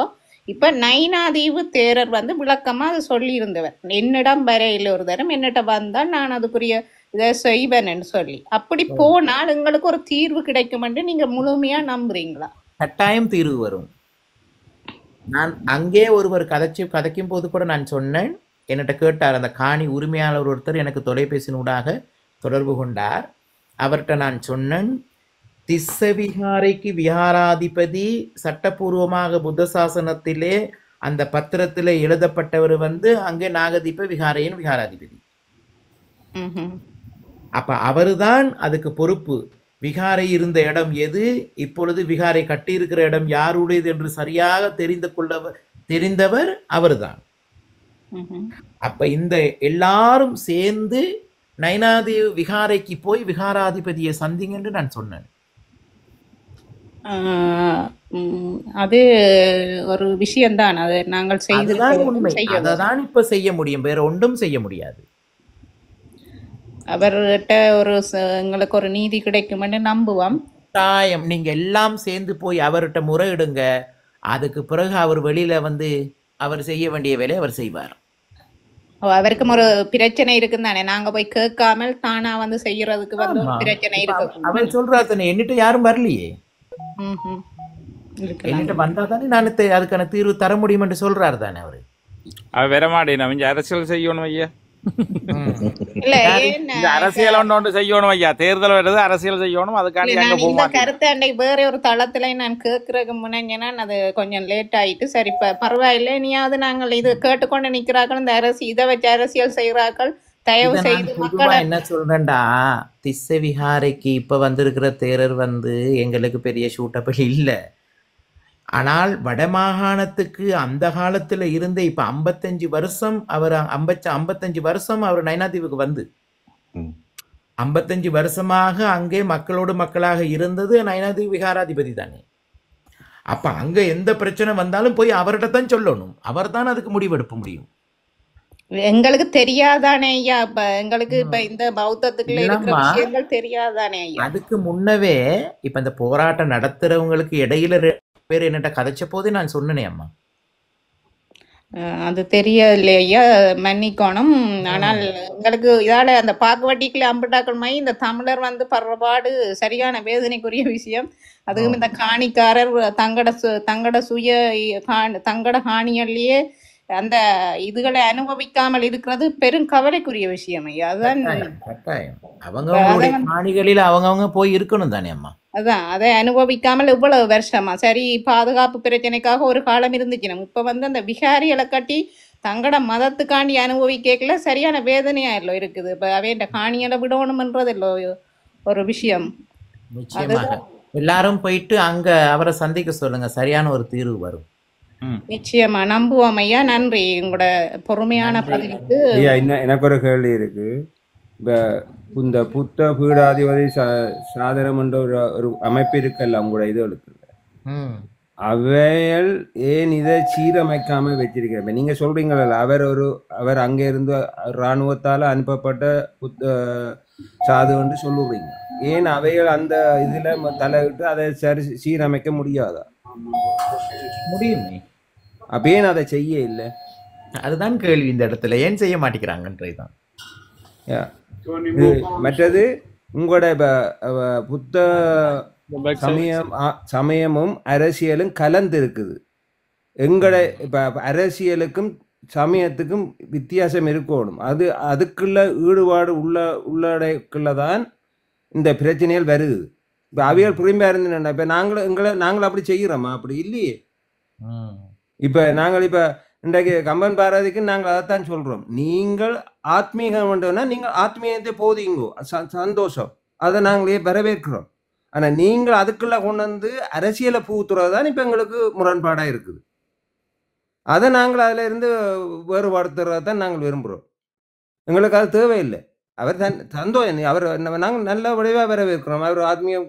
இப்ப நைனாதீவு தேரர் வந்து விளக்கமா அது சொல்லி இருந்தவர் என்னிடம் வரையில் ஒரு தரம் என்னிட்ட வந்தால் நான் அதுக்குரிய இதை செய்வேன்னு சொல்லி அப்படி போனால் எங்களுக்கு ஒரு தீர்வு கிடைக்கும் என்று நீங்க முழுமையா நம்புறீங்களா? கட்டாயம் தீர்வு வரும். நான் அங்கே ஒருவர் கதைக்கும் போது கூட நான் சொன்னேன். என்னட்ட கேட்டார், அந்த காணி உரிமையாளர் ஒருத்தர் எனக்கு தொலைபேசினூடாக தொடர்பு கொண்டார். அவர்கிட்ட நான் சொன்னேன், திஸ்ஸவிகாரைக்கு விஹாராதிபதி சட்டபூர்வமாக புத்த சாசனத்திலே அந்த பத்திரத்திலே எழுதப்பட்டவர் வந்து அங்கே நாகதீப விகாரையின் விகாராதிபதி. ம்ஹும். அப்ப அவர்தான் அதுக்கு பொறுப்பு. விகாரை இருந்த இடம் எது, இப்பொழுது விகாரை கட்டியிருக்கிற இடம் யாருடையது என்று சரியாக தெரிந்தவர் அவர்தான். ம்ஹும். அப்ப இந்த எல்லாரும் சேர்ந்து நைனாதீவு விகாரைக்கு போய் விகாராதிபதியை சந்திங்க என்று நான் சொன்னேன். அது ஒரு விஷயம்தான். அது நாங்கள் அதுதான் உண்மை. செய்ய அததான் இப்ப செய்ய முடியும், வேற ஒன்றும் செய்ய முடியாது. அவர்கிட்ட ஒரு எங்களுக்கு ஒரு நீதி கிடைக்கும்னு நம்புவோம். கட்டாயம் நீங்க எல்லாம் சேர்ந்து போய் அவர்கிட்ட முறையிடுங்க. அதுக்கு பிறகு அவர் வெளியில வந்து அவர் செய்ய வேண்டிய வேலையை அவர் செய்வார். அவருக்கும் ஒரு பிரச்சனை இருக்குன்னு தானே, நாங்க போய் கேட்காமல் தானா வந்து செய்யறதுக்கு வந்து ஒரு ஆமா. பிரச்சனை இப்ப இருக்கு. அவர் சொல்றாரு தானே, என்னிட்ட யாரும் வரலையே, ம்ஹும். இருக்கலாம். என்னிட்ட வந்தா தானே நான் அதுக்கான தீர்வு தர முடியும் என்று சொல்றாரு தானே அவரு. அவர் வரமாட்டேன். நம்ம இங்க அரசியல் செய்யணும் ஐயா. இல்ல யாரு? ஏன் இந்த அரசியல் ஒன்று செய்யணும் ஐயா. தேர்தல் வருது, அரசியல் செய்யணும். இல்ல அதுக்காண்டி அங்க நான் போக இந்த மாட்டேன். கருத்தை அன்னைக்கு வேற ஒரு தளத்துல நான் கேட்கறதுக்கு முன்னாடினா அது கொஞ்சம் லேட் ஆயிட்டு சரி பரவாயில்ல இனியாவது நாங்கள் இது கேட்டுக்கொண்டு நிக்கிறார்கள் இந்த இதை வச்சு அரசியல் செய்கிறார்கள் தயவு இதை நான் செய்து பொதுவா மக்களை என்ன சொல்றேன்டா, திஸ்ஸ விஹாரைக்கு இப்ப வந்திருக்கிற தேரர் வந்து எங்களுக்கு பெரிய சூட்டபிள் இல்லை. ஆனால் வடமாகாணத்துக்கு அந்த காலத்துல இருந்த இப்ப 55 வருஷம் அவர் 55 வருஷம் அவர் நைனாதீவுக்கு வந்து 55 வருஷமாக அங்கே மக்களோடு மக்களாக இருந்தது நைனாதீவு விகாராதிபதி தானே. அப்ப அங்க எந்த பிரச்சனை வந்தாலும் போய் அவர்கிட்ட தான் சொல்லணும். அவர் தான் அதுக்கு முடிவெடுக்க முடியும். எங்களுக்கு தெரியாதானே ஐயா. இப்ப எங்களுக்கு இப்ப இந்த பௌத்தத்துக்குள்ள இருக்கிற இல்லம்மா, விஷயங்கள் தெரியாதானே ஐயா. அதுக்கு முன்னவே இப்ப இந்த போராட்டம் நடத்துறவங்களுக்கு இடையில பேர் என்னட்ட கதைச்ச போதே நான் சொன்னேனே அம்மா. அது தெரியலையா, மன்னிக்கணும். ஆனால் எங்களுக்கு இதால அந்த பாக்குவட்டிக்குள்ள அம்பிட்டாக்கள் மாதிரி இந்த தமிழர் வந்து படுறபாடு சரியான வேதனைக்குரிய விஷயம். அதுவும் இந்த காணிக்காரர் தங்கட தங்கட காணிகள்லயே அந்த இதுகளை அனுபவிக்காமல் இருக்கிறது பெரும் கவலைக்குரிய விஷயம் ஐயா. அதுதான் கட்டாயம் அவங்கவுங்களுடைய காணிகளில் அவங்கவுங்க போய் இருக்கணும் தானே அம்மா. அதான் அதை அனுபவிக்காமல் இவ்வளவு வருஷமா சரி பாதுகாப்பு பிரச்சனைக்காக ஒரு காலம் இருந்துச்சு. நம்ம இப்ப வந்து அந்த விகாரிகளை கட்டி தங்கட மதத்துக்காண்டி அனுபவிக்கல சரியான வேதனையா இல்ல இருக்குது. இப்ப அவைய காணிகளை விடணும்ன்றது இல்ல ஒரு விஷயம். நிச்சயமாக எல்லாரும் போயிட்டு அங்க அவரை சந்திக்க சொல்லுங்க, சரியான ஒரு தீர்வு வரும். நிச்சயமா நம்புவோம் ஐயா. நன்றி உங்களோட பொறுமையான பதிலுக்கு. ஐயா எனக்கு ஒரு கேள்வி இருக்கு. இப்போ இந்த புத்த பீடாதிபதி சாதனம் என்ற ஒரு அமைப்பு இருக்குல்ல உங்களோட இதுகளுக்கு, அவைகள் ஏன் இதை சீரமைக்காம வச்சிருக்கிறப்ப நீங்க சொல்றீங்களா அவர் அங்கே இருந்து இராணுவத்தால அனுப்பப்பட்ட புத்த சாது என்று சொல்லுறீங்க. ஏன் அவைகள் அந்த இதுல தலையிட்டு அதை சீரமைக்க முடியாதா? முடியுமே. அப்ப ஏன் அதை செய்ய இல்லை? அதுதான் கேள்வி இந்த இடத்துல, ஏன் செய்ய மாட்டேங்கிறாங்கன்றதுதான். மற்றது உங்களோட புத்த சமயமும் அரசியலும் கலந்து இருக்குது. எங்களோட இப்ப அரசியலுக்கும் சமயத்துக்கும் வித்தியாசம் இருக்கணும். அதுக்குள்ள ஈடுபாடு உள்ளடக்குள்ளதான் இந்த பிரச்சனைகள் வருது. இப்ப அவைகள் புரிம்பா இருந்தேன். இப்ப நாங்களும் அப்படி செய்கிறோமா? அப்படி இல்லையே. இப்ப நாங்கள் இப்ப இன்றைக்கு கம்பன் பாரதிக்கு நாங்கள் அதைத்தான் சொல்றோம். நீங்கள் ஆத்மீகம் வேண்டும்னா நீங்கள் ஆத்மீகத்தை போதிங்கோ, சந்தோஷம், அதை நாங்களே வரவேற்கிறோம். ஆனா நீங்கள் அதுக்குள்ள கொண்டு வந்து அரசியலை பூத்துறதுதான் இப்ப எங்களுக்கு முரண்பாடா இருக்குது. அதை நாங்கள் அதுல இருந்து வேறுபடுத்துறதான் நாங்கள் விரும்புகிறோம். எங்களுக்கு அது தேவையில்லை. அவர் சந்தோஷம், அவர் நாங்கள் நல்ல வடிவாக வரவேற்கிறோம். அவர் ஆத்மீக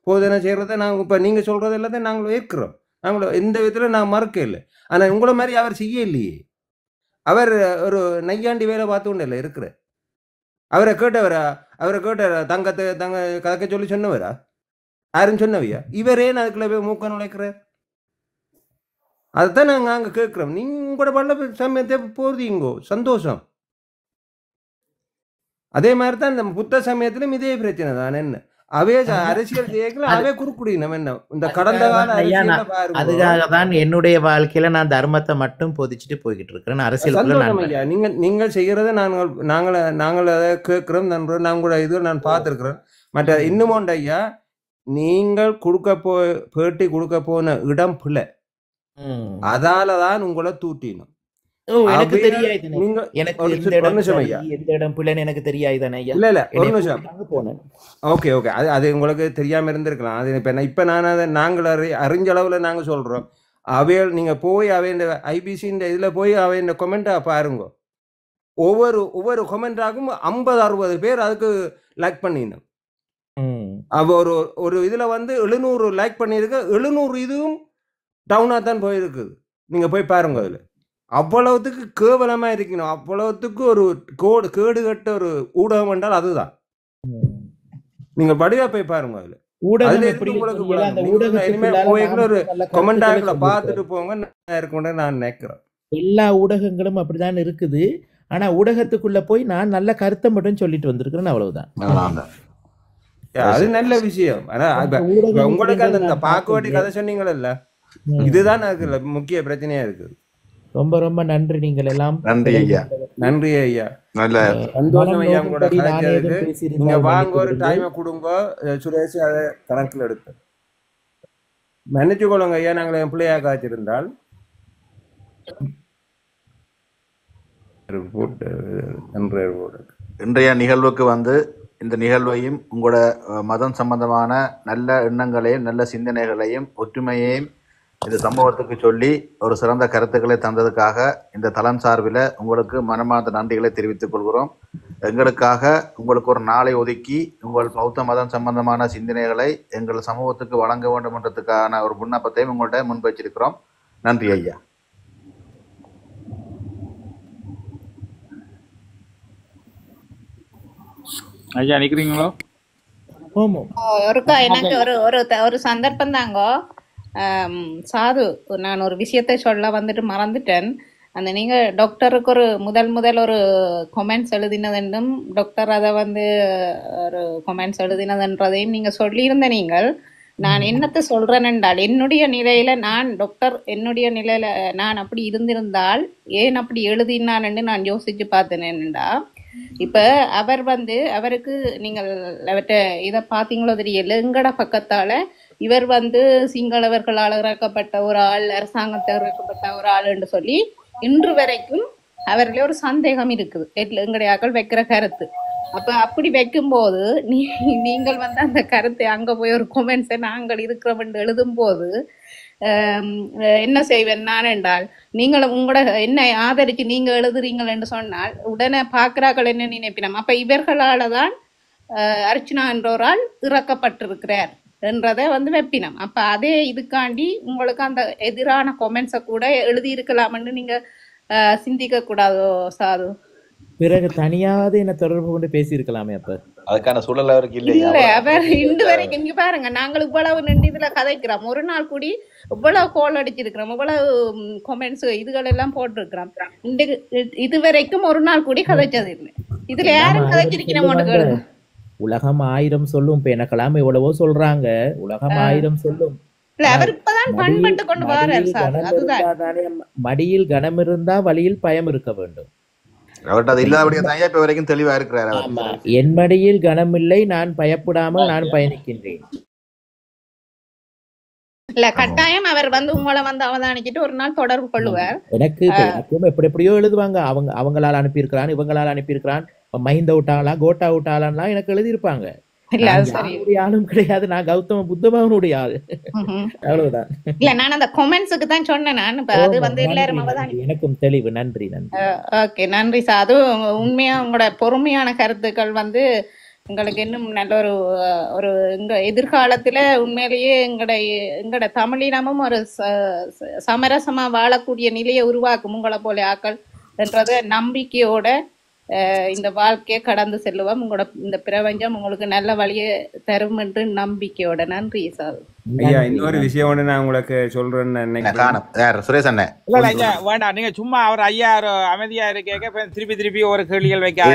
போதனை செய்கிறத நாங்கள் இப்போ நீங்கள் சொல்கிறது எல்லாத்தையும் நாங்கள் ஏற்கிறோம். நாங்கள் எந்த விதத்தில் நாங்கள் மறக்க இல்லை. ஆனால் உங்களை மாதிரி அவர் செய்ய இல்லையே. அவர் ஒரு நையாண்டி வேலை பார்த்து கொண்டு இல்லை இருக்கிற. அவரை கேட்டவரா தங்கத்தை கதைக்க சொல்லி சொன்னவரா? யாரும் சொன்னவையா? இவரே அதுக்குள்ள போய் மூக்க நுழைக்கிறார். அதுதான் நாங்கள் அங்கே கேட்குறோம். நீங்கள் கூட பல சமயத்தை போறீங்கோ, சந்தோஷம். அதே மாதிரி தான் இந்த புத்த சமயத்திலும் இதே பிரச்சனை தான். என்ன அவே அரசியல் செய்யல, அவே குறுக்குடினோம். என்ன இந்த கடந்த கால அதுக்காக தான் என்னுடைய வாழ்க்கையில நான் தர்மத்தை மட்டும் போதிச்சுட்டு போய்கிட்டு இருக்கிறேன். அரசியல் நீங்கள் செய்யறத நாங்கள் அதை கேட்கிறோம். நான் கூட இது நான் பார்த்துருக்கிறேன். மற்ற இன்னும் ஒன்று ஐயா, நீங்கள் பேட்டி கொடுக்க போன இடம் பிள்ளை, அதாலதான் உங்களை தூட்டினோம். எனக்கு தெரியாது, எனக்கு தெரியாது. ஓகே ஓகே, அது உங்களுக்கு தெரியாம இருந்திருக்கலாம். அது இப்ப நான் அதை நாங்கள் அறிஞ்ச அளவுல நாங்க சொல்றோம். அவையில் நீங்க போய் அவைய ஐபிசி இதுல போய் அவைய கொமெண்டா பாருங்க. ஒவ்வொரு கொமெண்டாகும் 50-60 பேர் அதுக்கு லைக் பண்ணிடணும். அவ ஒரு இதுல 700 லைக் பண்ணிருக்கு. 700 இதுவும் டவுனா தான் போயிருக்குது. நீங்க போய் பாருங்க. அதுல அவ்வளவுத்துக்கு கேவலமா இருக்கணும். அவ்வளவுத்துக்கு ஒரு கேடு கட்ட ஒரு ஊடகம் என்றால் அதுதான். நீங்க படிவா போய் பாருங்க. அதுல பார்த்துட்டு போங்க நான் நினைக்கிறேன். எல்லா ஊடகங்களும் அப்படிதான் இருக்குது. ஆனா ஊடகத்துக்குள்ள போய் நான் நல்ல கருத்தை மட்டும் சொல்லிட்டு வந்திருக்கிறேன், அவ்வளவுதான். அது நல்ல விஷயம். ஆனா உங்களுக்கு அந்த பாக்குவாட்டி கதை சொன்னீங்கல்ல, இதுதான் அதுல முக்கிய பிரச்சனையா இருக்குது. ரொம்ப ரொம்ப நன்றி. நீங்கள் எல்லாம் நன்றி ஐயா. நன்றி ஐயா. நல்ல சந்தோஷம் ஐயா உங்களோட கதைச்சதுக்கு. நீங்க வாங்க, ஒரு டைமை கொடுங்க. சுரேஷ் அதை கணக்கில் எடுத்து மன்னிச்சு கொள்ளுங்க ஐயா, நாங்கள் என் பிள்ளையா காய்ச்சிருந்தால். இன்றைய நிகழ்வுக்கு இந்த நிகழ்வையும் உங்களோட மதம் சம்பந்தமான நல்ல எண்ணங்களையும் நல்ல சிந்தனைகளையும் ஒற்றுமையையும் இந்த சம்பவத்துக்கு சொல்லி ஒரு சிறந்த கருத்துக்களை தந்ததுக்காக இந்த தளம் சார்பில் உங்களுக்கு மனமார்ந்த நன்றிகளை தெரிவித்துக் கொள்கிறோம். எங்களுக்காக உங்களுக்கு ஒரு நாளை ஒதுக்கி உங்கள் பௌத்த மதம் சம்பந்தமான சிந்தனைகளை எங்கள் சமூகத்துக்கு வழங்க வேண்டும் என்றதுக்கான ஒரு விண்ணப்பத்தையும் உங்கள்கிட்ட முன்வைச்சிருக்கிறோம். நன்றி ஐயா. ஐயா நிக்கிறீங்களோ? ஒருக்கா எனக்கு ஒரு சந்தர்ப்பம் தாங்கோ சாது, நான் ஒரு விஷயத்தை சொல்ல மறந்துட்டேன். அந்த நீங்க டாக்டருக்கு ஒரு முதல் ஒரு கொமெண்ட்ஸ் எழுதினதுன்னும் டாக்டர் அதை ஒரு கொமெண்ட்ஸ் எழுதினதுன்றதையும் நீங்க சொல்லியிருந்த. நீங்கள் நான் என்னத்தை சொல்றேன் என்றால், என்னுடைய நிலையில நான் அப்படி இருந்திருந்தால் ஏன் அப்படி எழுதினான்னு நான் யோசிச்சு பார்த்தேன். என்னண்டா இப்ப அவர் அவருக்கு நீங்கள் அவர்கிட்ட இதை பார்த்தீங்களோ தெரியல, எங்கட பக்கத்தால இவர் சிங்களவர்களால் இறக்கப்பட்ட ஒரு ஆள், அரசாங்கத்தை இறக்கப்பட்ட ஒரு ஆள் என்று சொல்லி இன்று வரைக்கும் அவர்களே ஒரு சந்தேகம் இருக்குது எங்களுடைய வைக்கிற கருத்து. அப்ப அப்படி வைக்கும்போது நீங்கள் அந்த கருத்தை அங்க போய் ஒரு கொமெண்ட்ஸை நாங்கள் இருக்கிறோம் என்று எழுதும் போது என்ன செய்வேன் நான் என்றால், நீங்கள் உங்களோட என்ன ஆதரிச்சு நீங்க எழுதுறீங்கள் என்று சொன்னால் உடனே பாக்குறாக்கள் என்ன நினைப்பினோம், அப்ப இவர்களால தான் அர்ச்சனா என்றோரால் இறக்கப்பட்டிருக்கிறார் என்றதை வைப்பினம். அப்ப அதே இதுக்காண்டி உங்களுக்கு அந்த எதிரான கொமெண்ட்ஸை கூட எழுதி இருக்கலாம்னு நீங்க சிந்திக்க கூடாதோ சாது? பிறகு தனியாவது என்ன தொடர்பு கொண்டு பேசியிருக்கலாமே அப்ப. அதுக்கான சூழல் அவருக்கு இல்ல இல்லையா? அவர் இன்று வரைக்கும் இங்க பாருங்க, நாங்கள் இவ்வளவு நின்று இதுல கதைக்கிறோம், ஒரு நாள் கூடி இவ்வளவு கோல் அடிச்சிருக்கிறோம், இவ்வளவு கொமெண்ட்ஸ் இதுகள் எல்லாம் போட்டிருக்கிறோம், இதுவரைக்கும் ஒரு நாள் கூடி கதைச்சது இல்லை. இதுல யாரும் கதைச்சிருக்கிறோம் கேளுங்க. உலகம் 1000 சொல்லும். இப்ப எனக்கெல்லாம் எவ்வளவோ சொல்றாங்க, உலகம் 1000 சொல்லும். இல்ல அவர் இப்பதான் பண்பட்டு கொண்டு வரார் சார். அதுதான் மடியில் கனம் இருந்தா வழியில் பயம் இருக்க வேண்டும். அவர்கிட்ட அது இல்லாதபடியா தான் இப்ப வரைக்கும் தெளிவா இருக்கிறார். என் மடியில் கனமில்லை, நான் பயப்படாமல் நான் பயணிக்கின்றேன். இல்ல கட்டாயம் அவர் உங்களை அவதானிச்சுட்டு ஒரு நாள் தொடர்பு கொள்ளுவார். எனக்கும் எப்படி எப்படியோ எழுதுவாங்க. அவங்களால அனுப்பியிருக்கிறான், இவங்களால அனுப்பியிருக்கிறான், மைந்த விட்டாங்களா கோட்டா விட்டாளான்லாம் எனக்கு எழுதியிருப்பாங்க. ஆளும் கிடையாது, நான் கௌதம புத்தபவனுடைய ஆளு. அவ்வளவுதான். இல்ல நான் அந்த கொமெண்ட்ஸுக்கு தான் சொன்னேன். நான் அது எல்லாரும் எனக்கும் தெளிவு. நன்றி நன்றி. ஓகே நன்றி சார். அது உண்மையா உங்களோட பொறுமையான கருத்துக்கள் எங்களுக்கு இன்னும் நல்ல ஒரு எதிர்காலத்துல உண்மையிலேயே எங்கட தமிழினமும் ஒரு சமரசமா வாழக்கூடிய நிலையை உருவாக்கும் உங்களை போல ஆக்கள் என்றத நம்பிக்கையோட இந்த வாழ்க்கையை கடந்து செல்லுவோம். உங்களோட இந்த பிரபஞ்சம் உங்களுக்கு நல்ல வழியை தரும் என்று நம்பிக்கையோட. நன்றி சார். ஐயா இன்னொரு விஷயம் ஒன்று நான் உங்களுக்கு சொல்றேன்னு சுரேஷ் அண்ணன் வேண்டாம், நீங்க சும்மா அவர் ஐயா அமைதியா இருக்க திருப்பி ஒரு கேள்விகள் வைக்காத.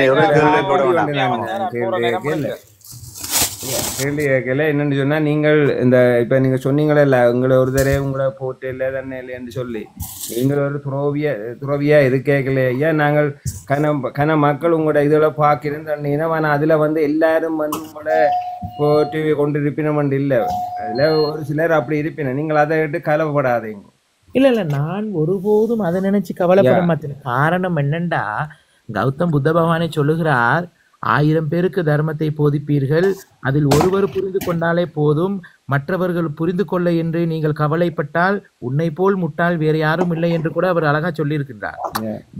கேள்வி கேட்கல. என்னன்னு சொன்னா, நீங்கள் இந்த இப்ப நீங்க சொன்னீங்களே இல்ல, உங்களை ஒரு தடவை உங்களை போட்டு இல்லை தானே இல்லைன்னு சொல்லி நீங்கள் ஒரு துறவியா இருக்கல ஐயா. நாங்கள் கன மக்கள் உங்களோட இதுல பாக்கிறேன்னு சொன்னீங்கன்னா, ஆனா அதுல எல்லாரும் உங்களோட போட்டு கொண்டு இருப்பினம் இல்லை. அதுல ஒரு சிலர் அப்படி இருப்பின. நீங்கள் அதை விட்டு கவலைப்படாதீங்க. இல்ல நான் ஒருபோதும் அதை நினைச்சு கவலைப்பட மாட்டேன். காரணம் என்னண்டா, கௌதம் புத்த பகவானே சொல்லுகிறார், 1000 பேருக்கு தர்மத்தை போதிப்பீர்கள், அதில் ஒருவர் புரிந்து கொண்டாலே போதும், மற்றவர்கள் புரிந்து கொள்ள என்று நீங்கள் கவலைப்பட்டால் உன்னை போல் முட்டாள் வேறு யாரும் இல்லை என்று கூட அவர் அழகா சொல்லியிருக்கின்றார்.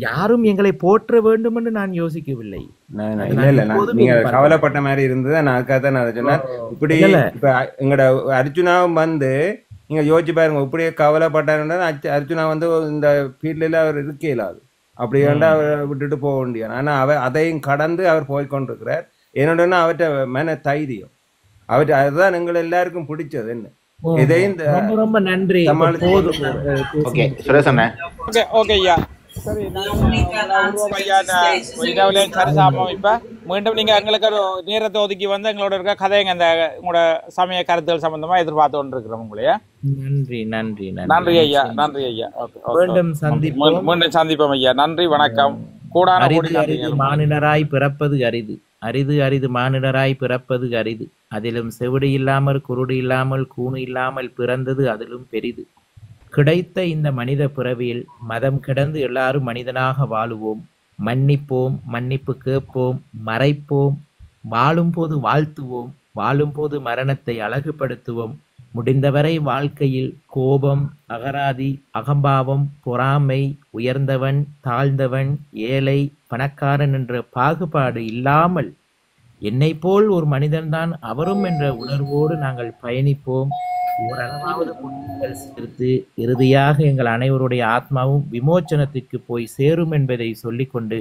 யாரும் எங்களை போற்ற வேண்டும் என்று நான் யோசிக்கவில்லை. நீங்க கவலைப்பட்ட மாதிரி இருந்தது. நான் அதுக்காக நான் சொன்னேன். இப்படி இப்ப எங்களோட அர்ஜுனாவும் நீங்க யோசிச்சு பாருங்க, இப்படியே கவலைப்பட்டாருன்னா அர்ஜுனா இந்த ஃபீல்ட்ல அவர் இருக்க இயலாது. அப்படி அவர் விட்டுட்டு போக வேண்டிய. ஆனா அதையும் கடந்து அவர் போய்கொண்டிருக்கிறார். என்னோட அவர்கிட்ட மன தைரியம், அவர்கிட்ட அதுதான் எங்களை எல்லாருக்கும் பிடிச்சது. என்ன இதையும் ரொம்ப நன்றி. சரி இப்ப மீண்டும் நீங்க எங்களுக்கு ஒரு நேரத்தை ஒதுக்கி எங்களோட இருக்க கதைங்க அந்த உங்களோட சமய கருத்துகள் சம்பந்தமா எதிர்பார்த்து கொண்டிருக்கிறோம் உங்களையா. நன்றி நன்றி நன்றி ஐயா. நன்றி ஐயா. மீண்டும் சந்திப்போம் ஐயா. நன்றி வணக்கம். மானிடராய் பிறப்பது அரிது, அரிது அரிது மானிடராய் பிறப்பது அரிது. அதிலும் செவிடு இல்லாமல் குருடு இல்லாமல் கூணு இல்லாமல் பிறந்தது அதிலும் பெரிது. கிடைத்த இந்த மனித பிறவியில் மதம் கிடந்து எல்லாரும் மனிதனாக வாழுவோம், மன்னிப்போம், மன்னிப்பு கேட்போம், மறைப்போம், வாழும் போது வாழ்த்துவோம், வாழும் போது மரணத்தை அழகுபடுத்துவோம். முடிந்தவரை வாழ்க்கையில் கோபம், அகராதி, அகம்பாவம், பொறாமை, உயர்ந்தவன் தாழ்ந்தவன், ஏழை பணக்காரன் என்ற பாகுபாடு இல்லாமல் என்னை போல் ஒரு மனிதன்தான் அவரும் என்ற உணர்வோடு நாங்கள் பயணிப்போம். ஓரளவாவது புண்ணியங்கள் சேர்த்து இறுதியாக எங்கள் அனைவருடைய ஆத்மாவும் விமோச்சனத்திற்கு போய் சேரும் என்பதை சொல்லிக்கொண்டு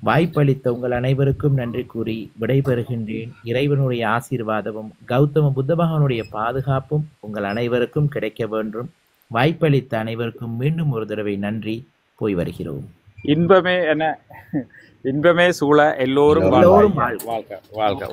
வாய்ப்பளித்த உங்கள் அனைவருக்கும் நன்றி கூறி விடைபெறுகின்றேன். இறைவனுடைய ஆசீர்வாதமும் கௌதம புத்த பகவானுடைய பாதுகாப்பும் உங்கள் அனைவருக்கும் கிடைக்க வேண்டும். வாய்ப்பளித்த அனைவருக்கும் மீண்டும் ஒரு தடவை நன்றி. போய் வருகிறோம். இன்பமே சூழ எல்லோரும் வாழ்க வாழ்க வாழ்க.